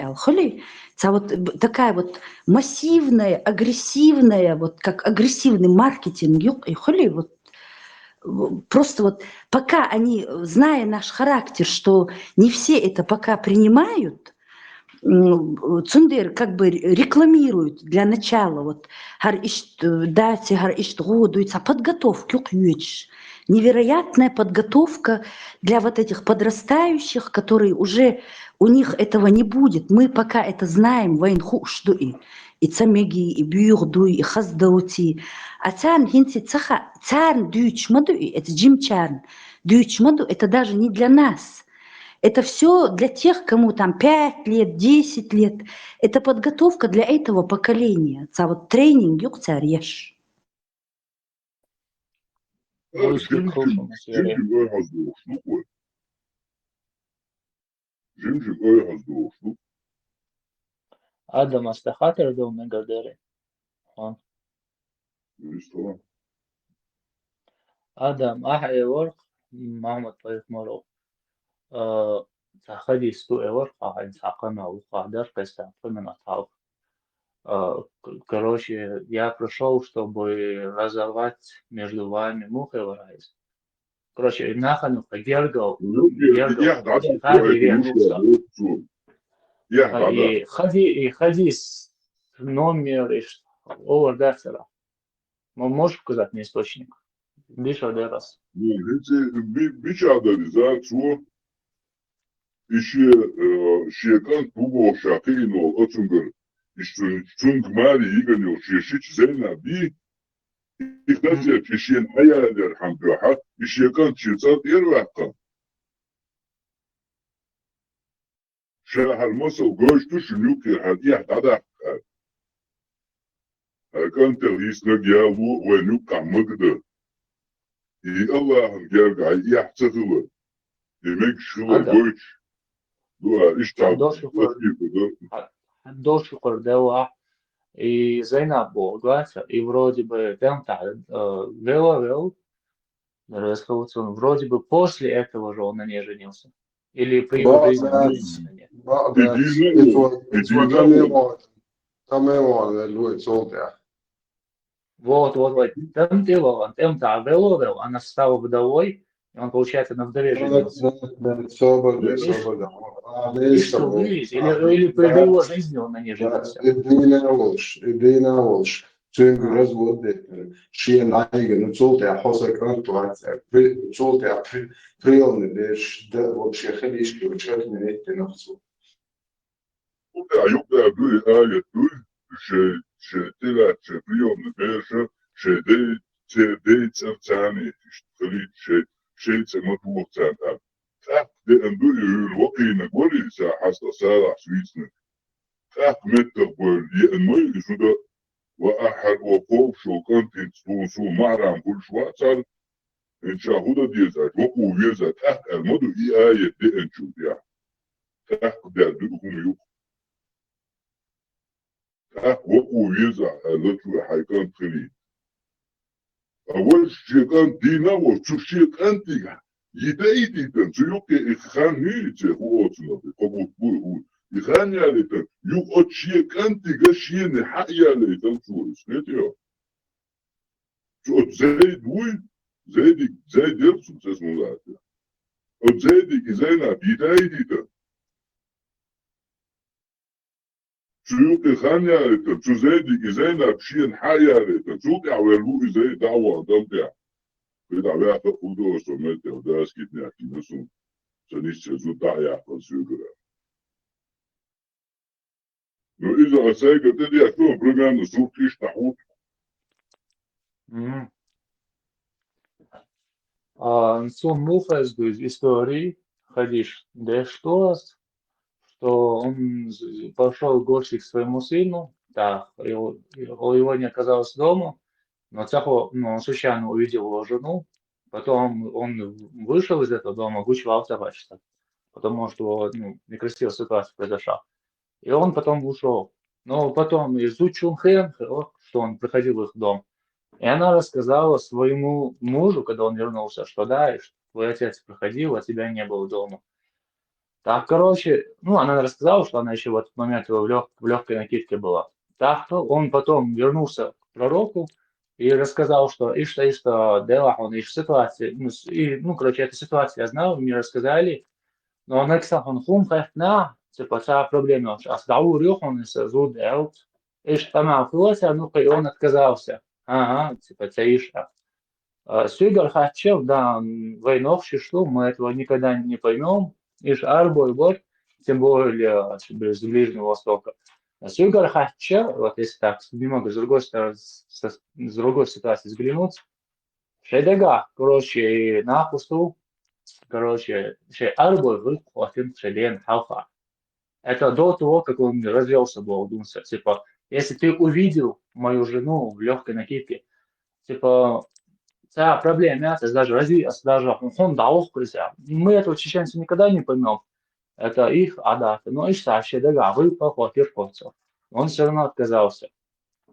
Вот такая вот массивная, агрессивная, вот как агрессивный маркетинг, вот просто вот пока они, зная наш характер, что не все это пока принимают, Цундер как бы рекламирует для начала вот дати дуется подготовку к невероятная подготовка для вот этих подрастающих, которые уже у них этого не будет. Мы пока это знаем, войнху что и цамеги, и бюрду, и хаздаути. А царн хинти цаха, царн дючмаду, это джимчарн. Дючмаду это даже не для нас. Это все для тех, кому там 5 лет, 10 лет. Это подготовка для этого поколения. Это вот тренинг юг цареш. Адам Астахатер был Мегадери. Адам Ахайворк, Махмад Пайхмаров. Заходи сту эворк, а инсакана ухадер, кайста, фэмена тау. Короче, я пришел, чтобы разорвать между вами мухеварайз. Короче, нахану гергал, и ходи с номер и овердерсера. Можешь сказать мне источник? Лишь один раз. Шекан тубо шакино оцунгер. Чунг мари иганил шешич зейна би. Ихтасия чешен аялер хамгаха. Шекан чецат ирвака. شهر مصر گوشت شنو که هدیه داده کرد. هکان تغییس نگیالو و نو کامگده. ای الله هم گرگای یحتقیله. Demek şılı goç. Dua işte. До шукр дела. И Зайнаб был, говорится, и вроде бы там вел, вроде бы после этого же он на ней женился. Или при его жизни он женился на ней. Вот. Там дело, там вел, она стала вдовой, и он, получается, на вдове женился. Или при его жизни он на ней женился. Çünkü biraz oldu. Şeyin aygın, çoğu da hazırlık tuvalet, çoğu da priyonlu bir de o şehir işi uçak neydi nasıl? Yok da böyle ayet duy. Şey priyonlu bir şey çerçani işte şey matbuğtan. Tak de enduyu wakina gorisa hasta sala suisne. Tak metter bol yemoy isuda وأحد وقوف شو كنت تسو معرام كل شواتر إن شاهودة ديزات وقو يزات المدو إي آية دي إنشو ديا دار دوكم يوك وقو يزات التو حيكان تخلي أول شيكان دينا وشو شيكان تيغا يدايدي تنسو يوكي إخان هيتي هو أتنا بقبو بوهود يخاني عليتن يوك أتشيك أنت قشيني حقي عليتن شو اسمتيو شو زيد يرسو تسمو ذاتي زيدك زينا بيدايديتن شو يوك خاني عليتن شو زيدك زينا بشين حقي عليتن شو تعوالو زي دعوة دمتع في دعوة تقودو وسمتيو داس كتني أكي نسو سنيش تزو دعيا فالسيوكرا Но из-за осайка ты я что, примерно сутки штахут. Сон Мухас из истории ходишь, да что он пошел горщик к своему сыну, да, его не оказалось дома, но он случайно увидел его жену, потом он вышел из этого дома, гучевал товарища, потому что некрасивая ситуация произошла. И он потом ушел. Но потом из Чунхэн, что он приходил в их дом, и она рассказала своему мужу, когда он вернулся, что да, твой отец приходил, а тебя не было дома. Так, короче, она рассказала, что она еще в этот момент в легкой накидке была. Так, он потом вернулся к пророку и рассказал, что и что делал он и в ситуации, короче, эту ситуацию я знал, мне рассказали, но он экса он хум хефна, типа, ця проблема, а сдал рюх он из зуд элт, и что там философия, и он отказался. Ага, типа, це иша. Сюгар хотел, да, войнов шишло, мы этого никогда не поймем, иш арбо и вот, тем более с Ближнего Востока. Сюгар хотел, вот если так немного с другой стороны, с другой ситуации взглянуть, шедега, короче, и нахусту, короче, ше арбо выхватим шеден халфа. Это до того, как он развелся был, думался, типа, если ты увидел мою жену в легкой накидке, типа, ця проблема, это даже развивается, даже он дал мы этого чеченцы никогда не поймем. Это их адаты. Но и вообще дага, вы похватишь. Он все равно отказался.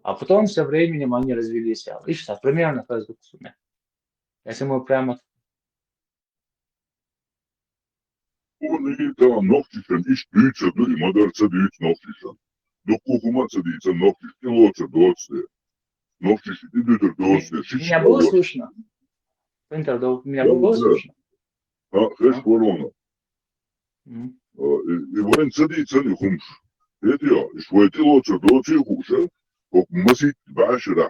А потом со временем они развелись. И что, примерно в сумме. Если мы прямо... Он и да, ногтишен, и штыца, да, и мадарца дыйц ногтишен. Да кухумаца дыйца ногтиш, и лоца доцте. Ногтиш, и дыдыр доцте. Меня было слышно? Меня было слышно? А, хэш ворона. И вайн цадыйца не хумш. Это я, и швайти лоца доцте хуша. ومسيت بعشرة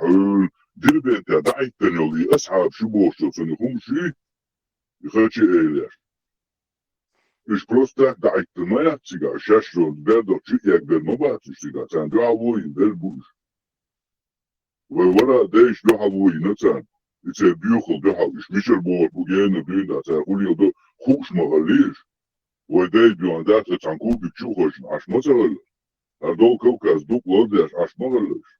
دربين تاع دعيتني اللي أصحاب شبوشة سنخم شي يخاتشي إيلاش إيش بروستا دعيتنا يحتسيقا شاشون بردو شي يكبر مباتش تيقا تان دعوين بالبوش وورا دايش دعوين نتان يتسا بيوخل دعو إيش ميشل بور بوغينا بينا تان قولي دو خوش مغاليش وداي بيوان داتا تانكو بيكشوخوش عش مزغل هردول كوكاز دوك لوداش عش مغاليش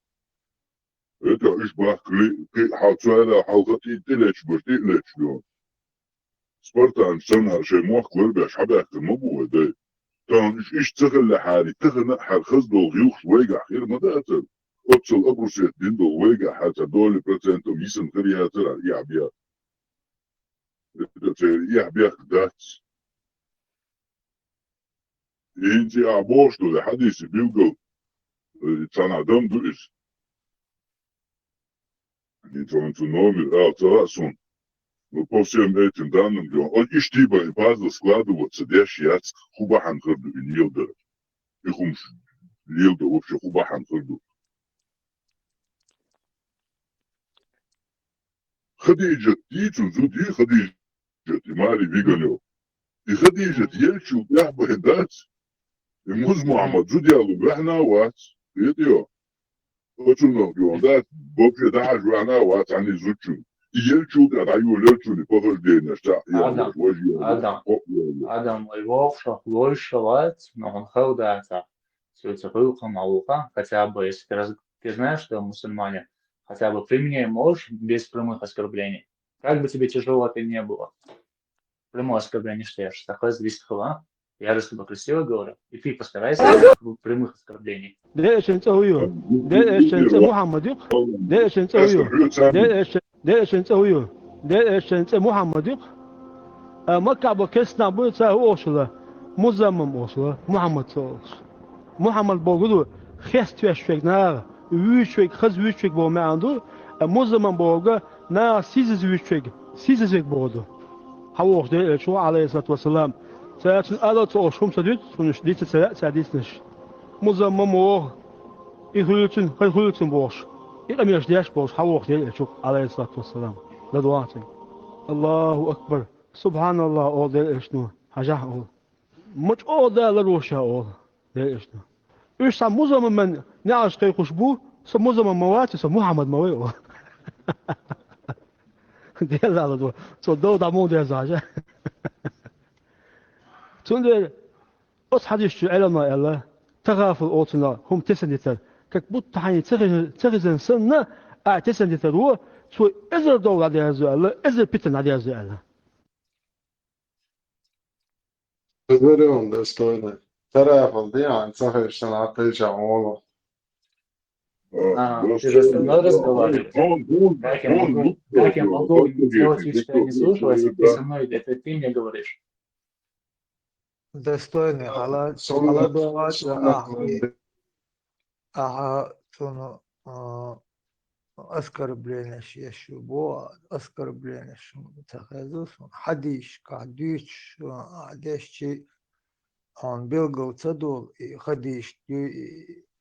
Это иш бахкли, хауцуэла хаугати тилеч буш тилеч бион. Спартан сана шей мох клербяш хабак мабу ده. تان иш تغل لحالي تغنى حال خزدو غيوخ ويقع خير مداتل. أتصل أبرسيت ديندو ويقع حتى دولي برسنتو ميسن خرياتر يعبيا. يعبيا دات. إنتي أعبوشتو لحديثي بيوغل. تانا دم دوش. Ничего номер, телефон. Мы по всем этим данным делаем. Он и штиба и база складываться, дешьяц, хубахан хырду и нилдер. И хумш, нилдер вообще хубахан хырду. Хадиджа, тичун, зуди хадиджа, ти мари виганё. И хадиджа, ельчу, яхба хедац. И муз Мухаммад, зуди алу, бахна вац. Это я. Otuno yolda bopje daha juana wat ani zuchu. Yelchu da dayu lelchu ni pogol de nesta. Адам Львов, Шахлойшеват, но он хелдается. Все это рылка, малуха, хотя бы, если ты знаешь, что мусульмане, хотя бы применяй можешь без прямых оскорблений. Как бы тебе тяжело это не было. Прямое оскорбление штешь. Такое зависит хла. Я же с тобой красиво говорю, и ты постарайся прямых оскорблений. ده إيش نسويه؟ ده إيش نسوي محمد يق؟ ده إيش نسويه؟ ده إيش نسويه؟ ده إيش نسوي محمد يق؟ ما كعب كسنا بيتسا أوصله مزمم أوصله محمد صوص محمد بقوله خست وشوك نار وشوك خز وشوك بو ما عنده مزمم بقوله نار سيز وشوك بقوله هوش ده شو عليه الصلاة والسلام سأتن ألا تأشهم سديد سنش ديت ساديسنش مزمم واه يخلطن باش يقميش ديش باش هوش ده شو عليه الصلاة والسلام لدواتي الله أكبر سبحان الله أول ده إشنو حاجة أول مش أول ده لروشة أول ده إشنو إيش سام مزمم من نعش كي خشبو سام مزمم مواتي سام محمد مويه ده لا لدو سو دو دامو ده زاجة تون أص حديث علماء الله تغافل أوتنا هم تسندتر كك بوت تحني تغزن سنة تسندتر هو سو إزر دور على هذا الله إزر بيتن على هذا الله Разверем достойно. Тарапом, да, цахаешься на плеча Ола. Ты же со мной разговариваешь. Как я могу сделать вид, что я не слушаю, если ты со мной, это ты мне говоришь. Достойный, хала бывает, оскорбление еще бо оскорбление шумтахазус хадиш кадич адешчи он билгал цадул и хадиш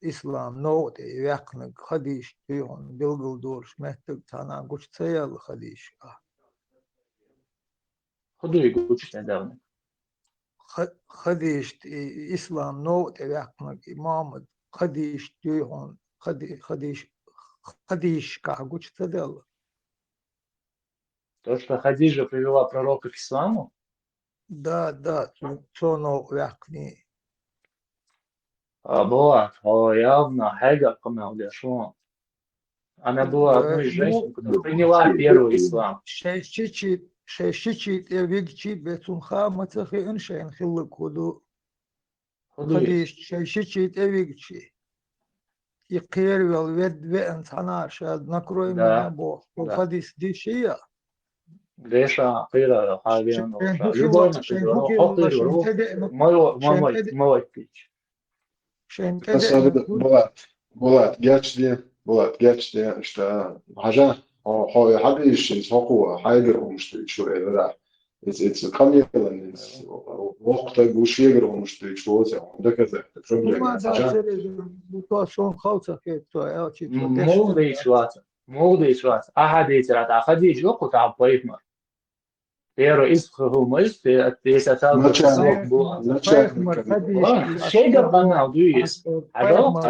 ислам ноут и вякнак хадиш он билгал дурш мехтаг тана гуч цаял хадиш خدوا يقولش недавно. خديش إسلام نوت يحكمك إمام خديش تيهون خديش كعجوش تدل. То, что Хадиджа привела пророка к исламу? Да, цоно яхни. Была явно Хагар Камалдешон. Она была одной из женщин, которая приняла первый ислам. شيء يبيجي بيتون خامة في إنشاء خلق هدو خديش شيء يبيجي يقير والود بين تنار شاد نكروي من أبو وخديش دي شيء ليش قيرة حاليا любой мой пич. بولات جاتشتي إشتا حاجة هو حديش يسوقوا حاجة مش شو إذا it's كمية وقت وش يقرأ مش شو ده كذا موضوع شوات أحد يترات أحد يجوك وتعب طيب Pero iskhumais te satal شيء قبلنا دويس عجب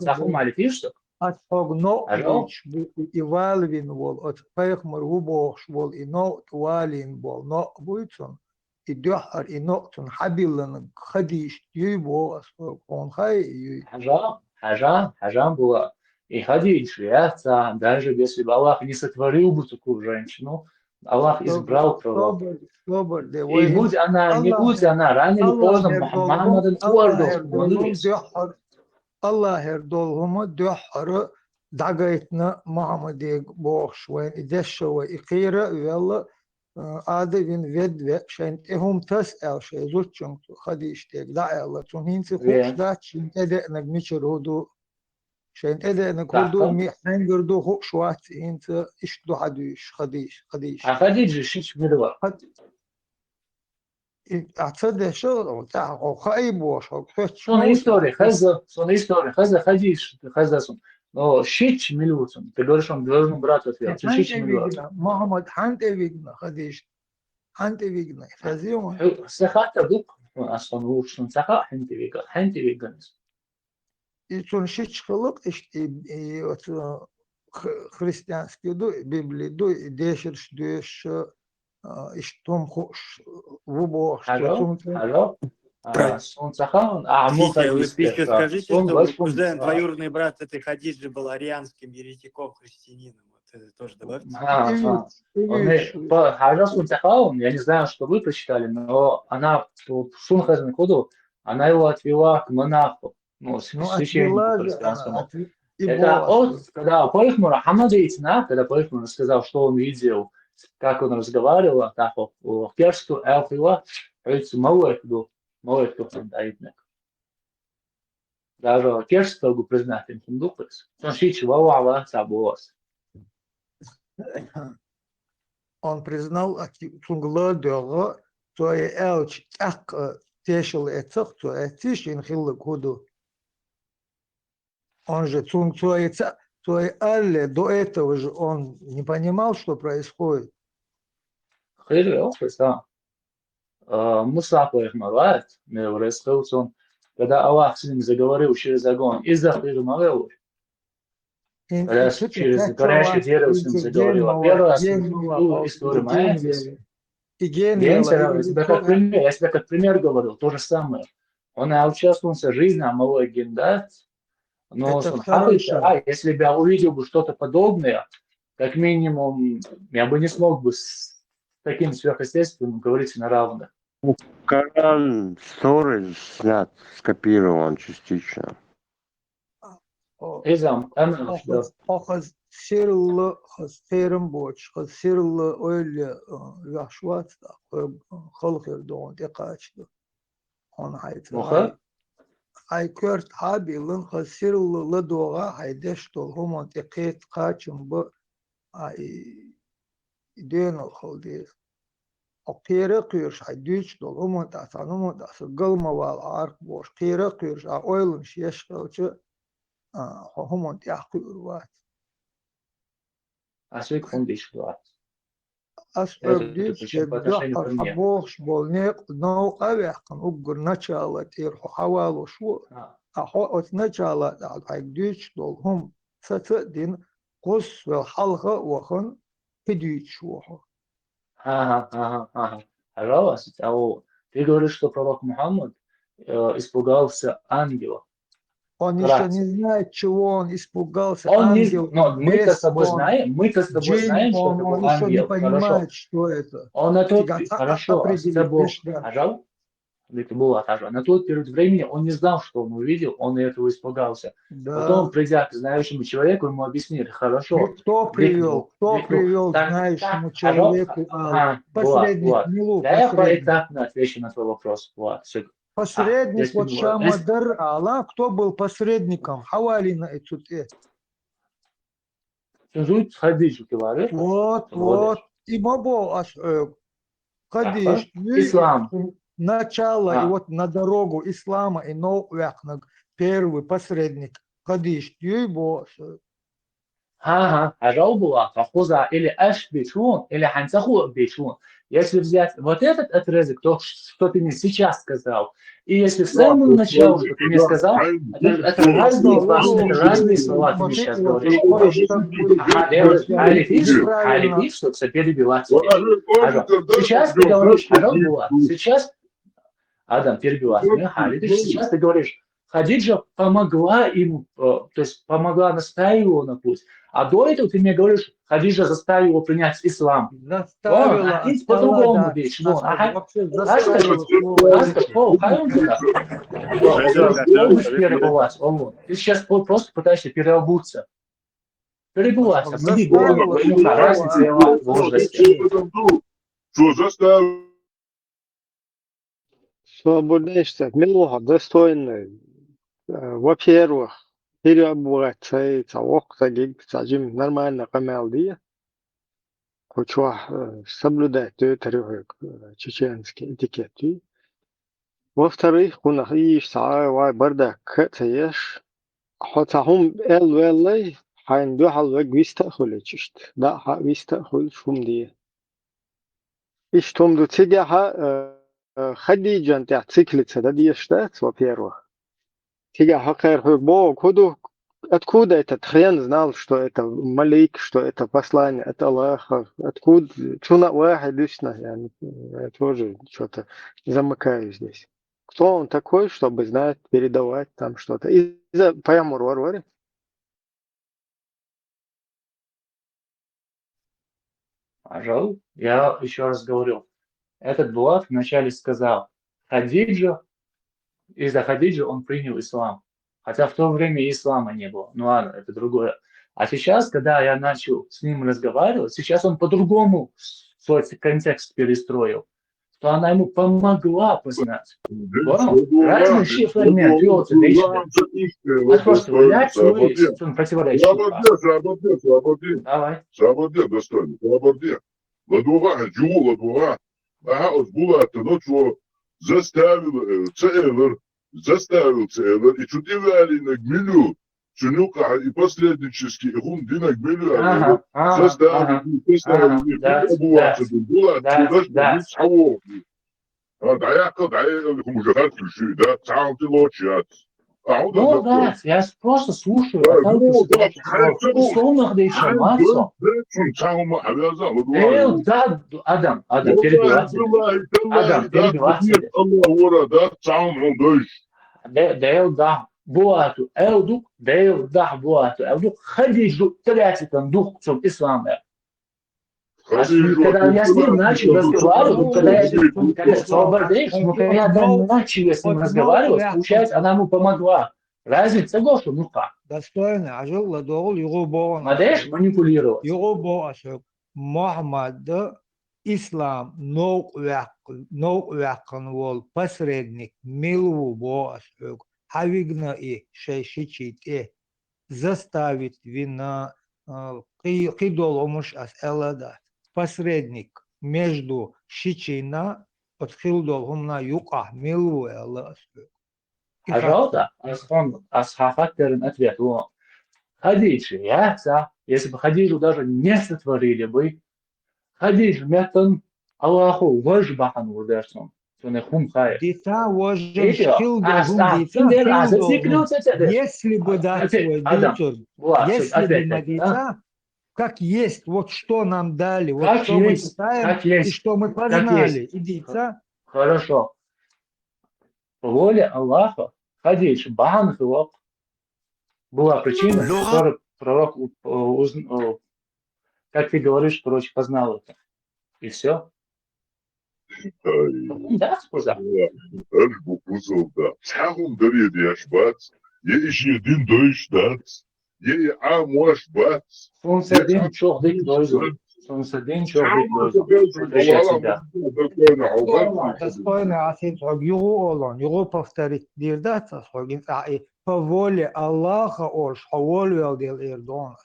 تحكم على فيش أتفقنا إيوالين وال أتفقمر وبوش وال إنوت والين وال نقبويتون إدحر إنوتون حبيلن خديش يبو أسفقون خاي حجام было и Хадидж, и отца, даже если бы Аллах не сотворил бы такую женщину, Аллах избрал пророка. И будь она, не будь она, рано или поздно Мухаммадом твердо. الله يردولهم دحر دعيتنا محمد بوخش وين يدشوا إقيرة ولا عادين ود شين هم تسأل شيء زوجهم خديش تيج دعي الله تونين سخوش داتش إنت نجميشر هدو شين إذا نقولوا مي حنقردو هو شوات إنت إيش دو حديش خديش خديش شيش مدوا أعتقد شو تاع خايب وش Son история, Хадиш, Хазасон. Но шич милутон. Ты говоришь, он должен брать ответ. Шич милутон. Мухаммад ханте вигна Хадиш. Ханте вигна. Фазион. Сахата дук. Асон вушн саха ханте вигна. И сон шич хлок и вот христианский ду Библии ду дешерш душ иштом хош вубох. Алло. Вы еще скажите, что мой кузен, двоюродный брат этой Хадиджи был арианским еретиком, христианином. Вот это тоже добавьте. Я не знаю, что вы прочитали, но она в Сунхазен Худу, она его отвела к монаху, священнику христианскому. Это когда Поихмур Хамада Итна, когда Поихмур сказал, что он видел, как он разговаривал, так в перску Элфила, Молодец, даже керс толку признать им фундукс. Он признал, что то и элч так тешил этих, то этиш инхил куду. Он же то и алле до этого же он не понимал, что происходит. Муса Поихмарат, когда Аллах с ним заговорил через огонь, из-за Хирмавелу, когда через горящее дерево с ним заговорил, первый раз в истории Майя, я себе как пример говорил, то же самое. Он участвовался в жизни Амалой Гендат, но если бы я увидел бы что-то подобное, как минимум, я бы не смог бы с таким сверхъестественным говорить на равных. Коран Storage снят, скопирован частично. Хаз сирлы, хаз терем боч, хаз сирлы ойле яшват, халк ердон, декачты. Он хайт. айкёрт хабилын хасирлы дога хайдеш толгу монтикет качым бу иден холдис قيرة قيرش حديش دول هم تاسانو تاس قلما والعارك بوش قيرة قيرش أويلن شيش قوش هم تيحقير وات Ашик фондиш ват. أسبب Это ديش причем по отношению ко يبدأ мне. حبوش بولنيق نو أبيحكن أقر نشالة تيرحو حوالو شو أحو أت نشالة عيديش دول هم ستدين قص والحلقة وخن هديش وحو Ага. Пожалуйста, ты говоришь, что пророк Мухаммад испугался ангела. Он еще Вкратце. не знает, чего он испугался. Он не, Ангел, но мы-то с бес, тобой он знаем, джин, что это он был еще не ангел. Хорошо. понимает, что это. Он на тот, Тебя хорошо, определить, видишь, да. Ажал, это было Ажал. На тот период времени он не знал, что он увидел, он этого испугался. Потом, Да. придя к знающему человеку, ему объяснили, хорошо. Кто привел знающему человеку посредник Милу, Да, я посредник. поэтапно отвечу на твой вопрос. Вот, все. Посредник, вот Шамадар Алла, кто был посредником? Хавалина и Цуте. Чужой Хадиджу говоришь? Вот. И Мабо Хадиш. Ислам. Начало, и вот на дорогу ислама и Ноуяхнаг, первый посредник. Хадиш. Юйбо. Ажал была, похожа или Аш Бечун, или Хансаху Бечун. Если взять вот этот отрезок, то, что ты мне сейчас сказал, и если в самом начале, что ты мне сказал, это разные слова ты мне сейчас говоришь. Халиф, что все перебивать тебя. Сейчас ты говоришь, Ажал была, сейчас, Адам, перебивать меня, Халиф, сейчас ты говоришь, Хадиджа помогла ему, то есть помогла, настраивала на путь. А до этого ты мне говоришь, Хадиджа заставила его принять ислам. Заставила. А ты по-другому видишь. Вообще заставила. Ты сейчас просто пытаешься переобуться. Перебываться. Разница в возрасте. Что заставил? Свободнейший, милуха, достойный. Во-первых, переобуваться, цавок, сажим нормально камелди. Хочу соблюдать чеченский этикет. Во-вторых, кунах иш саай бардак катаеш. Хотахум элвеллай хайнду халвек вистахулечишт. Да, вистахул шумди. Иш томду тигяха Хадиджан тя циклица, да диештат, во-первых. Тига хакер бог, откуда этот хрен знал, что это Малик, что это послание от Аллаха, откуда, чуна вахид лично, я тоже что-то замыкаю здесь. Кто он такой, чтобы знать, передавать там что-то? Из-за Паямур Варвари. Ажал, я еще раз говорю, этот Булат вначале сказал, Хадиджа, из-за Хадиджи он принял ислам. Хотя в то время ислама не было. Ну ладно, это другое. А сейчас, когда я начал с ним разговаривать, сейчас он по-другому свой контекст перестроил. Что она ему помогла познать. Разные фрагменты. А просто вылять свой противоречие. Давай. Свободе, достойно. Свободе. Ладуга, джу, ладуга. Ага, была это, ну что, заставил Цейлер, и чудивали на гмилю, чунюка и последнический, и хун дина гмилю, заставили, Ну да, я просто слушаю, условно говорится, Мацо. Да, Адам, перебиватель. Адам, перебиватель. Да, Буату, Элдук, да, Буату, Элдук, Хадиджу, третьим духом ислама. Когда я с ним начал разговаривать, когда я начал с ним разговаривать, получается, она ему помогла. Разница в том, ну как? Достойно, ажал ладол его бога. Мадеш манипулировать. Его бога, Мухаммад, ислам, ноуяхан вол, посредник, милу бога, хавигна и шейшичит заставить вина кидол омуш ас элада посредник между шичина от хилдол хумна юка милу элас. Пожалуйста, Асхафактерин ответ. Хадидж, яца, если бы Хадиджу даже не сотворили бы, Хадидж метон Аллаху вожбахан удерсон. Дита вожжен хилдол если бы дать свой дитер, если бы на дита, как есть, вот что нам дали, вот что мы читаем и что мы познали. И дита. Хорошо. По воле Аллаха Хадидж бахан хилок была причина, которую пророк, как ты говоришь, короче, познал это. И все. Да, споза. Аж букусов, да. Сахум дарит яшбац. Я еще один дойш дац. Я амуаш бац. Солнце день чохдик дойзу. Солнце день чохдик дойзу. Достойно асит его повторить дирдаться, по воле Аллаха ош, по воле Ирдона.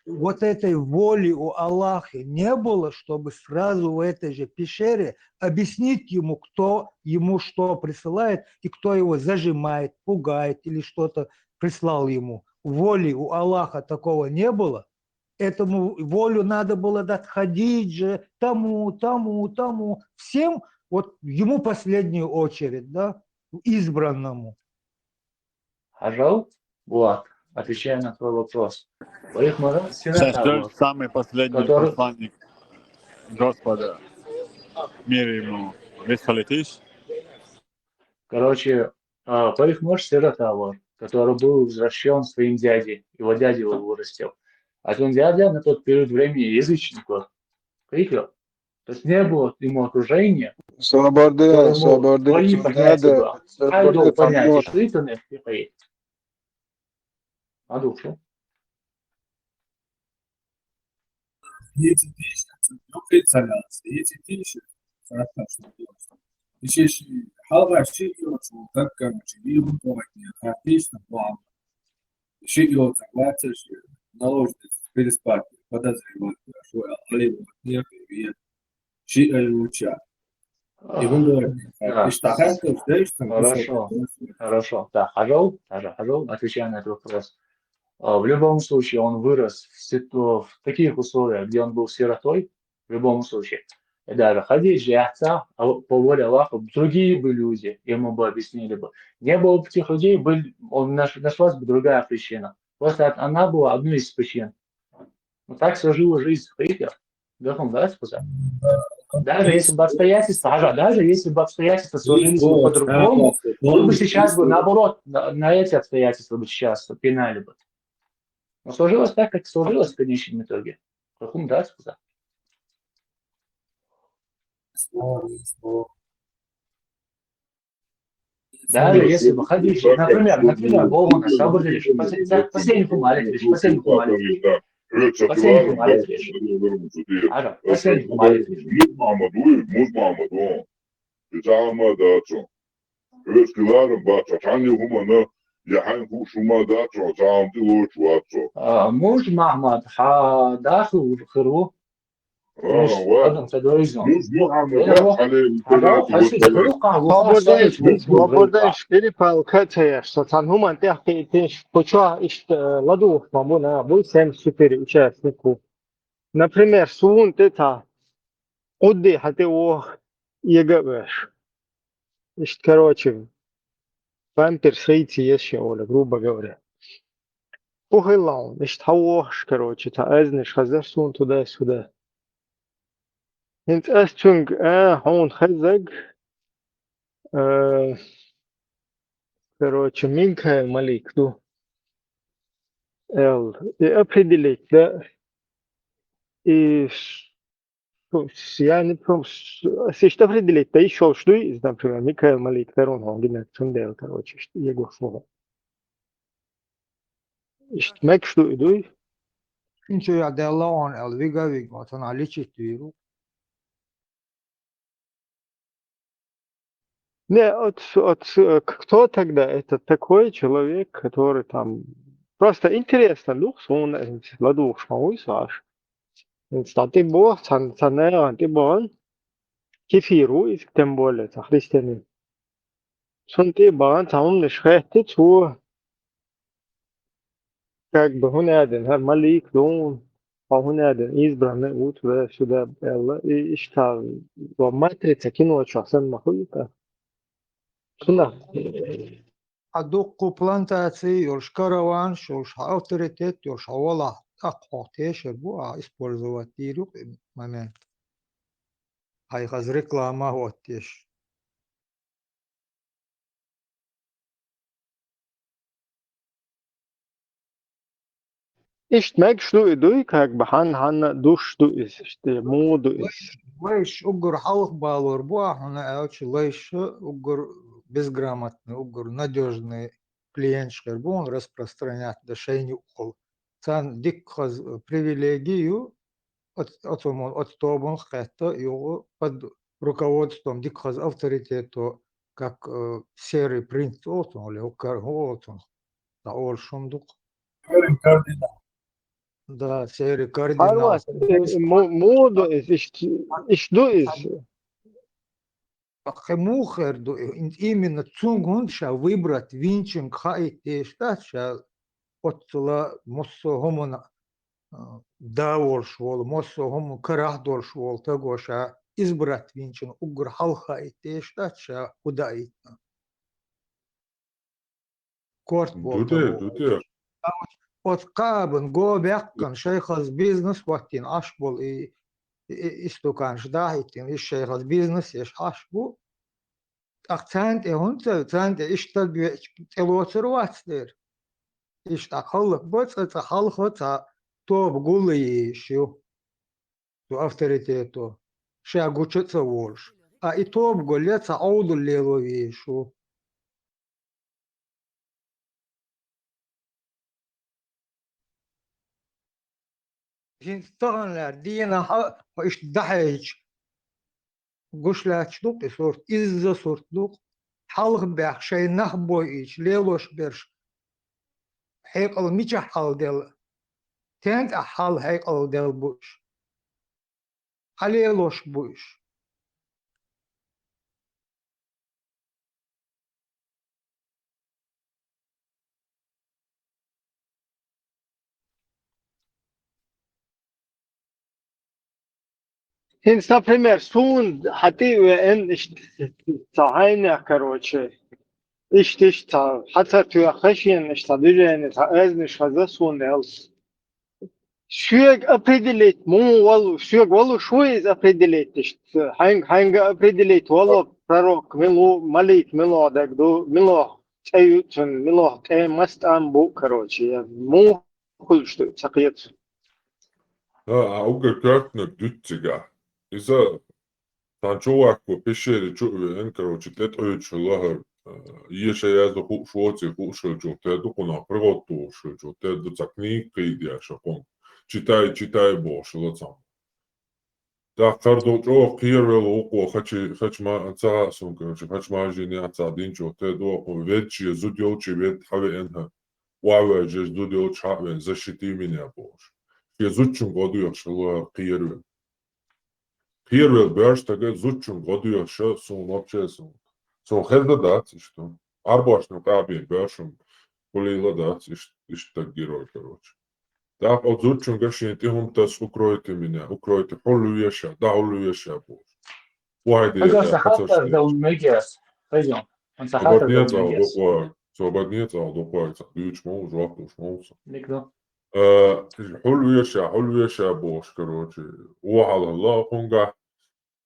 Вот этой воли у Аллаха не было, чтобы сразу в этой же пещере объяснить ему, кто ему что присылает и кто его зажимает, пугает или что-то прислал ему. Воли у Аллаха такого не было. Этому волю надо было дать Хадидже, тому. Всем, вот ему последнюю очередь, да, избранному. Хажал, Булат, отвечая на твой вопрос. Сейчас самый последний посланник Господа. Мир ему. Высхолетишь? Короче, Парихмош Сиратавар, который был возвращен своим дядей. Его дядя его вырастил. А он дядя на тот период времени язычников. Прикрыл. То есть не было ему окружения. Твои понятия. Айдол понятия, что это не впихает. А душу? Эти тысячи, эти тысячи, еще халва шиё, как короче, вилку не отлично план. Шиё согласен, наложниц переспать, подозревать, что Алиева нет и шиё луча. И он говорит, Хорошо. Да, Хажал, отвечая на этот вопрос. В любом случае, он вырос в таких условиях, где он был сиротой, в любом случае. И даже Хадидж и отца, по воле Аллаха, другие бы люди, ему бы объяснили бы. Не было бы тех людей, нашлась бы другая причина. Просто она была одной из причин. Но так сложила жизнь Христа. Да, сказать. Даже если бы обстоятельства сложились бы по-другому, мы бы сейчас бы, наоборот, на эти обстоятельства бы сейчас пинали бы. Но сложилось так, как сложилось в конечном итоге. Да, сказать. Даже если бы Хадидж, например, Богу на самом деле, последний молитве. Муж Махмад, даху хиру. Свободешь перепал катая, что там хуман тяхи теш почва ишт ладу мамуна бу 74 участнику. Например, сун тета отды хате о егавеш. Ишт короче вампир сейти еще оля, грубо говоря. Похилал, ишт хауш, короче, та эзнеш хазар сун туда-сюда. Hint Astung он хазаг, короче, Минка Малик, ну, и определить, да, и я не помню, если определить, да еще что есть, например, Микаэл Малик, Тарон, он генерал Цундел, короче, его слово. Işte Mekşu idu. Çünkü ya Delon el Viga vatan Ali çiftliği. Не, кто тогда? Это такой человек, который там просто интересно, он ладух шмауис аж. Стати бог, цанера, ты бон, кефиру, и тем более, христианин. Сонти бан, там не шхехты, чу, как бы он один, малик, дом, он один, избранный, вот сюда, и что, матрица кино, что, сын махулика. Шунда. أدق بلانتاتي يرش كروان شوش أوتوريتيت يرش أولا أقوتيش بوا إسبورزوات ديرو ممن هاي غاز ريكلاما هوتيش Ist merkst du, du как бы han dusch du ist, mo du ist. ليش أقر حلق بالور بوا هنا أوش ليش أقر безграмотный أقر надежный клиент шербун распространять дошейни укол. Цан дик хаз привилегию от того хэта его под руководством дик хаз авторитету как серый принц отон или отон да олшундук. Да, серый кардинал. Harvas, mo du ist, ich du ist. Хемухер именно цунгун ша выбрать винчин хай тешта ша отла моссо гомона даор швол моссо гому карах дор швол того ша избрать винчин угр халха и тешта ша удай корт бол Дуде. от кабан го бяккан шейхаз бизнес ватин ашбол и истукан ждахитин и шейхаз бизнес еш ашбу акцент هونت акцент اشتل بتلوتر واتر اشت خلق بس خلق تو بقولي شو تو авторитету شا гучится волш а и то бголец ауду лелови шо Hinstanlar dina ha iş dahej гушлач дук и сорт из-за сорт дук حلق بيح شيء نخبو إيش ليلوش برش هيقل ميجا حال دل تانت أحال هيقل دل بوش عليلوش بوش Hints, например, сун, хати вен цахайня, короче. Иш, хата ту хашин, движение, эзниш хаза сун элс. Шуек определить, валу, шуек валу шуез определить, ханга определить, валу пророк, милу, малик, милу, дагду, милу, таютун, милу, маст амбу, короче. Хул, что, цакиет. Auga köknö dütsiga. Isa tančovako pešeri čuve короче, тет ойчу лахар. Иеше язо шуоци хушелчу, те дукуна приготу шелчу, те дуцакни кидия шакон. Читай бошла цам. Да кардо чо кирвел око хачма ца сум короче, хачма жини аца динчо, те доко вечи зудиочи вет хаве энха. Уаве жез зудиоч хаве защити меня бош. Я зучун годуя шла кирвел. Кирвел бэш тагэ зучун годуя ша сум вообще сум. So helder dat ist то. Арбаш на таби бэшум полила dat ist так герой, короче. Да, от зучун гашин ти хумтас укроете меня, укроете холуеша, да холуеша бош. Уайде هذا صحافة دولمية أيضا عن صحافة دولمية صوبانية دوقوة تقديش مو جوابش مو نقدر حلويشا бош, короче. وعلى الله قنقا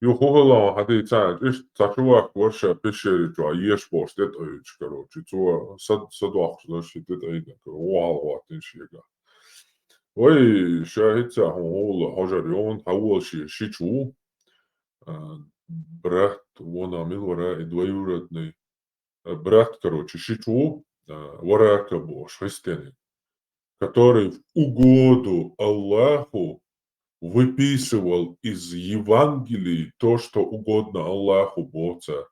يخوهلا هذه تاعت إيش تشوف ورشة بشري جوا يش بوش تت أيش كروتشي توا صد واحد لشي تت أيدا كرو وعلى وقتين شيء وي شاهد تاع هو حجر يوم حول شي شو برات وانا من وراء دويورتني برات короче شي شو وراء كبوش христианин который в угоду Аллаху выписывал из Евангелий то, что угодно Аллаху Бога.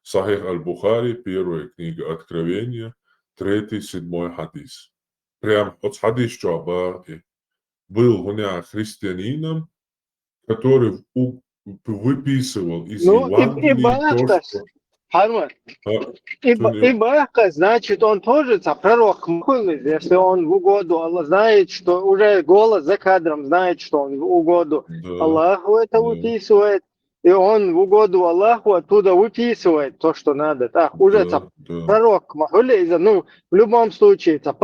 Сахих аль-Бухари, первая книга Откровения, 3-7 хадис. Прям от хадис Чуабаки. Был у меня христианином, который выписывал из Ну, Евангелия то, Ибахас, что... Харман, Туню. Ибахас, значит, он тоже пророк Мухаммед, если он в угоду Аллах знает, что уже голос за кадром знает, что он в угоду Аллаху это выписывает, и он в угоду Аллаху оттуда выписывает то, что надо. Так, уже пророк Мухаммед, ну, в любом случае, это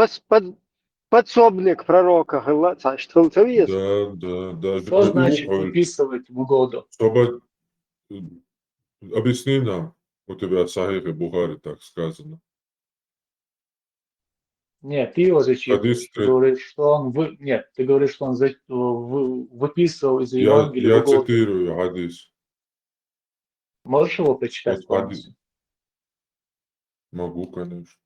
подсобник пророка, значит, Даже Что значит выписывать в угоду? Чтобы... Объясни нам, у тебя в Сахихе Бухари так сказано. Нет, ты его зачитываешь. Ты говоришь, что он Нет, ты говоришь, что он выписывал из Евангелия в Я угоду. цитирую хадис. Можешь его прочитать Вот полностью? Могу, конечно.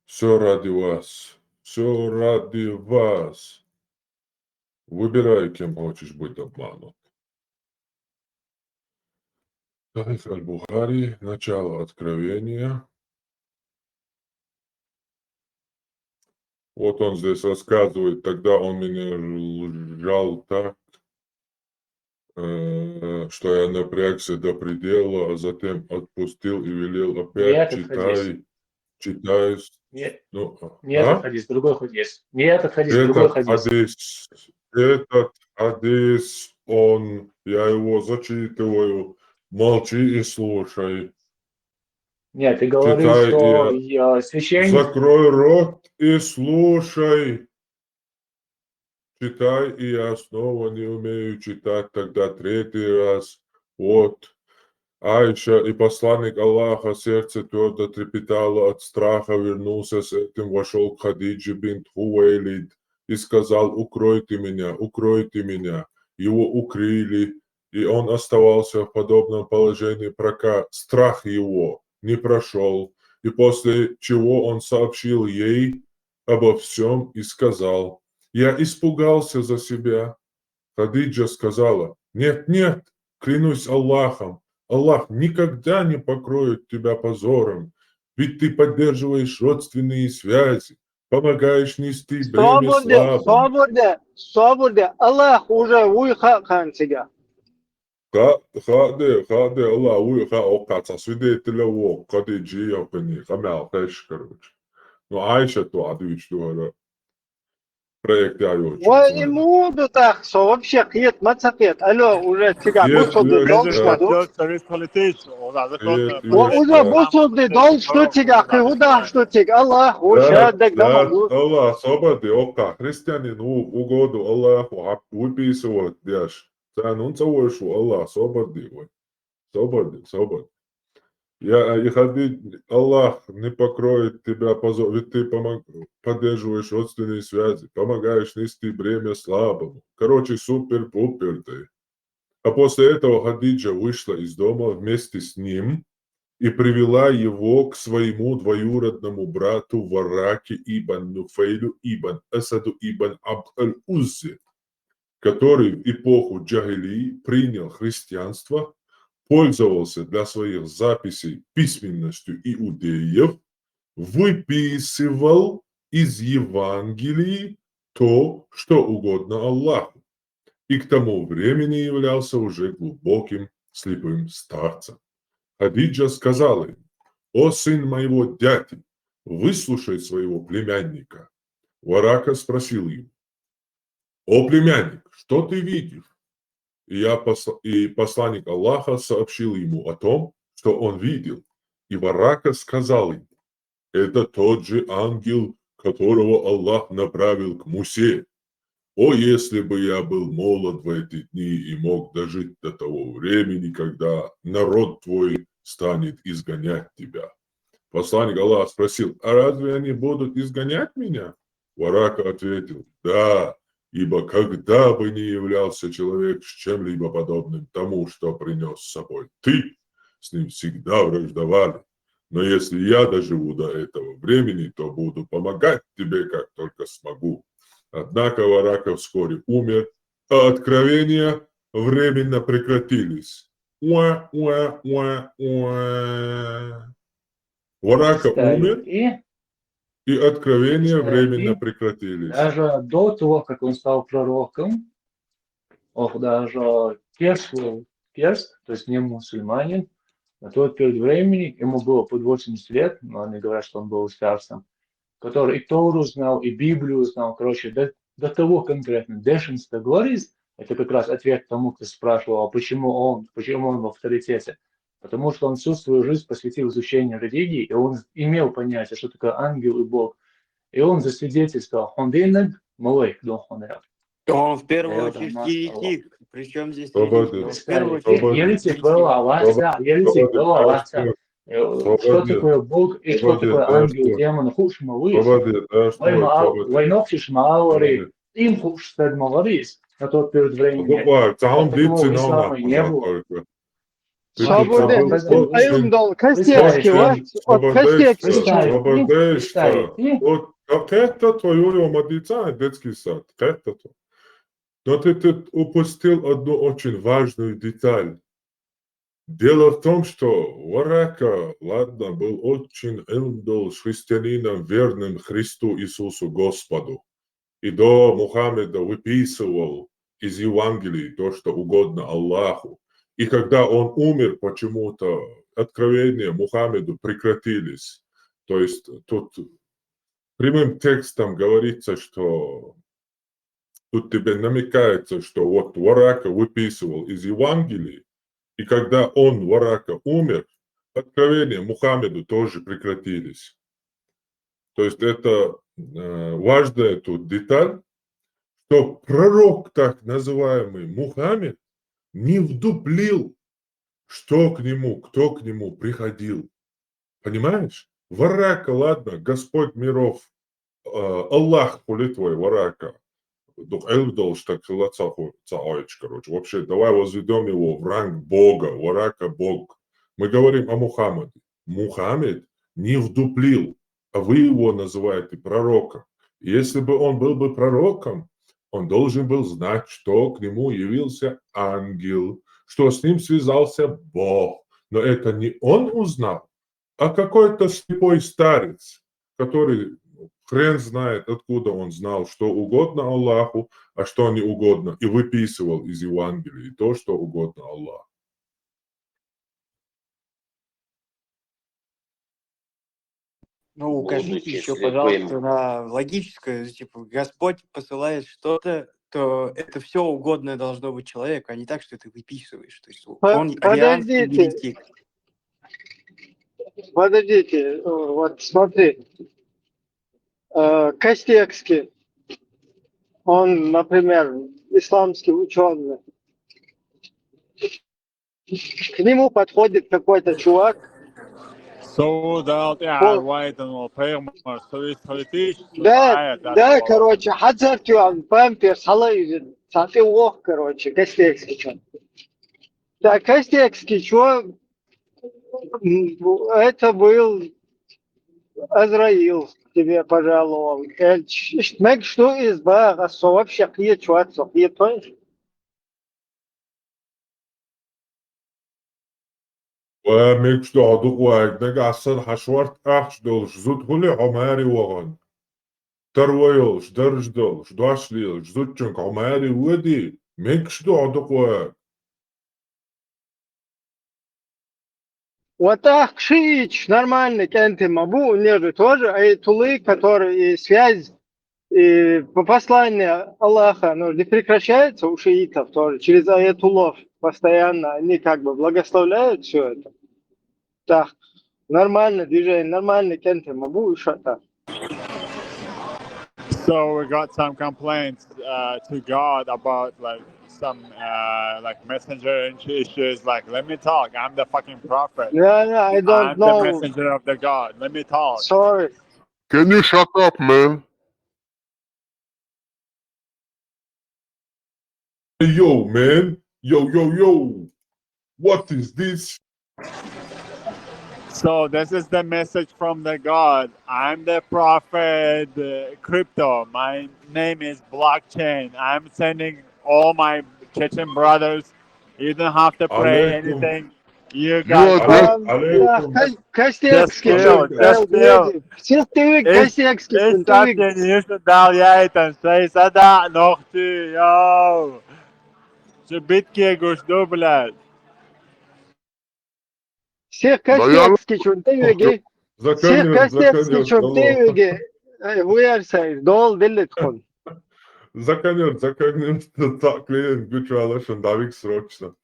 Все ради вас. Все ради вас. Выбирай, кем хочешь быть обманут. Сахих аль-Бухари, начало Откровения. Вот он здесь рассказывает, тогда он меня сжал так, что я напрягся до предела, а затем отпустил и велел опять читай. Нет, Ну, не этот хадис, другой хадис. Не этот хадис, другой хадис. Этот хадис, я его зачитываю, молчи и слушай. Нет, ты говорил, Читай что священник... Закрой рот и слушай. Читай, и я снова не умею читать, тогда третий раз. Вот. Айша и посланник Аллаха, сердце твердо трепетало от страха, вернулся с этим, вошел к Хадиджи бинт Хувейлид и сказал: укройте меня, укройте меня. Его укрыли, и он оставался в подобном положении, пока страх его не прошел, и после чего он сообщил ей обо всем и сказал: я испугался за себя. Хадиджа сказала: нет, нет, клянусь Аллахом, Аллах никогда не покроет тебя позором, ведь ты поддерживаешь родственные связи, помогаешь нести бремя слабым. Свобода, Аллах уже выхакан тебя. Хаде, Аллах выха окаца, свидетеля во, Хадиджи опени, хамял хэш, короче. Ну, Айша то адвичтуара. Проект я очень Ой, знаю. ему так, что вообще кет мацапет. Алло, уже тебя бусуды дол, что уже бусуды дол, что тебя, куда, что тебя, Аллах, уже догнал. Аллах, свободы, ока, христианин угоду Аллаху выписывать, дяш. Цанунца вышу, Аллах, свободы, свободы. И ходи, Аллах не покроет тебя позор, ведь ты поддерживаешь родственные связи, помогаешь нести бремя слабому. Короче, супер-пупер ты. А после этого Хадиджа вышла из дома вместе с ним и привела его к своему двоюродному брату Вараке ибн Нуфейлю ибн Асаду ибн Абд-аль-Уззе, который в эпоху Джахилии принял христианство, пользовался для своих записей письменностью иудеев, выписывал из Евангелии то, что угодно Аллаху, и к тому времени являлся уже глубоким слепым старцем. Хадиджа сказала ему: «О сын моего дяди, выслушай своего племянника». Варака спросил его: «О племянник, что ты видишь?» И посланник Аллаха сообщил ему о том, что он видел. И Варака сказал ему: это тот же ангел, которого Аллах направил к Мусе. О, если бы я был молод в эти дни и мог дожить до того времени, когда народ твой станет изгонять тебя. Посланник Аллаха спросил: а разве они будут изгонять меня? Варака ответил: да. Ибо когда бы ни являлся человек с чем-либо подобным тому, что принес с собой ты, с ним всегда враждовали. Но если я доживу до этого времени, то буду помогать тебе, как только смогу. Однако Варака вскоре умер, а откровения временно прекратились. Уа. Варака умер, и откровения временно Кстати, прекратились. даже до того, как он стал пророком, даже перс, то есть не мусульманин, на тот период времени, ему было под 80 лет, но они говорят, что он был старцем, который и Тору знал, и Библию знал, короче, до того конкретно. Дешинс Глорис, это как раз ответ тому, кто спрашивал, а почему он в авторитете. Потому что он всю свою жизнь посвятил изучению религии, и он имел понятие, что такое ангел и Бог. И он засвидетельствовал, он денег, малой, дохонер. Он в первую очередь еретик. Причем здесь еретик? Свободы. Он в первую очередь Еретик был Аллах, что такое Бог и что такое ангел, демон, хуш малыш. Войнокшиш малори, им хуш стед малорис на тот период времени. Поэтому ислама не было. Свободен, ayımdol, Кастецкий, от Кастецкий. Вот это твое омадица, детский сад. Это то. Но ты упустил одну очень важную деталь. Дело в том, что Варака, ладно, был очень эльмдол христианином, верным Христу Иисусу Господу. И до Мухаммеда выписывал из Евангелий то, что угодно Аллаху. И когда он умер, почему-то откровения Мухаммеду прекратились. То есть тут прямым текстом говорится, что тут тебе намекается, что вот Варака выписывал из Евангелий, и когда он, Варака, умер, откровения Мухаммеду тоже прекратились. То есть это важная тут деталь, что пророк, так называемый Мухаммед, не вдуплил, что к нему, кто к нему приходил. Понимаешь? Варака, ладно, Господь миров, Аллах хули твой, Варака. Короче, вообще, давай возведем его в ранг Бога, Варака Бог. Мы говорим о Мухаммаде. Мухаммед не вдуплил, а вы его называете пророком. Если бы он был бы пророком, он должен был знать, что к нему явился ангел, что с ним связался Бог. Но это не он узнал, а какой-то слепой старец, который хрен знает, откуда он знал, что угодно Аллаху, а что не угодно, и выписывал из Евангелия то, что угодно Аллаху. Ну, укажите еще, пожалуйста, на логическое, типа, Господь посылает что-то, то это все угодное должно быть человеку, а не так, что ты выписываешь. То есть он арианский еретик. Подождите, вот смотри, Кастекский, он, например, исламский ученый, к нему подходит какой-то чувак. Да, короче, Хазартюан, Пампер, Салаизин, Сафи Ох, короче, Кастекский. Да, Кастекский, что это был Азраил, тебе пожаловал. Мэг, что из бага, вообще, какие чувачки, какие понимаешь? وميك شو عدوك واحد نجا عصر حشوارت أحش دولش زود هولي عماري وغن ترويلش درج دولش دواشليلش زود جنك عماري ودي ميك شو عدوك واحد Вот так, Кшич, нормально, Кенты Мабу, нежели тоже, а и Тулы, которые, и связь, и послание Аллаха, ну, не прекращается у шиитов тоже, через аятулов постоянно, они как бы благословляют все это. Так, нормально движение, нормально, Кенты Мабу и Шата. So we got some complaints to God about like some like messenger issues. Like, let me talk. I'm the fucking prophet. Yeah, I don't know. I'm the messenger of the God. Let me talk. Sorry. Can you shut up, man? Yo, man. Yo. What is this? So this is the message from the God. I'm the prophet, crypto. My name is blockchain. I'm sending all my Chechen brothers. You don't have to pray عليكم anything. You يو guys عليكم just chill, just chill. It's something you should dalje en say sada nog tu, yo. Ze bitke goes dubbelad. Sheikh Kastiakski Chuntevigi. Sheikh Kastiakski Chuntevigi. Where say dol dillitkun. Заканем так клиент гучалаш он давик срочно.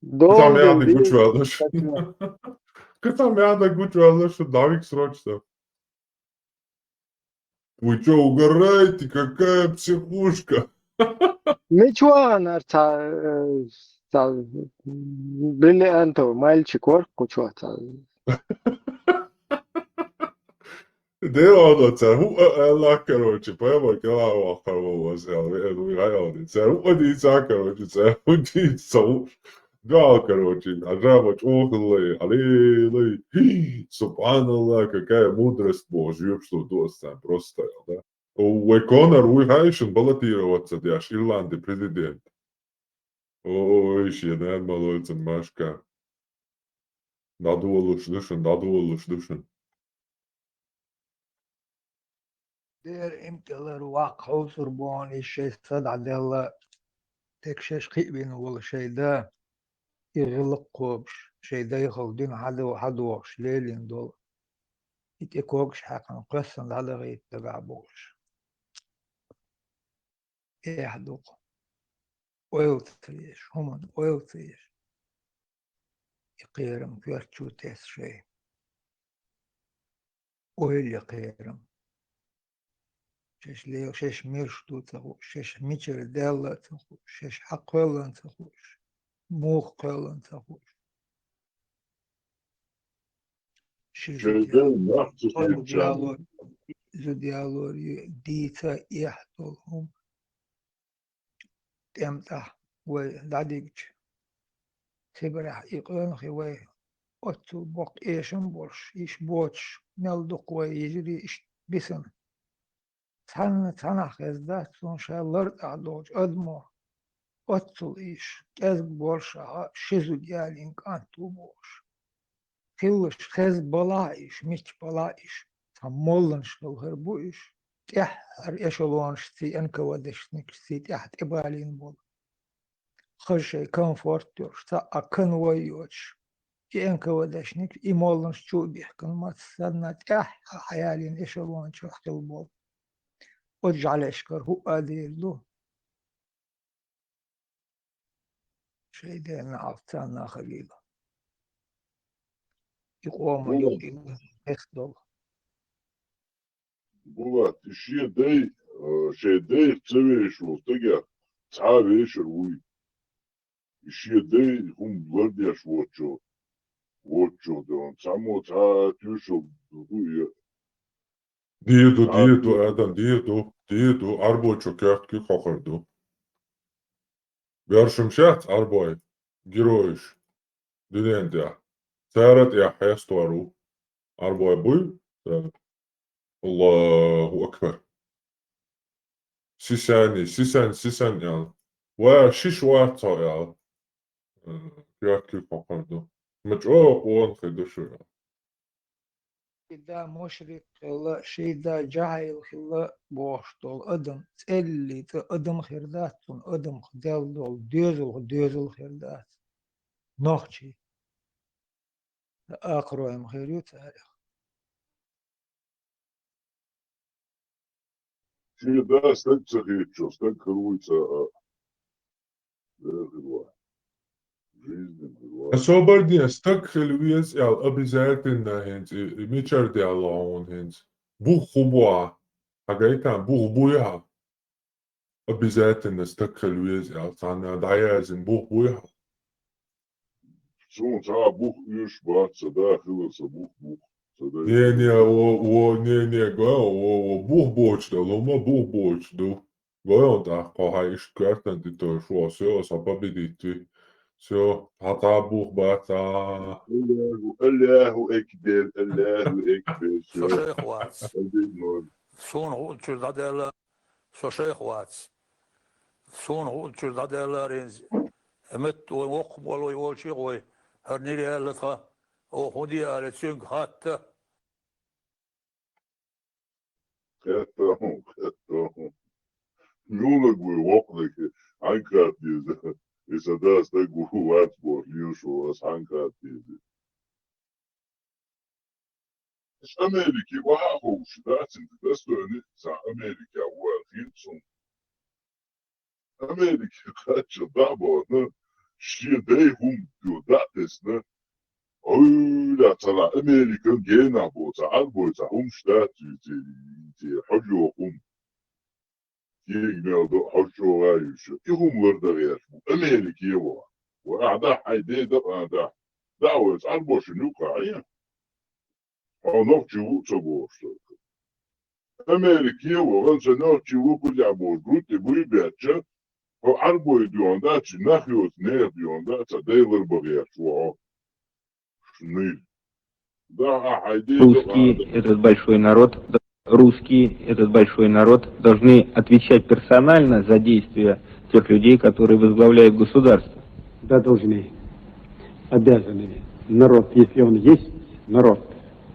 Dol Катам dil гучалаш. Катам гучалаш давик срочно. Вы что, угораете? Какая психушка? Мичуан арта бриллиантовый мальчик ворку чё-то. Дело ela, короче, прямо клава хорошая, это удица, короче, это удица. Да, короче, ажабач охлы, аллилуйя, субханаллах, какая мудрость Божья, что достань, просто, да. У Конор уйхаешен баллотироваться, дяш, Ирланды президент. Ой, еще, да, молодец, Машка. Надулуш душен. دير امتلر واقع سربون الشيء صد عدالة تكشش قيبين ولا شيء ده يغلق قوبش شيء ده يخلدين حدوش ليلين دول يتكوكش حقا قصن على غير تقعبوش يحدوق ويلتريش هم ويلتريش يقيرم كيرتشو تيس شيء ويل يقيرم شش ليو شش ميرشتو تخوش شش ميتشر دالة تخوش شش حقولن تخوش موخ قولن تخوش شش زديالور ديتا يحتلهم تمتح وداديكش تبرح يقولن خوي أتو بق إيشن برش إيش بوتش نلدق ويجري إيش بسن تنخ ازداد سون شالر أعدوج أدمو أتل إيش كز برشا شزو ديالين كانتو برش خلش خز بلا إيش ميش بلا إيش تمولن شلو هربو إيش تحر إشلون شتي أنك ودشنك شتي تحت إبالين بول خشي كونفورتور شتا أكن ويوش أنك ودشنك إمولن شتو بيحكن ما تسدنا تح حيالين إشلون شحت البول وجعل أشكر هو أدير له شيء دينا عفتانا خليلا يقوم يقوم يخدل بوات الشيء داي شيء داي تسويش وتجا تعابيش الوي الشيء داي هم برديش واتشو دون سامو تا تيشو وي ديتو آدم ديتو أربوشو كيرتكي خخردو بيرشمشات أربوي جيرويش دينينتيا سارت يا حيستوارو أربوي بوي الله أكبر سيسان يال وشيش واتا يال كيرتكي خخردو مجوق وان خدوشو يال دا مشرك خلا شيء دا جاهل خلا بوشتول أدم تلي أدم خردات أدم خدال دول ديزل خردات نوخشي أقرأ إم خيريو تاريخ شيء دا استك سخيتشو استك خلويتا Sober die stuk geluies al обязательно hens мичер de alone hens бух хубуа агайта бух буя обязательно стук geluies al sana daya is in бух буя شو تا بوخ يش بات صدا خلص بوخ не го бух боч да лома бух боч до го да кохай шкартан ти то шо се осабабидити все хата бух бата الله أكبر الله أكبر شو شيخ واس شون هو شو هذا شيخ واتس سون هو تشو دادلا رينز امت وق ولو يقول شيء قوي هرنيري هلتها او خدي على تشنك حتى Kettom. Mjolnir går vapnet handkrattiset. Isa taas tegu Watsburg liusuas handkrattiset. Amerikki vahvuus, tähtsin tästä nyt saa Amerikka vuoden hitsun. Amerikki katso tabo, no, shidei humpio dates, no. Oida tala Amerikan genaboita, arboita humstatuti, hajo hum. يقدر حشو غايش يهم وردغيش أمريكي يوا وأعداء حيدي أعداء دعوة أربو شنو قاعية أو نوتشو تبوش أمريكي يوا غنسا نوتشو كل عبود روتي بوي بيتشا هو أربو يديون داتش ناخيوت نير ديون داتش ديلر بغيش وعو شنيل دا حيدي Русские, этот большой народ, должны отвечать персонально за действия тех людей, которые возглавляют государство. Да, должны, обязаны. Народ, если он есть народ,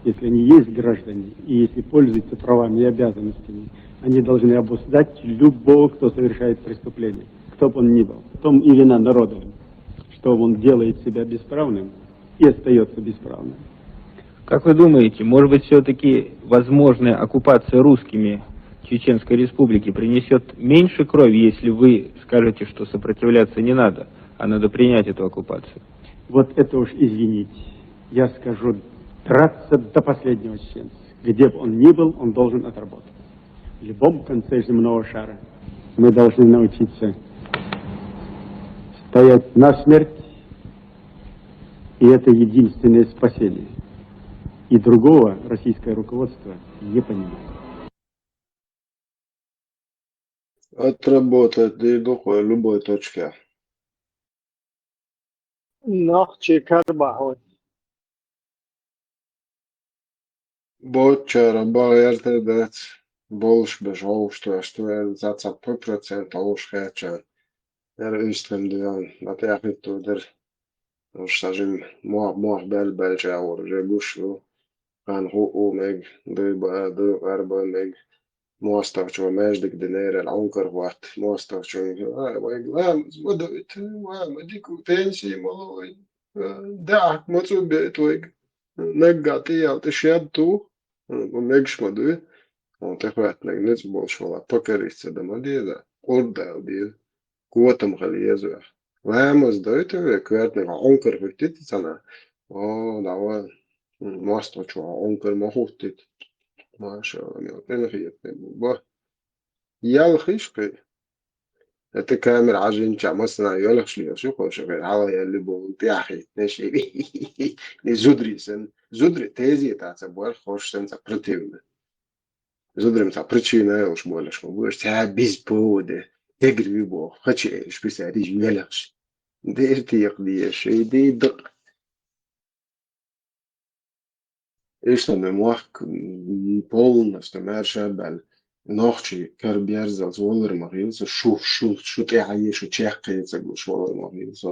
если они есть граждане, и если пользуются правами и обязанностями, они должны обуздать любого, кто совершает преступление, кто бы он ни был. В том и вина народа, что он делает себя бесправным и остается бесправным. Как вы думаете, может быть, все-таки возможная оккупация русскими Чеченской Республики принесет меньше крови, если вы скажете, что сопротивляться не надо, а надо принять эту оккупацию? Вот это уж извините. Я скажу, драться до последнего чеченца. Где бы он ни был, он должен отработать. В любом конце земного шара мы должны научиться стоять насмерть, и это единственное спасение. И другого российское руководство не понимает. Отработать духу любой точке. Нахчи карбахот. Бочара багерте дать больше бежал, что я за 100% лучше чем üstlem divan, na teahitu der stajim moh bel jaur je bushu kan ho meg de arba meg موستر شو ماجدك دينار العنكر واحد موستر شو وإقلام ودوت ومديكو تنسي مالوي دعك مصوب بيتويق نقاطي أو تشيبتو ومجش مدوي وتخوات نجنس بولش ولا بكريس ده مديدا قرده دي قوة مخليه وهمز دوت كوات نغ عنكر فكتت سنة دعوة موستر شو عنكر مخوتت ما شاء الله أنا خيط بابا يالخيش قي أتكامل عجين شع مصنع يالخش لي شو خوش غير على ياللي بو تياحي نشي زودري سن زودري تيزي تاع بوال خوش سن سبرتيونا زودري متاع برتشينا يوش بولش بوش تاع بيسبو ده تجري بو خشي إيش بس هذيج يالخش دير تيقدي شيء دي دق إيش لما موحك полностью مرشبل نوخشي كربيرزا زولر مغيلز شو تعيش وتشيخي تقول شو مغيلز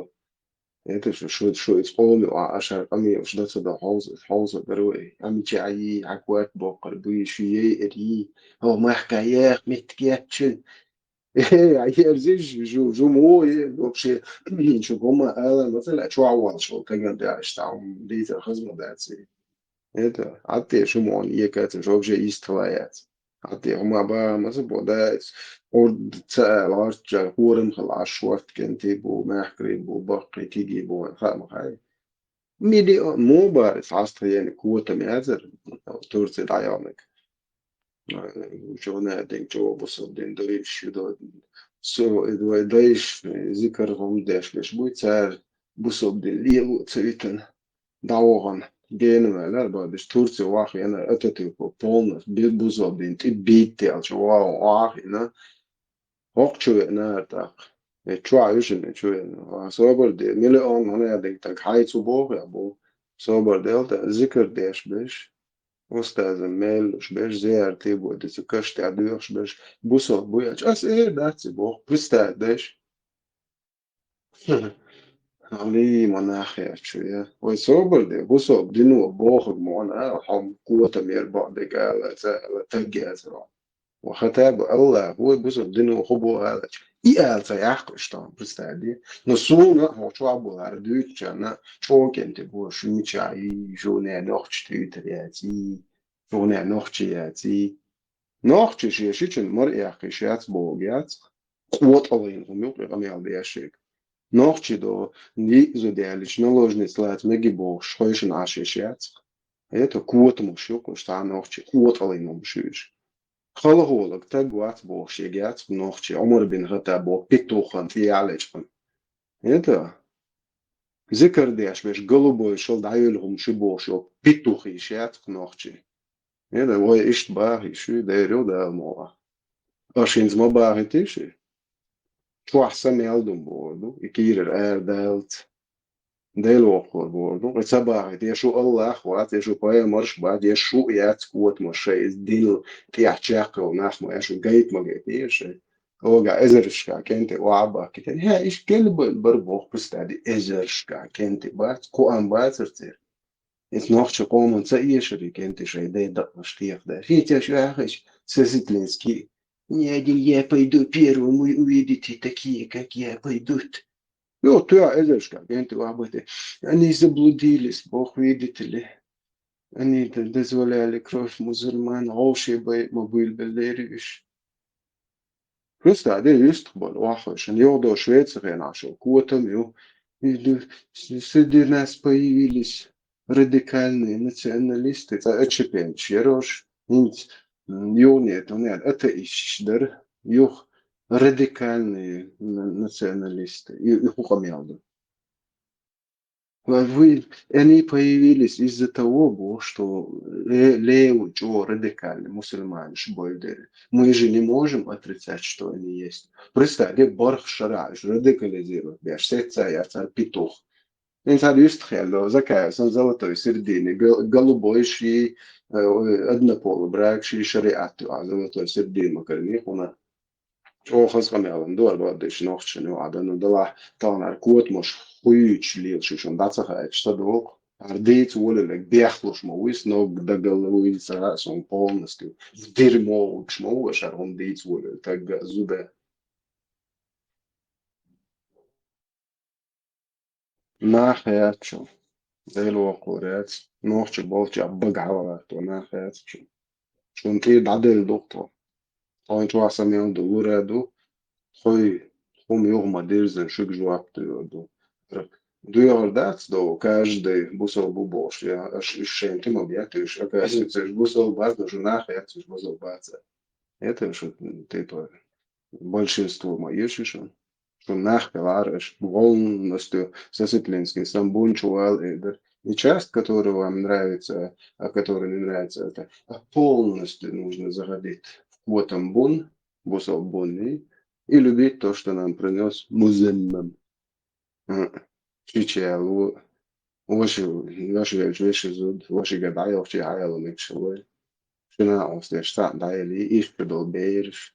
это شو يتقومي وعشر أمي وش ده تدا حوز دروي أمي تعيي عقوات بقر بي شوية إري هو ما حكايات متكيتشن إيه عيار زيج جو مو وبشي شو هما قال مثلا شو عوض شو كان ده اشتعم ديت الخزمة ده تسي это а ты шумон екатин жокже истлаят а ты هما با مثلا بودات ورد تسأل عرجة هورم خل عشوات كنتي بو محكري بو بقي تيجي بو خام خاي ميدي مو بارس عصر يعني قوة ميازر تورسي دعيامك شو نادين جو بصل دين دويش يدو سو دويش ذكر هم داش ليش بو تسار بصل دين ليلو تسويتن دعوغن Generaler bara Turcija vahina Atatürk'u polnas buzobdin ti bitti alço vahina hoqchuena tak chua yushin chuena sober de milyon hona denk tak hay su bo ya bu sober delta zikr desh besh أستاذ ميلوش بيش زيارتي بودي تكشت عدوش بيش بوصل بوياش أس إيه داتي بوخ برستادش علي مناخي شوية ويصوبر دي بوصل دينو بوخ مونا وحم قوة مير بعدك على تجي أزرع وختاب الله هو بوصل دينو خبو على إيه تياق إشتان برستادي نصونا هو شو عبو عردوك جانا شو كنت بو شو شاي شو نعنوخش تيترياتي شو نعنوخشياتي نوخش شيشيشن مرئي أخيشيات بوغيات قوة أولين غميوك لغمي بياشيك نوخش دو ني زودياليش نلوجني سلات مجي بوغ شخويشن عشيشيات это قوة مشيوك وشتان نوخش قوة أولين مشيوش خلقولك تقوات بوغ شيجات نوخش عمر بن غتا بوغ بيتوخن في عليشن это ذكر ديش بيش قلبو شل دعيلهم شبوغ شو بيتوخي شيات نوخش это وي إشت باغي شو دايرو دا موغا أشينز ما باغي تيشي شو أحسن يالدم بوردو يكير دالت ديل وقور بوردو إتساباغي دي شو الله أخوات شو بايا مرش بعد يشو يات قوة مشي ديل تيحشاق وناخ ما يشو قايت ما قايت يشي اوغا ازرشكا كنت وعبا كتن ها ايش كلب بربوخ بستادي ازرشكا كنت بات كو ام باترتير ات نوخش قومن سايشري كنت شي داي دقش تيخ да фитя шахич Сеситлинский ни один я пойду первым вы увидите такие как я пойдут вот я ازرشكا كنت وعبته они заблудились бог видите ли они дозволяли кровь мусульман غوشي بي مبيل بالليريش Просто один يستقبل واحد عشان ياخدوا швейцарين عشان قوتهم среди нас появились радикальные националисты. Это ЧПН, Черош, нет, это ищдер, юх радикальные националисты, их ухамялды. Они появились из-за того, что левый, радикальный мусульмане, шбойдеры. Мы же не можем отрицать, что они есть. Просто барх шараж, радикализируют, бяш, я петух. انت يستخيل لو ذكاء زلطوي سرديني قلبوي شي ادنى بول براك شي شريعته زلطوي سردين مكرني هنا شو خاص كم يعلم دول بعد إيش نوخش شنو عادنا دلع طالع قوت مش خويش ليل شو شون داتسخ اشتدوق عرديت ولا لك بيخلص مويس نوق دقلوي سرع سون بولنستي دير مو شمو شرهم ديت ولا تق زوده ما حيات شو زي الوقورات نوخش بولش بقعة ونا حيات شو نتيد عدل دكتور طبعا شو عسام يوم دورة دو خوي هم يوم ديرزن شو جواب دو دو يوردات دو каждый бусол бубош я аж шенти мобиатыш оказывается бусол база жена хаяцыш бусол база это что типа большинство моих что нахпеларыш полностью Сеситлинский самбунчуал и часть, которая вам нравится, а которая не нравится, это полностью нужно заходить в Квотамбун, Бусалбунни, и любить то, что нам принес Муземмам. Чичалу, ваши вещи зуд, ваши гадай, ваши айлы микшелой. Шина, он стештат дайли, их придолбеешь.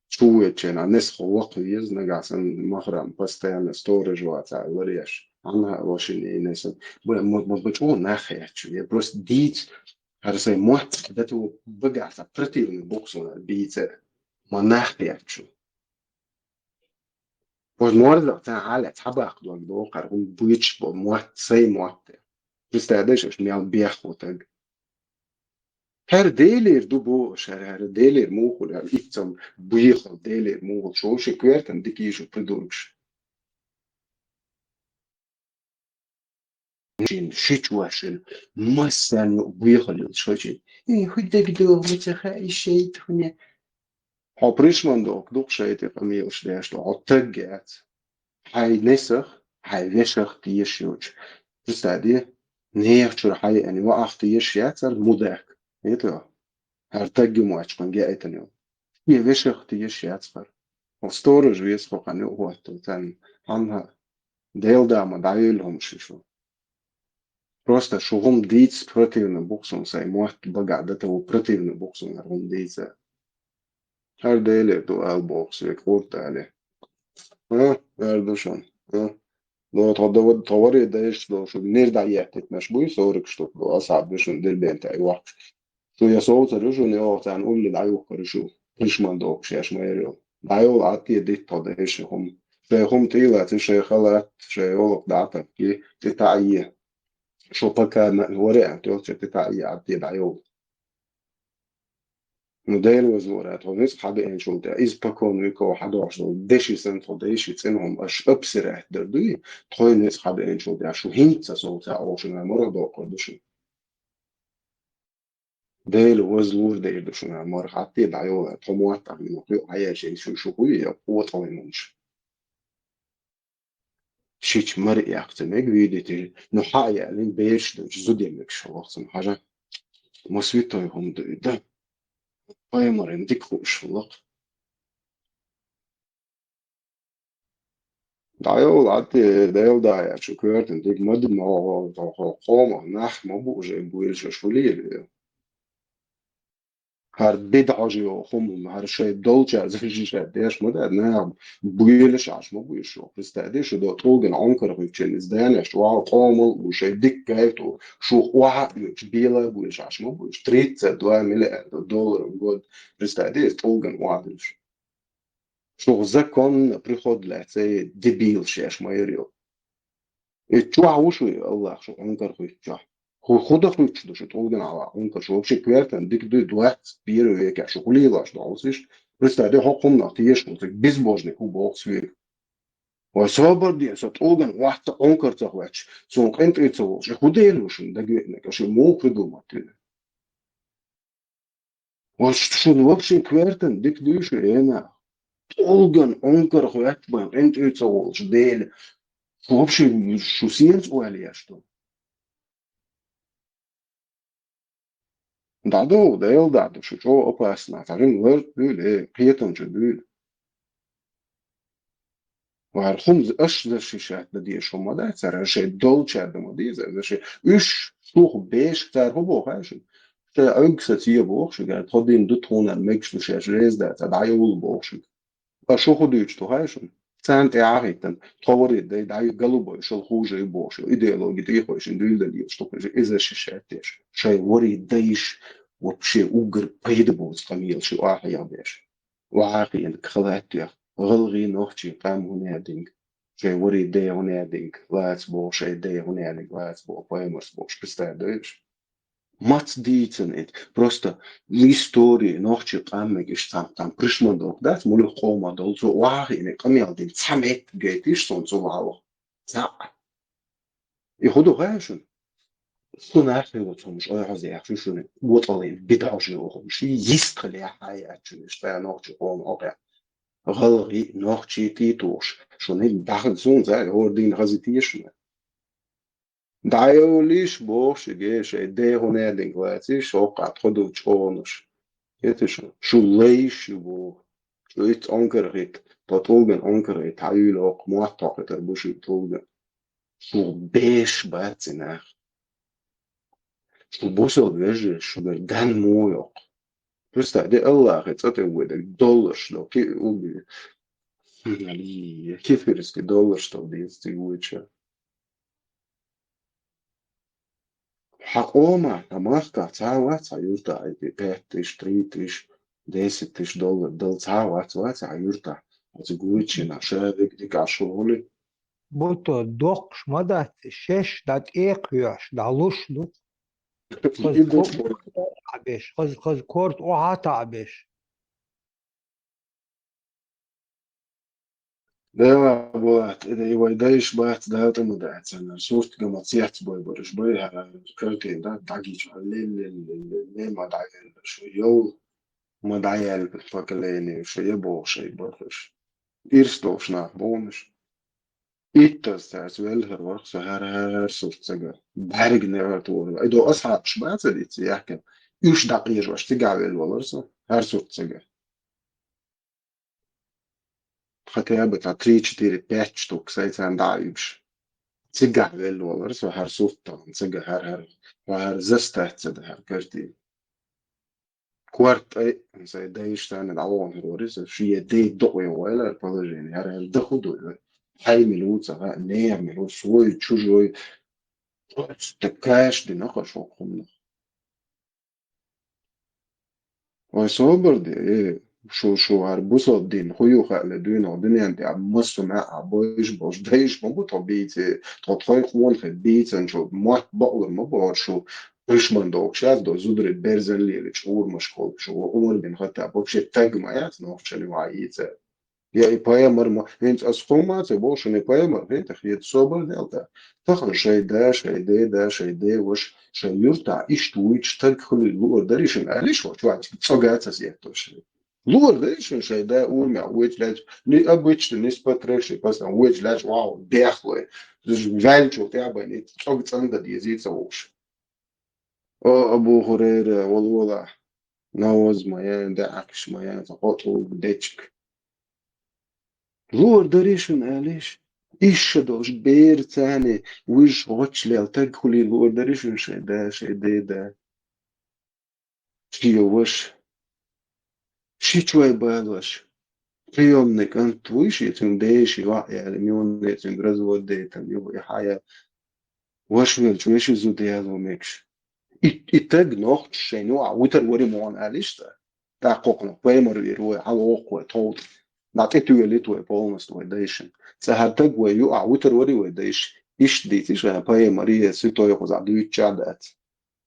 Чуечена, не сховок визна гасен махрам, постоянно сторож ваца, лареш. Она ваши не несет. Почему нахер? Я просто дить, раз я мать, да то богато, противный боксу на бийце, монахер. Возможно, это аля табак до доктор, он бич по мать, сей мать. Представляешь, что меня беху так. Her deler du boš, her deler muhul, her icam bujihal deler muhul, šo še kvertan dikišu pridurkš. Шичуашин, массан bujihal šo še. Хуйдаг до, митаха и шейт хуне. Ха пришман док, док шейт я фамил шляш, то оттаг гет. Хай несах, хай вешах тиешюч. Представляешь, неяхчур хай ани ваах тиешяцар мудак. Это артаги мачкан гейтаню. Я вешах тиешяцар. Сторож вес хоханю вот там анха дейлдама даилхом шишу. Просто что он дить противным боксом сай может богат до того противным боксом он дить. Her deli to elbows ve kurtali. Erduşan. لو تطوري دايش لو شو نرجع يحتك مش بوي صورك شو لو أصعب بشو ندير بين تاعي واحد شو يصوت الرجل نيو تاع نقول للعيو كرشو كلش ما ندوق شيش ما يريو العيو عطي ديت تضيش هم شيخهم تيلا تشي خلات شي ولق دعتك كي تتعيه شو بكا ورقة تقول تتعيه عطي العيو موديل وزورات ونس حدا إن شو ده إز بكون ويكو حدا عشان دشي سنتو دشي تنهم أش أبصر دردوي تخوي نس حدا إن شو ده شو هنت صوت عشان مرة دوق دشي ديل وزلور ديل دشون مرة حتى بعيوه تموت عن مقيو هيا شيء شو هو قوة طويلونش شيء مرة يحتمل فيديتي نحايا لين بيرش دش زودي مكش وقت حاجة مسويته هم ده هاي مرة مديكوش والله Dajal عدي دايل دايا شو كورت انتك مد ما قوما نح ما بوجه بويل شوليل هر بيد عجيو خم هر شيء دولچا زفيش ديش مد نه بويلش عش ما بويل شو بستعديش دو توجن عنكر في تشينز دانش واو قوما وشي ديك جايتو شو واحد بيلا بويلش عش ما بويل تريت $2 مليون جود بستعديش توجن واحدش شو زكون بريخود لعتي ديبيل شيش ما يريو تشوع وشوي الله شو عنكر خوي تشوع هو خدا خوي تشدو شو تقولين على عنكر شو بشي كويرتن ديك دو واحد بيرو هيك شو كلي لاش دعوسيش بس تعدي حقهم نعطيش وتك بيز بوجني هو بوكس فيه وصابر دي سو تقولين واحد عنكر تخواتش سو انت اتسو شو خدين وشو دقيقنا شو مو كدو ماتين وش شو نوبشي كويرتن ديك دوش هنا تقولين عنكر خوات بان انت اتسو شو ديل شو بشي شو سينس وعلياشتو Dado del dado şu çoğu opasına tarım var böyle kıyıtınca böyle. Varhum aşırı şişat da diye şu moda sarı şey dolça da moda diye şey üç şu beş tar hobo haşin. Şey öksetiye bu şu gel tadin du tonen mekşlu şey rezda da yol bu şu. Şu hudu şu haşin. Sen teahiten tavır da da galubo şu huje bu şu ideoloji diye hoşin düğünde diye şu izle şişat diye. Şey vori değiş وبشي أوجر بيدبوز قميل شو آحيا بيش وعاقي إنك خلاتيا غلغي نوحشي قام هنادينك شي وري دي هنادينك لاتس بو شي دي هنادينك لاتس بو بايمرس بوش بستعدوش مات ديتن إت بروستا لي ستوري نوحشي قامك إش تام برشمندوك دات مولي قوما دول سو وعاقي إنك قميل دين تسامت جيتيش سون سو وعاو سا يخدو غاشن صناعي وتمش أي حاجة يحشو شنو وطلين بدعش يوهم شيء يستقل حياة شنو شتاع نوتش قوم أقع غلغي نوتشي تيتوش شنو داخل زون زي هو دين غزيتيش دايو ليش بوش جيش ده هنا دينغلاتي شو قاعد خدو تشونش يتش شو ليش بو شو يت أنكرهك تطلبن أنكرهك تعيلوك موثق تربوش يطلبن شو بيش باتناخ وبوصل وجه شو دان مويق بس ده الله خدت ودك دولار شلو كي وبي يعني كيف يرسك دولار شلو دي استيوتشا حقوما تماسكا تعوات عيورتا اي بي باتش تريتش ديستش دولار دول تعوات وات عيورتا هتقويتش نعشابك ديك عشرولي بوتو دوقش مدى شش دات ايقياش دالوش لو عبيش خز كورت او عاتا عبيش ده بوات إذا يويدايش بات ده تمدعت سنة صورت كما تسيحت بوي برش بوي كرتي ده دعجيش ليه ما دعيال شو يو ما دعيال بالفاكليني شو يبو شي برش إيرستوش ناح بونش إيتاس تاس ويلهر ورخ هر صورت سجا بحرق نيرات ورد إدو أصحاب شبات زديت سيحكم يوش دقير واش تقعويل والرسا هر صورت سجا خطيابة 3-4-5 شتوك سايتان دعيبش تجع بالولر سو هر سوفتان تجع هر زستات ده هر كرتي كوارت أي زي دايش تاني العوام هروريس شيء دي دقوي ولا البلجين هر دخودو حي ملوت سواء نير ملوت شوي تشوي تكاش دي نقش وقمنا وصابر دي إيه شو هربوصة دين خيو خال دينا دنيا انت عم مصر مع عبايش باش دايش مو طبيعي تطفي خوان في البيت شو ما بقول ما بقول شو إيش من دوك شاف دو زودر بيرزن لي شعور مشكل شو أول بين خطة بوكش تاج ما يعرف نوفش اللي وعيت يا إبايا مرمى هنت أسخوما تبوش إن إبايا مرمى تخيل صوبر دلتا تخن شيء ده شيء ده وش شيء يرتع إيش تويتش تدخل اللور دريشن أليش وشوات تصقعت سياتوش لور دريشن شيء ده أول ما ويج لاج ني أبويتش النسبة تريشي بس ويج لاج واو داخله فالجو تعبان تصقعت عند يزيد سووش أو أبو هريرة والله نوز ميان دعكش ميان تقطو بديتشك لور دريشن أليش إيش دوش بير تاني ويش غوتش ليل تدخلي لور دريشن شيء ده شي وش شي شوي بالوش في يوم نكنت ويش يتم ديشي وعي الميون يتم رزو ديتم يبقى حياة وش ويش زودي هذا ميكش إتاج نوخت شيء نوع وتر وري موان أليش تا قوقنا بيمر يروي على وقوة طول نعطيته يليت ويبولنس ويدايشن سهرتك ويقع وتر وري ويدايش إيش دي تيجي باي ماريا سيتو يقوز عدوي تشادات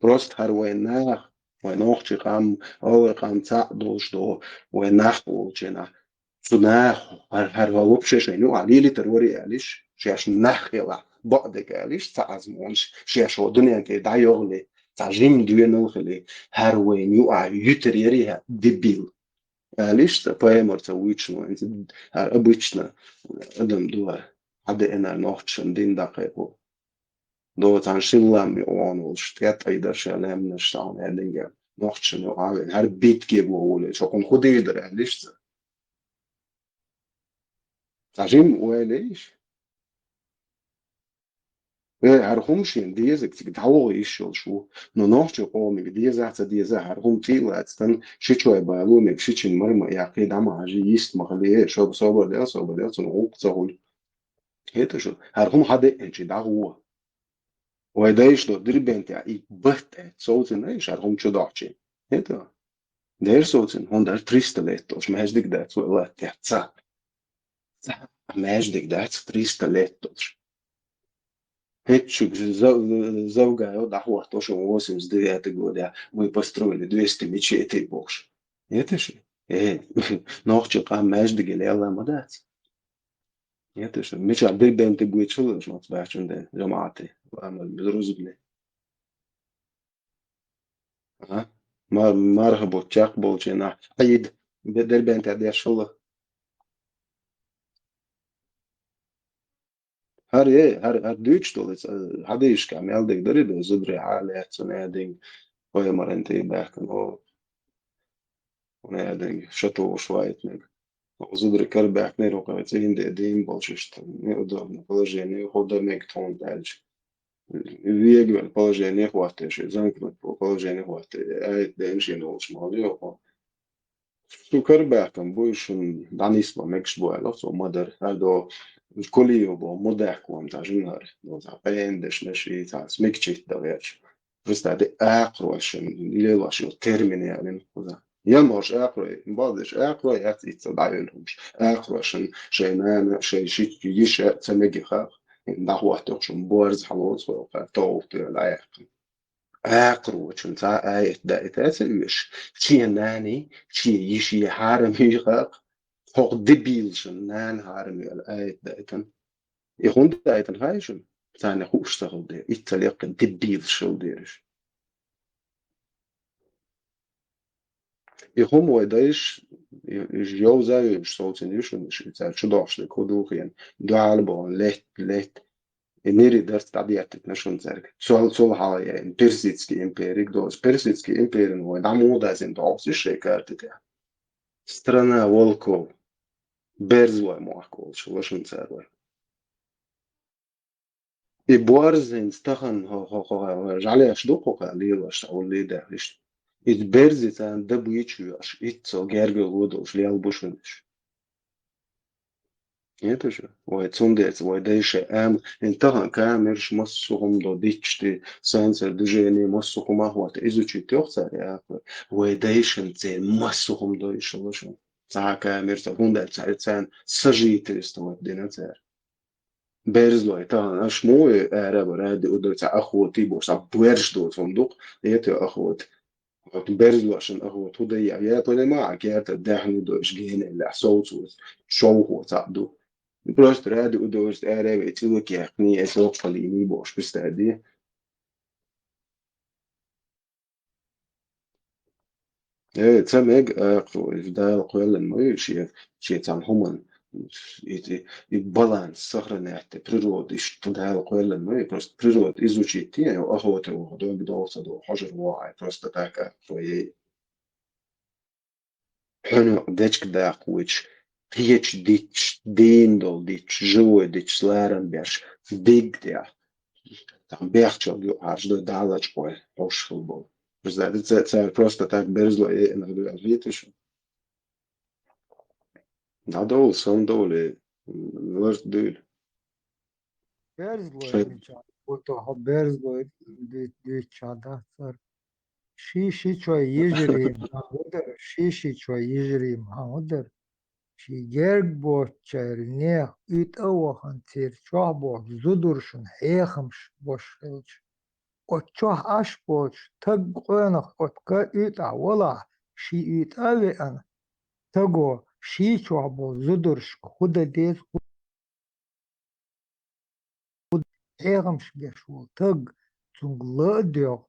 بروست هر ويناخ ويناخ قام أو قام تعدوش دو ويناخ وجنا سناخ هر وبش شيء علي لي تروري أليش شيش نخ يلا بعدك أليش تعزمونش شيش ودنيا كده يغلي تعجيم دينا الخلي هر وين يقع يتريريها دبيل ليش بايمر تسويتشنو انت ابوتشنا ادم دوا عدا انا نوختشن دين دقيقو دو تانشيلا مي اونوش تيات ايدر شالام نشتاون هدنجا نوختشن وعاوين هر بيت جيبو هولي شوكم خود يدر ليش تعجيم وليش هرهمشين ديزك تتعوغ يشول شو نو نوختشو قومي ديزا ديزا هرهم تيلا تستن شيشوي بالومي شيشين مرمى يعقيد عم عجي يست مخليه شو صوبر ده سنوك تسهول هيدا شو هرهم حدا انشي دا هو ويدايش دو دربين تاعي بحت صوتن ايش هرهم شو داعشي هيدا دير صوتن هون دار تريستاليت وش ما هجدك دات ولا تحتسا ما هجدك دات تريستاليت هيتشو زوجة يوضع هو توشو موسم زديات جودا ويبسترول 200 ميتشي اتي بوش هيتشو ايه نوختشو قام ما هجدك يلا ما دات يتش مش عبد بنت بويتشل مش مصباحش عند جماعتي وعمل بدروز بني ها ما رهبو تشاق بولشنا عيد بدل بنت عدي شله هر دوتش دولت هذا ايش كان يالدك دريد زبري عالي سنادين وهي مرنتي باكن هو ونادين شتو شويت نيك زبري كرباك نيرو قوتين دين بولششت نقدر نقولجيني خود ميك تون دالج Viegli poложение хватаешь, замкнуть положение хватает, дэнши нолш молодежь. Сукер бэком больше данисма мекш буэло, so модер, альдо колио бо модер ком тажинар, но за пендеш неши та смекчит да веч. Просто да акрошен, лелашо термини ален коза. Я мож акрой, бадеш акрой, я цица дайонумш. Акрошен, шейнан, шейшит юише цемеги хах. دا وقت شون بارز حلوص وقتوت العيق آقرو شون تا آيت دا إتاسلوش شي ناني شي يشي حارمي غاق فوق دبيل شون نان حارمي الآيت دا إتن يخون دا إتن هاي شون تاني خوش تغل دير إتاليق دبيل شو ديرش يخون ويدايش يجوزا يشتوتن يشون شو داش لكودوخين دوالبون ليت Neri درس تعبيرت نشون زرق سوال حالا بيرسيتسكي إمبيريك دوز بيرسيتسكي إمبيرين هو دعمو دازين دوز الشيكارت ده страна волков берзва муахкол шулашун царвай بارزين استخن هو جعلي أشدوقه قليل أو اللي ده إيش إتبرزي تان دبو يشوي أش إتسو جارجو ودو إش ليال بوشونش يتوشو ويتسونديت ويديش أم انتهى كامرش مصهم دو ديتشتي سانسر دجيني مصهم هو تيزوشي تيوخسر يا ويديش انتي مصهم دو إيشلوشو ساعة كامر تهوندا تسان سجيت استوى ديناتر بيرزلو تا شمو ارا براد ودو تا اخوتي بو صاب بويرش دو صندوق يتو اخوت بيرزلو عشان اخوت هو يا طول ما عكيات داحني دو اشجين اللي صوت شو هو تعدو بروست راد ودو است ارا بيتلوك يقني اسوق فليني بوش بستادي ايه تسمع اقرو ده قولا ما شيء تام همان balans sahranēt prirodu ištudēlu koelenu, просто природу изучить tie, jo ahotu dobi dolsa do hožer voai, просто така твоей хано дечк дак, which речь дич, диндол дич, живой дич, сларан беш, big dia, там бехчел гю аж до далач кой, пошел был. Это просто так берзло и иногда видишь. Надо сон доле, лошадь дуль. Berzloy niçan. Oto berzloy di çada sar. Şişi çoy yijrim. Hamudur. Şişi çoy yijrim. Hamudur. Şi gerg boçer ne üt avahan tir çoğ boç zudurşun heyxımş boş hılç. O çoğ aş boç tag qoyanıq otka üt awala şi üt avi an tago şi çoğ boç zudurş kuda dez heyxımş beşul tag zungla diyor.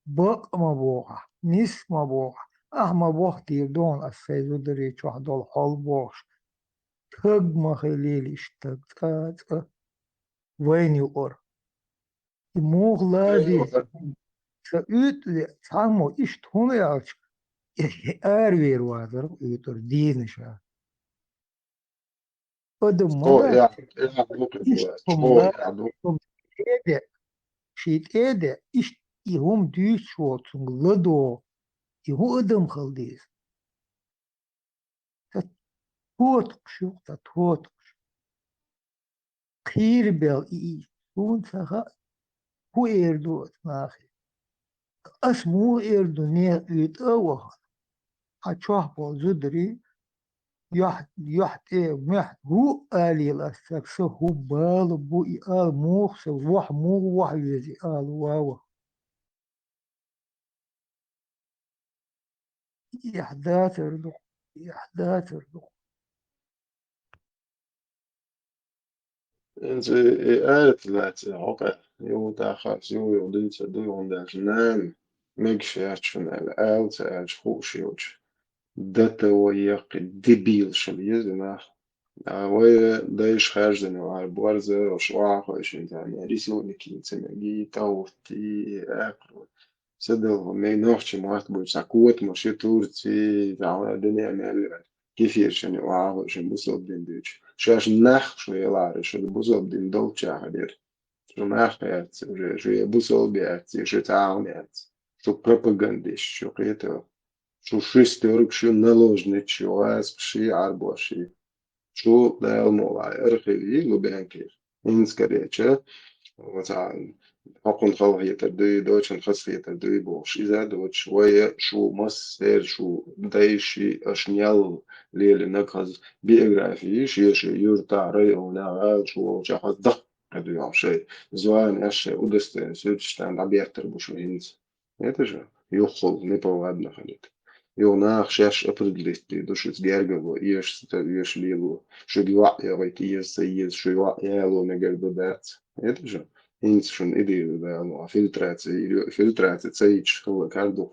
Bak ma boğa, nis ma boğa. Ah ma boğa dir don as seyzudri çoğ dol hol boş. Tag ma khilil iştag tag وين يقر مغلادي سأيت سامو إيش تون يالش أروير وادر يتر دينشا أدم هو مغا ممكن إيش هو تملا يعني تم إيدا شيت إيدا إيش يهم ديش شو تنغلدو يهو أدم خلديس تتوتق شو تتوتق خير بيل إي سون سخا هو إيردو ناخي أسمو إيردو نير يتأوه أتشوه بو زدري يحت إيه محت هو آلي الأسكس هو بال بو آل موخس وح مو وح يزي آل واو يحدات الرضو يحدات الرضو انت قالت لا عقل يو تاخاس يو يودي تدو يوندال نام ميكشياتش من الآل تاج خوش يوج داتا وياق ديبيل شليزنا وي دايش خارجنا وعلى بوارزة وشواع خوش انت يعني ريسو نكين سنجي تاوتي اقرو صدق ما نوحش معاك بوش عكوت ماشي تورتي تعالى الدنيا مال كيف يرشني وعاو عشان بوصل دين ديش شاش نخ شو يلعب شو بوصل دين دوتش عادير شو نخ يات شو يبوصل بيات شو تعاون يات شو بروباغانديش شو قيتو شو شيستورك شو наложнич شو اسب شي عربوشي شو ده الموضوع ارخي لو بانكير انسكريتش مثلا حقن خل هي تردي دوتشن خس هي تردي بوش إذا دوتش شوية شو مصير شو دايشي أشنيال ليل نكهز بيوغرافي شي يورتا ري أو ناغال شو شخص دق قدو يوم شيء زوان أش ودست سوتشتان عبيرتر بوشو هينز يتجا يخل نيبو عدنا خليت يو ناخ شاش أبردلت دوش تجارجو إيش ستايش ليلو شو بيوعي غيتيز سيز شو يوعي يالو نجربو دات يتجا Inzšan ideālo filtrācija ceļš, kādu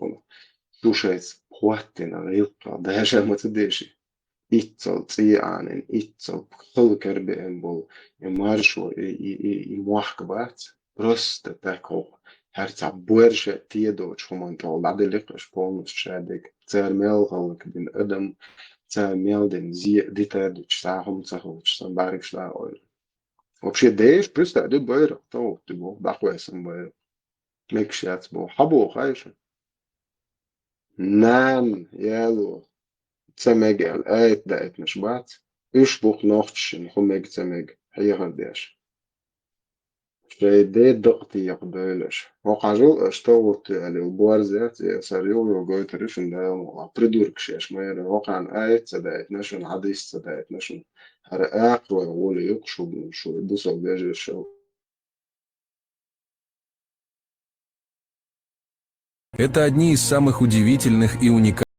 tušais hotina ilkā, dažām atadieši itzel ciānen, itzel halkarbēm bol, maršo i muahkabāts, prosta tako, herca buerše tiedoč humantol, dadelikаш polnus šēdek, cēr melhalak din adam, cēr meldin zie ditēduč sāhum cahuč, sam bārikš lā oil. Вообще дэш просто да байра то ты бо дахвэсэн байра. Мекшяц бо хабо хайша. Нан яло цемегэл айт дайт ншбат. Иш бух нохтшин хумег цемег хайгадеш. Шейде докти якбелеш. Вокажул что вот али убарзят сарил йогойт ришин да придурк шеш майра вокан айт цадайт нашун хадис цадайт нашун هر عقل ولا يقشب شو يبصل بيجي الشو. Это одни из самых удивительных и уникальных.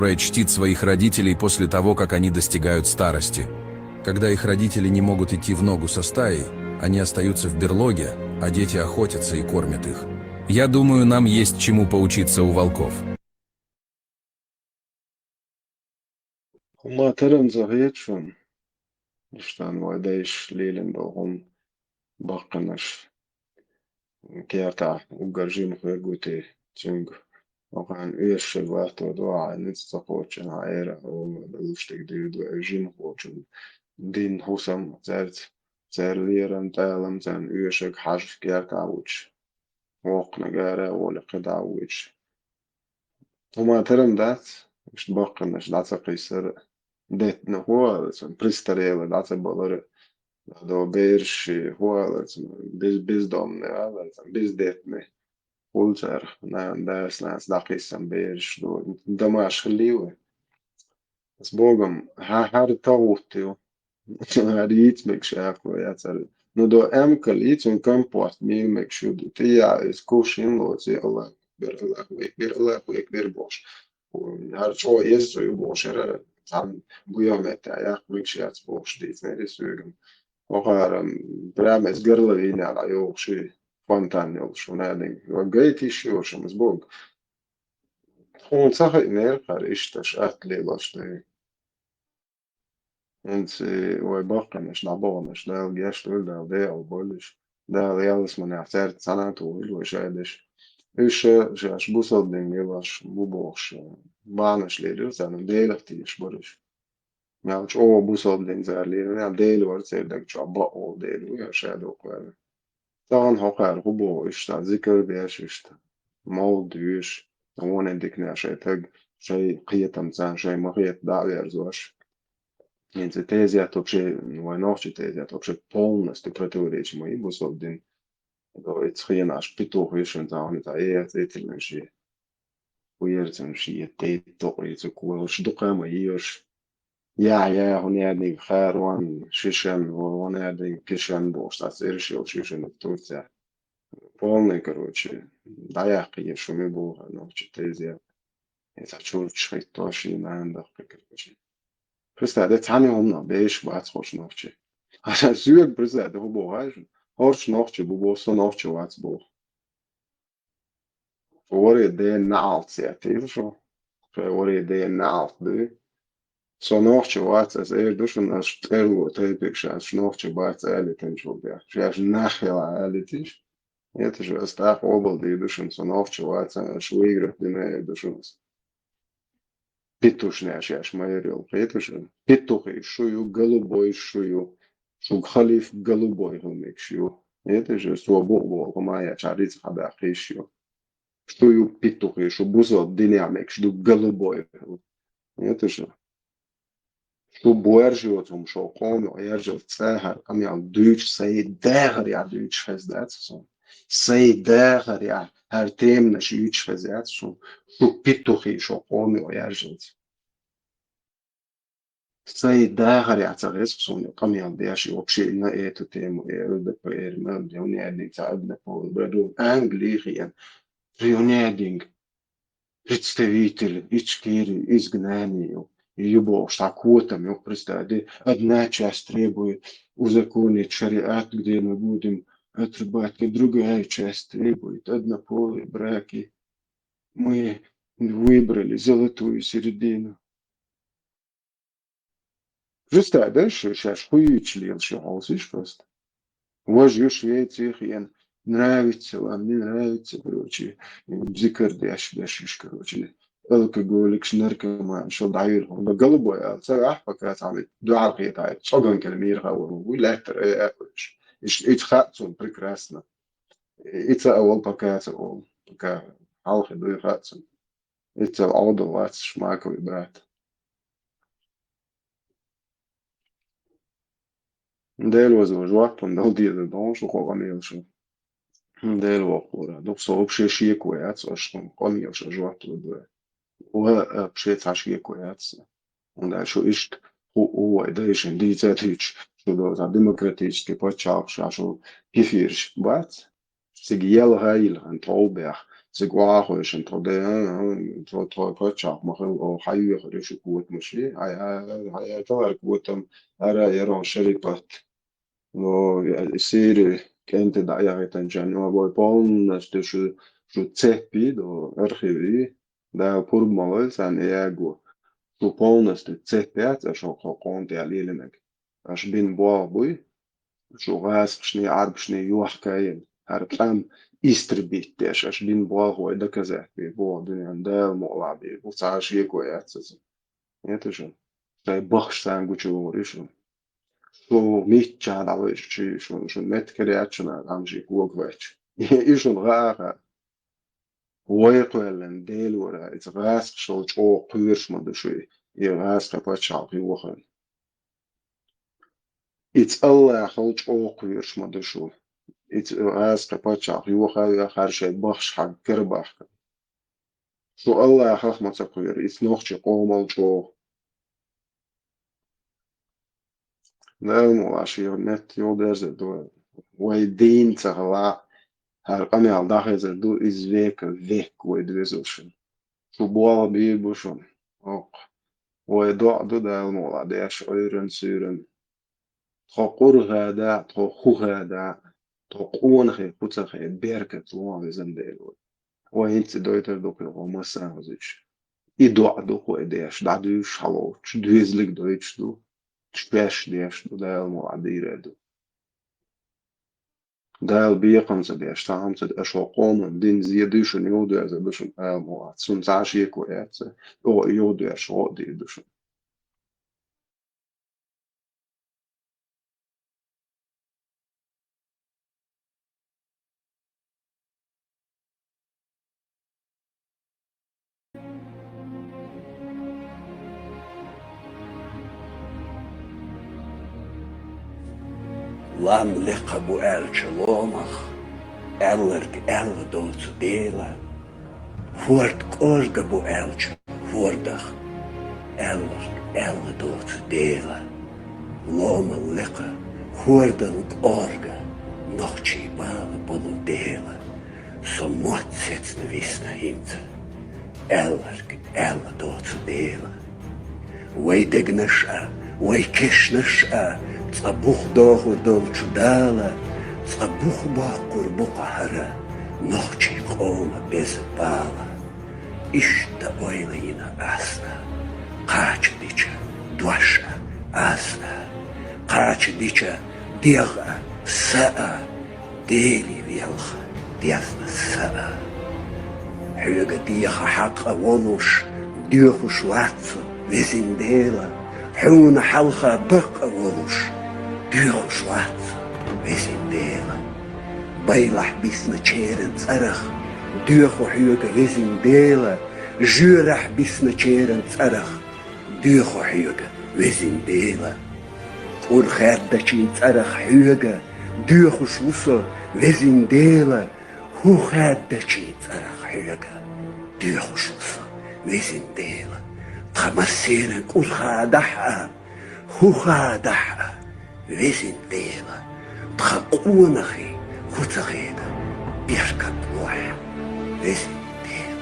Которая чтит своих родителей после того, как они достигают старости. Когда их родители не могут идти в ногу со стаей, они остаются в берлоге, а дети охотятся и кормят их. Я думаю, нам есть чему поучиться у волков. ما ترم زهيت شون اشتان واديش ليلن بغم باقنش كيرتا وقرجين خويقوتي تشنج وكان ايش الوقت ودوع نتسقوتشن عائرة ومدلوشتك ديدو اجين خوتشن دين حسام زار ليرن تالم زان ايشك حاج كيرتا وش وقنا جارا ولا قدا وش وما ترم دات مش باقنش دات قيسر det هو بريستريل دات بالر دو بيرش هو بيز دوم بيز ديت مي قولتر داس ناس داقيسم بيرش دو دماش خليوه بس بوغم هار توتيو هار يتمك شاكو يا ترى نو دو امكل يتم كمبوست مي مك شو دو تيا اس كوشين لو تي الله بير الله بير بوش هار شو يسو يبوش عم بيومت يا مكشيات بوش دي تنادي سوغم وقارم برامز قرلين على يوغ شي فانتان يوغ شو نادين وقايتي شو شو مزبوغ خون صحي نيرقر اشتش أتلي لاشتي انت ويبقى مش نعبوغ ده الجيش تقول ده ده أو بولش ده ريالس من اعتارت سنة طويل وشادش إيش جاش بوصل دين يلاش بوبوش بانش ليدر سنة ديلختيش برش يعني او بوصل دين زارلين يعني ديل ورسل دك جابا او ديل ويا شادو قوي طبعا هقار هبو اشتا ذكر بيش اشتا مول ديوش وون عندك ناشي تج شيء قية تمزان شيء مغيت دعوي ارزوش يعني تيزيا توبشي ونوشي تيزيا توبشي полностью противоречимо и бусол дин до ицхина аш питох вишен таун та этилен ши уерцен ши тейто ицу кулш дукама иош يا هنادي خير وان شيشن ونادي كيشن بوش تاسيرشي وشيشن التوتسا полный короче даяқи шуми буга ночи тезия это чурч хитоши нанда короче представь тани умна беш бац хош ночи а зюек представь до бугаж хош ночи бубосо ночи вац бу ори де наалт я тишо ори де наалт ду so noche vats es dušan as ergo teipikšās noche vats elitiņš bija. Šajās nahjā elitiņš. Ietišu es tā obaldīju dušan so noche vats švīgra dinēja dušanas. Pitušņā šajās mairil. Pitušņā. Pituhi šuju, голубой šuju. Šug халиф голубой humik šuju. Ietišu es to bobo mājā čārīts habā khīšju. Šuju pituhi šu buzot dinamik šdu голубой. Ietišu. شو بوارجوتهم شو قومي ويرجو تساهر أم يعني دوش سيد داغر يا دوش فزدات سون سيد داغر يا هر تيم نشيوش فزدات سون شو بيتوخي شو قومي ويرجو Sai daahari atsares sun qamiyan biashi opshi na etu temu erudde på ermön uneding saadna på bredo angligen rioneding представитель ичкири изгнанию его штакотами представляет одна часть требует узаконить шариат, где мы будем отрубать, и другая часть требует однополые браки. Мы выбрали золотую середину. Просто дальше сейчас хуючли, слышишь просто. Вожжешь Швеции, нравится вам, не нравится, короче, бзикар дяш, короче, алкоголик, наркоман, что дайр, он голубой, а царах пока там дуал китай, шоган кельмир хаву, вилектор, ич хатсон прекрасно, ица авол пока алхи дуй хатсон, ица алдо вац шмаковый брат. Дел возможно, он дал диет, он что хогамил что. Дел вахура, док сообщи шиекуяц, что камил что жватло. Вообще цашиекуяц. Он дальше ищет, да еще дизатич, что за демократический почав, что кефирш, бац. Сигьел гаил, антробер, сигуахуш, антроде, тро почав, махал, хаю реши кут мышли, а товар кутом, ара ярон шерипат. Но серии кенте да я это джанва бой полностью что цепи до архиви да пурмалс ан яго что полностью цепят а что конте алиленек аж бин бой что гасшни арбшни юахкаен арбам истребить też аж бин бой доказать бо да молаби усаш якояц это же дай бахш сангучу решил что митча давай что меткерячна амжи кугвач и что рара воеквелен делура это раз что о пыршма души и раз капачал юхан it's Allah холч о пыршма душу it's раз капачал юхан я харше бахш хак кербах что Allah хахма цакуер it's нохче комал чо نعم عشير نت يودرز دو ويدين تغلا هالقمي على داخل دو إزويك فيك ويدوزوشن شو بوا بيبوشن أوك ويدوع دو دا المولا ديش أيرن سيرن تقور غادا تقو غادا تقون خي بوتا خي بيركت لوان زنديلو وينت دويتر دوك الغوما سانوزيش إدوع دوك ويديش دادو شالوش دويزلك دويش دو Спеш деш до дел молодиреду. Дел биекамса деш таамса ашо коман дин зиедушен йодуерзе душен молад. Сун заши екуяце о йодуерш оди душен. Lam liqa bu elche lomach, ellerg elle dood dela. Voort orga bu elche, voordach, ellerg elle dood dela. Loma liqa, voordelijk orga, nochtje bale bolu dela. So mot zits de visna hinte, ellerg elle dood dela. Wei dignisha, wei kishnisha, صبوخ داخل دل شدالا صبوخ باقر بقهرة نخشي قوم بزبالا إشتا أويلينا أسنا قاچ ديچا دوشا أسنا قاچ ديچا ديغا ساء ديلي بيلخ ديثنا ساء حيوغا ديخا حقا ونوش ديخو شواتسو وزين ديلا حونا حلخا بقا ونوش ديخو شوات ويسين ديلا بيلح بيسنا تشيرن صرخ ديخو حيوغا ويسين ديلا جورح بيسنا تشيرن صرخ ديخو حيوغا ويسين ديلا والخيادة تشين صرخ حيوغا ديخو شوصا ويسين ديلا هو خيادة تشين صرخ حيوغا ديخو شوصا ويسين ديلا خمسيرن كل خادحا خوخادح ويسن ديلا تخقونخي خوتخيدا بيشكت نوح ويسن ديلا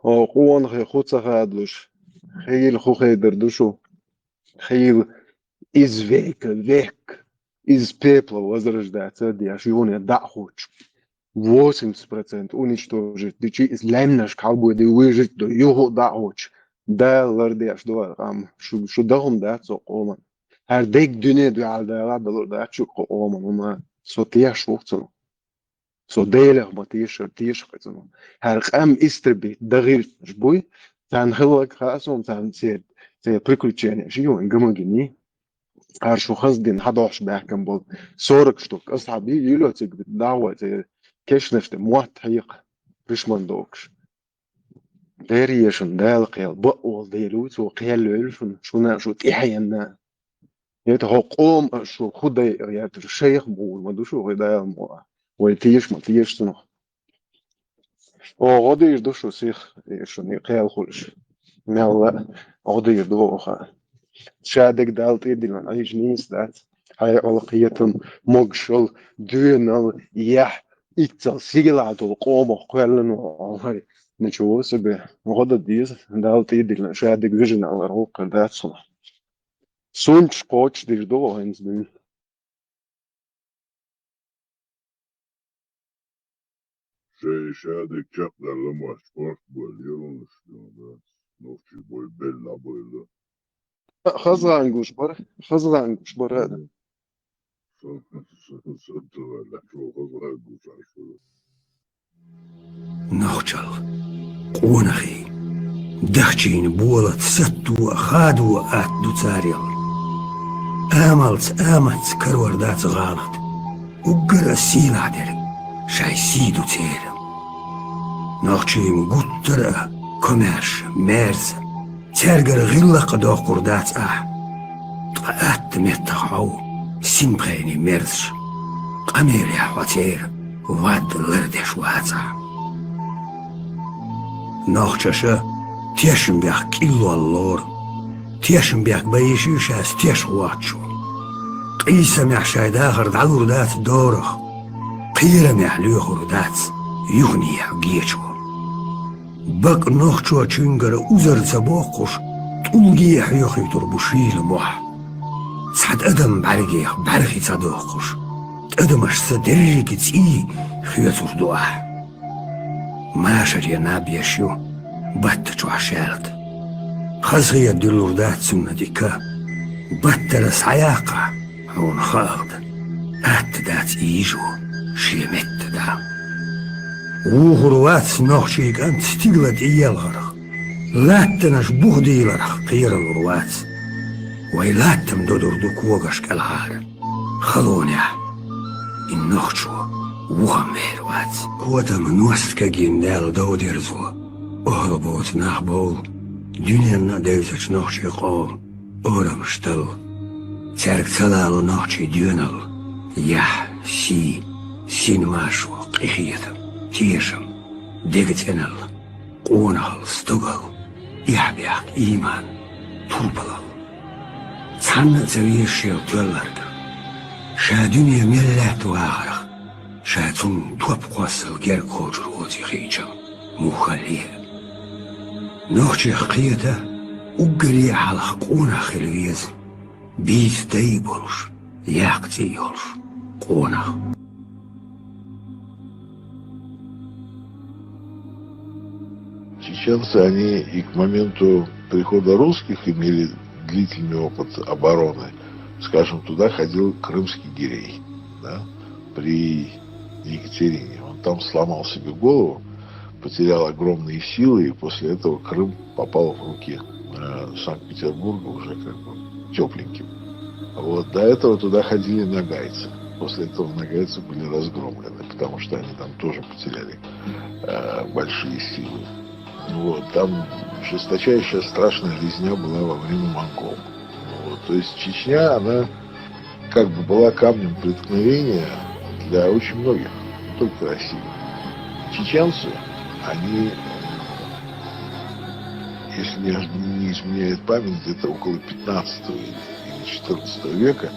قوانخي خوتخادلوش خيل خوخيدر душу خيل из века из пепла возрождается, и он и да хочет 80% уничтожить, да чи из лемнаш калбу да выжить, да его да хочет, да лардеш да шо дагом да цоқоман, her dek düne du alda da da çok qoman ama sotiya şoqsun. So dele ma tiş qazın. Her qam istirbi dagir jboy tan hılak xason tan set приключения. Живём гомогени. شو خصدين 11 بحكم بول صورك شتوك أصحابي يلوتك بالدعوة كيش نفت موات حيق ريش مندوكش داريشن دالقيل بقوال ديلوت وقيال لولشن شو تيحينا هو قوم شو خدي الشيخ بول ما دوشو غدا مو ويتيش ما تيش سنو غادي يدوشو سيخ شو قيال خلش مالا غادي يدوخا شادك دالت يدلن أيش نيس دات هاي ألقيتهم مقشل دونال يح إتصال سيلاد القوم قلنا وهاي نشوف سبه غدا ديز دالت يدلن شادك فيجن على روق دات صلا سونش قوتش ديش دو هنز دين شادك شقدر لما سبورت بوليون شلون نوفي بول بيلا بول خزرانگوش بره هذا نخجل قونخي دخشين بولت ستو خادو أتدو تاريل آملت كروردات غالط وقرا سيل عدل شاي سيدو تير نخجين قطر كوميرش ميرز ترجر غلا قدا قردات تقعدت متخاو سيمبريني ميرش قمير يا حواتير واد لردش واتا ناخشاشا تيشن بيخ كيلو اللور تيشن بيخ بيشي شاس تيش واتشو قيسا ميخ شايد آخر دعو ردات دورخ قيرا ميخ ليوخ ردات يغني يحقيشو بق نخشو چنگر اوزر تباقش طولگي حيوخي تربوشيل موح سعد ادم برغي تداقش ادمش سدريك تي خيطر دوح ماشر يا نابيشو بات عشالت خزغي الدلوردات سنة ديكا باتلس عياقة هون خالد اتدات ايجو شيمت دا وغروات نوخشيك أنت تقلد إيالغرق لاتناش بوغدي لرخ قير الغروات ويلاتم دودر دوكوغش كالعار خلونيا إن نوخشو وغميروات قوتا منوست كجيندال دوديرزو أهربوت ناخبول دنيانا ديوزش نوخشي قول أورا مشتل تارك تلالو نوخشي ديونال يح سين ماشو قيخيتم تيشم ديجتنال قونال ستوغل يحبيق إيمان طولبلال تحنى زويشيل تولرد شا دنيا ملات واغرق شا تون توب قوصل جير كوجر ووتي خيجم مخليه نوخشي خقيته وقري على قونا خلويز بيت دايبولش ياقتي يولش قونا Чеченцы, они и к моменту прихода русских имели длительный опыт обороны. Скажем, туда ходил крымский гирей, да, при Екатерине. Он там сломал себе голову, потерял огромные силы, и после этого Крым попал в руки Санкт-Петербурга уже как бы тепленьким. Вот, до этого туда ходили нагайцы. После этого нагайцы были разгромлены, потому что они там тоже потеряли большие силы. Вот, там жесточайшая страшная резня была во время монгол. Вот, то есть Чечня, она как бы была камнем преткновения для очень многих, не только России. Чеченцы, они, если не изменяет память, где-то около 15 или 14 века,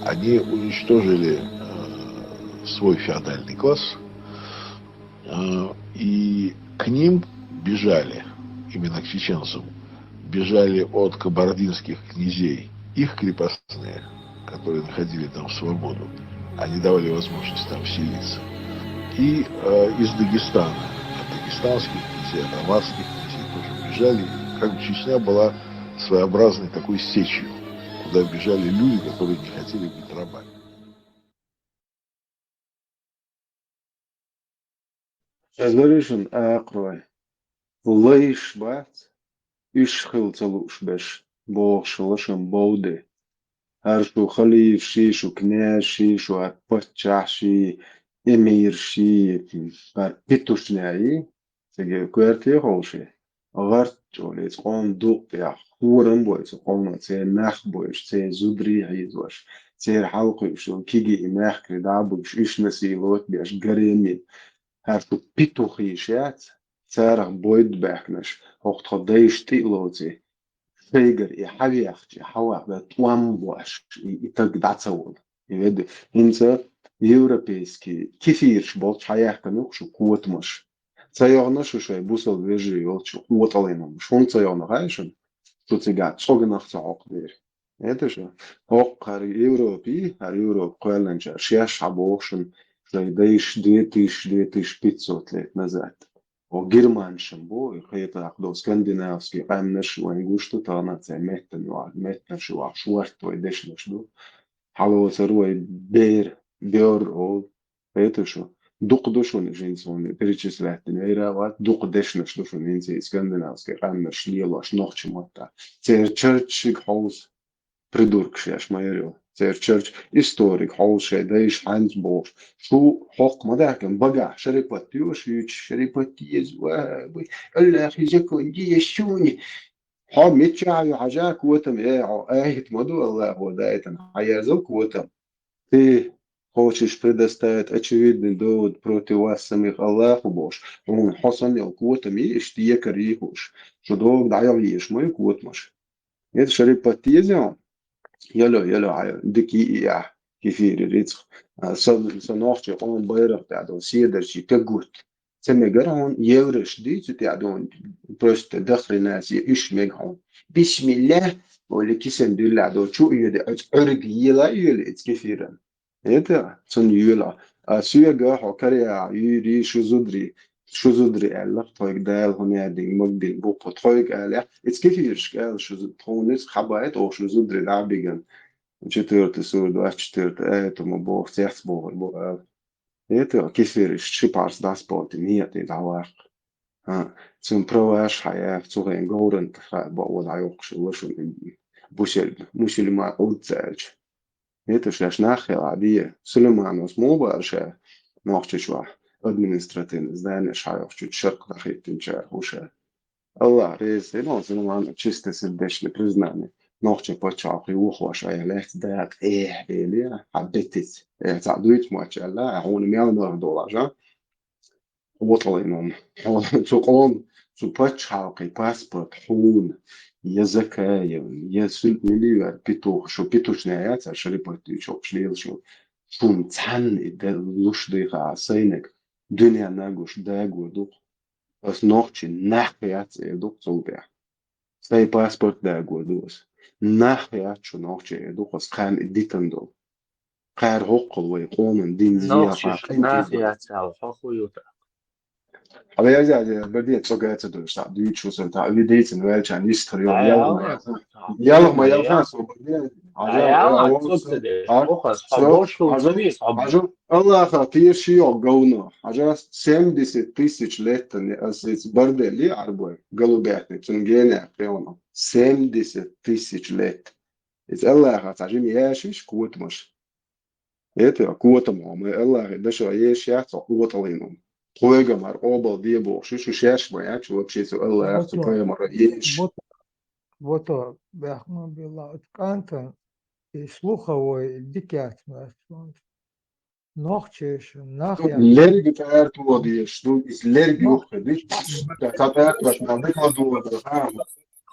они уничтожили свой феодальный класс, и к ним бежали, именно к чеченцам, бежали от кабардинских князей их крепостные, которые находили там свободу, они давали возможность там селиться, и из Дагестана, от дагестанских князей, от аварских князей тоже бежали, и как бы Чечня была своеобразной такой сечью, куда бежали люди, которые не хотели быть рабами. Resolution Akroy. Leish bat. Ishchil talush besh. Bochshalasham bode. Harshu Khalif shi, shu Knaz shi, shu Arpachah shi, Emir shi, Pitushnayi. Sege Kuerti Holshi. Agartjol, it's on duq ya. Huram boys, on it's a nach boys, it's a Zudri Hizwash. It's a Halkish, Kigi Imach, Dabush, Ishnasi, Lot, Biash, Garimi. Hartu pituchishat, tsarach boyd backnash, hochtadeish tilozi, feiger I haviachti, hawach da twamwash, I tagdatsawol. Yved, hinza, европейski, kifirsh bol chayachkanuk, shu kuotmash. Tsayognash, shu busal veji, shu kuotalinum, shun tsayognachayshan, shu tsigat, sognach tsawokdir. Это же, har Европе Куэлэнча, шеш абошен, Дайш 2500 лет назад. О Германшем бо, это до скандинавский, амнеш вангушту танаца меттен шуа шуарто дешнеш до. Хало саруай бер о это что. Дук душон жинсон перечислять нейра вот дук дешнеш душон инси скандинавский амнеш лилош нохчмота. Цер черчиг хаус придуркшеш майрел. Their church historic hall shed is hands bosh. Шо хок мадакен бага шерипатиош юч шерипатиез ва الله يجيكم دي شوني ها متشا حاجه كوتم ايه مدو الله هو دايتن حيازو كوتم ты хочешь предоставить очевидный довод против вас самих Аллаху Бож. Он хосанил квотами и штие карихуш. Что дог даял еш мой квотмаш. Это шерипатиез يلا عيل دكي إياه كثير رزق صناعتي قوم بيرق تعدون سيدر شي تجوت سمي جرهون يورش دي تعدون برست دخل ناس إيش مجهون بسم الله ولا كيسن دل عدو شو يد أرج يلا يلا كثيرا هذا صن يلا سوى جاه كريا يري شو زدري الله طيق دال هنا دي مقدل بوق طيق على كثير قال شو تونس خبايت أو شو زدري لعبيجن четвертый сур, 24 этому бог сердце бога. Это كثير شبارس داسبوت نيت العواق. zum provash haya zugen golden بقول عيوقش وش مش اللي ما قلت это ж нахер عادية سليمان اسمه برشا ناقش شو административное здание шаев чуть ширк дохит тинчар уша Allah рез ну сулейман чисто сердечное признание ناقش почав и ухваш аялет дат или حبيتت تعديت ما شاء الله هون $1,000,000 جا وطلعنا تقوم تبتشاقي باسبورت حون يا زكايا يا سلمي بيتوخ شو بيتوش نهايات عشان بيتوش شو شليل شو شون تحن إذا لوش دقيقة عسينك دنيا ناقوش داقو دوق بس نوختي نحكيات دوق صوبيا ساي باسبورت داقو دوس نحكيات شو نوختي دوق سخان إديتن دو قار هقل ويقومن دين زيارة ناخيات على حقويوتا Aber ja, bei dir so geht es durch. Du willst schon da, wie die in welcher Historie. Ja, noch mal ja, so bei dir. Allah خطير شيء قونا. حاجة 70,000 ليت أساس برد اللي عربي قالوا بيحكي تنجينا فيونا 70,000 ليت. إذا الله خطير ياشيش قوة مش. إيه قوة ما الله ده شو ياشيا قوة عليهم. قويجمر أوبل دي بوخشي شو شاش ما يعني شو بشي سؤال الله يخطو بطو كاي مرة إيش بطو بيحكموا بالله كانت слуховой дикят нохчеш нахя لرجة تعرف وضي شو إز لرجة يوخي دي تعرف بس نعمل ما دو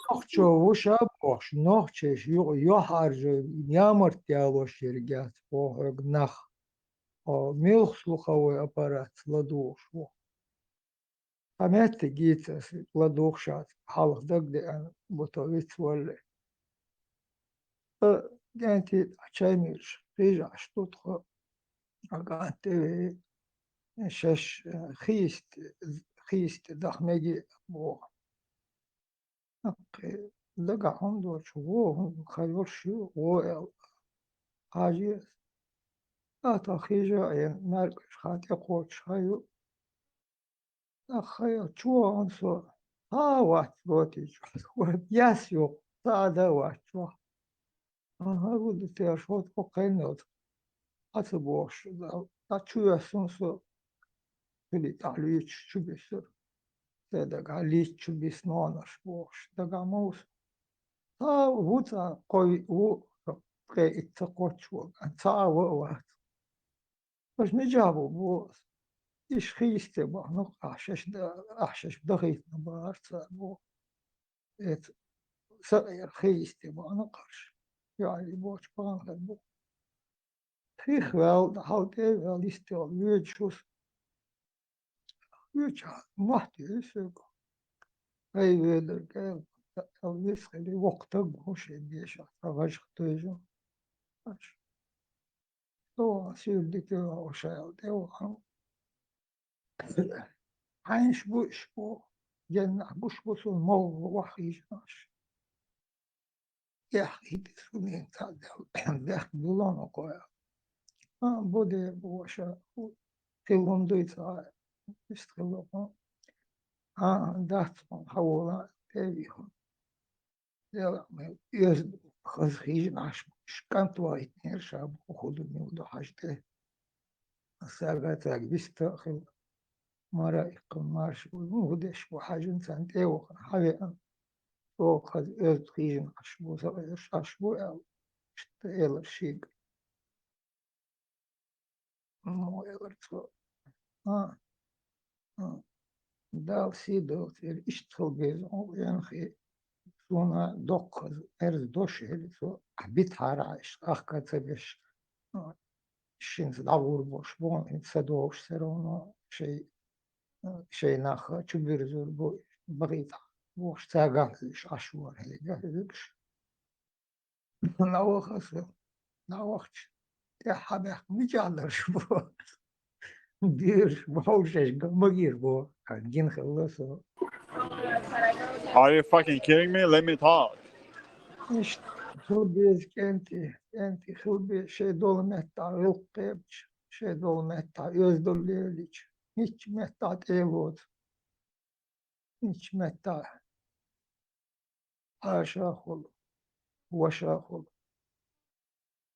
нохчо уша бош нохчеш ё харжо ямар тяло шергят по нах о мил слуховой аппарат ладуш Амет гитас ладухшат халдак де бутовит вале. Генти ачаймирш рижа штутхо аганте шеш хист дахмеги бо. Дага хондо чуво хайор шу о ажи ата хижа мерк хати коч хаю خير شو عنصر واحد بوتي ياسيو هذا واحد شو هقول لك شو تقولين أتبوش لا شو يسونسو اللي تعليش شو بيصير ده عليش شو بيسنونش بوش ده موس وتا قوي كي اتقوت شو أنت واحد بس نجابو بوس إيش خيسته بانو أحشش بدخيت نبارت بو إت سأير خيسته بانو قرش يعني بوش بان بو خيخ wel houdt wel die stil uurtjes uurtje macht is ook hij wil er kijken dat is die wacht ook gosh die is was getuige zo als je dit al zei dat عايش بو جنة بوش الموضوع وحيش ناش يا أخي بسوني ده بلون قوي بودي بوشا كلهم دويتا يستخدمون داتهم حولا تبيهم يلا يزد خزخيج ناش كانت وايد نرشا بخدو نودو حاجته ساقاتك بيستخدم مرة مارش ودش وحاجة إنسان تيو حاجة أو قد إرتقيجن عشبو سويش عشبو أو إلا شيء مو إرتقو دال سيدو تير إشتغل بيزون ينخي سونا دوق إرز دوش إلسو عبيت هاراش أخكا تبش شينز دعور بوش بون إنسادوش سيرونا شيء ناخ تشبير زور بو بغيتا وش تاقالش عشوار هيقالش ناوخس ناوخش يا حبيح مجالرش بو ديرش بوشش مغير بو جين خلصو Are you fucking kidding me? Let me talk. إيش خلبيز كنتي خلبي شيء دول مهتا يلقيبش شيء دول مهتا يزدل ليليش hiç mehtat evod, hiç mehtat aşağı ol, vaşağı ol.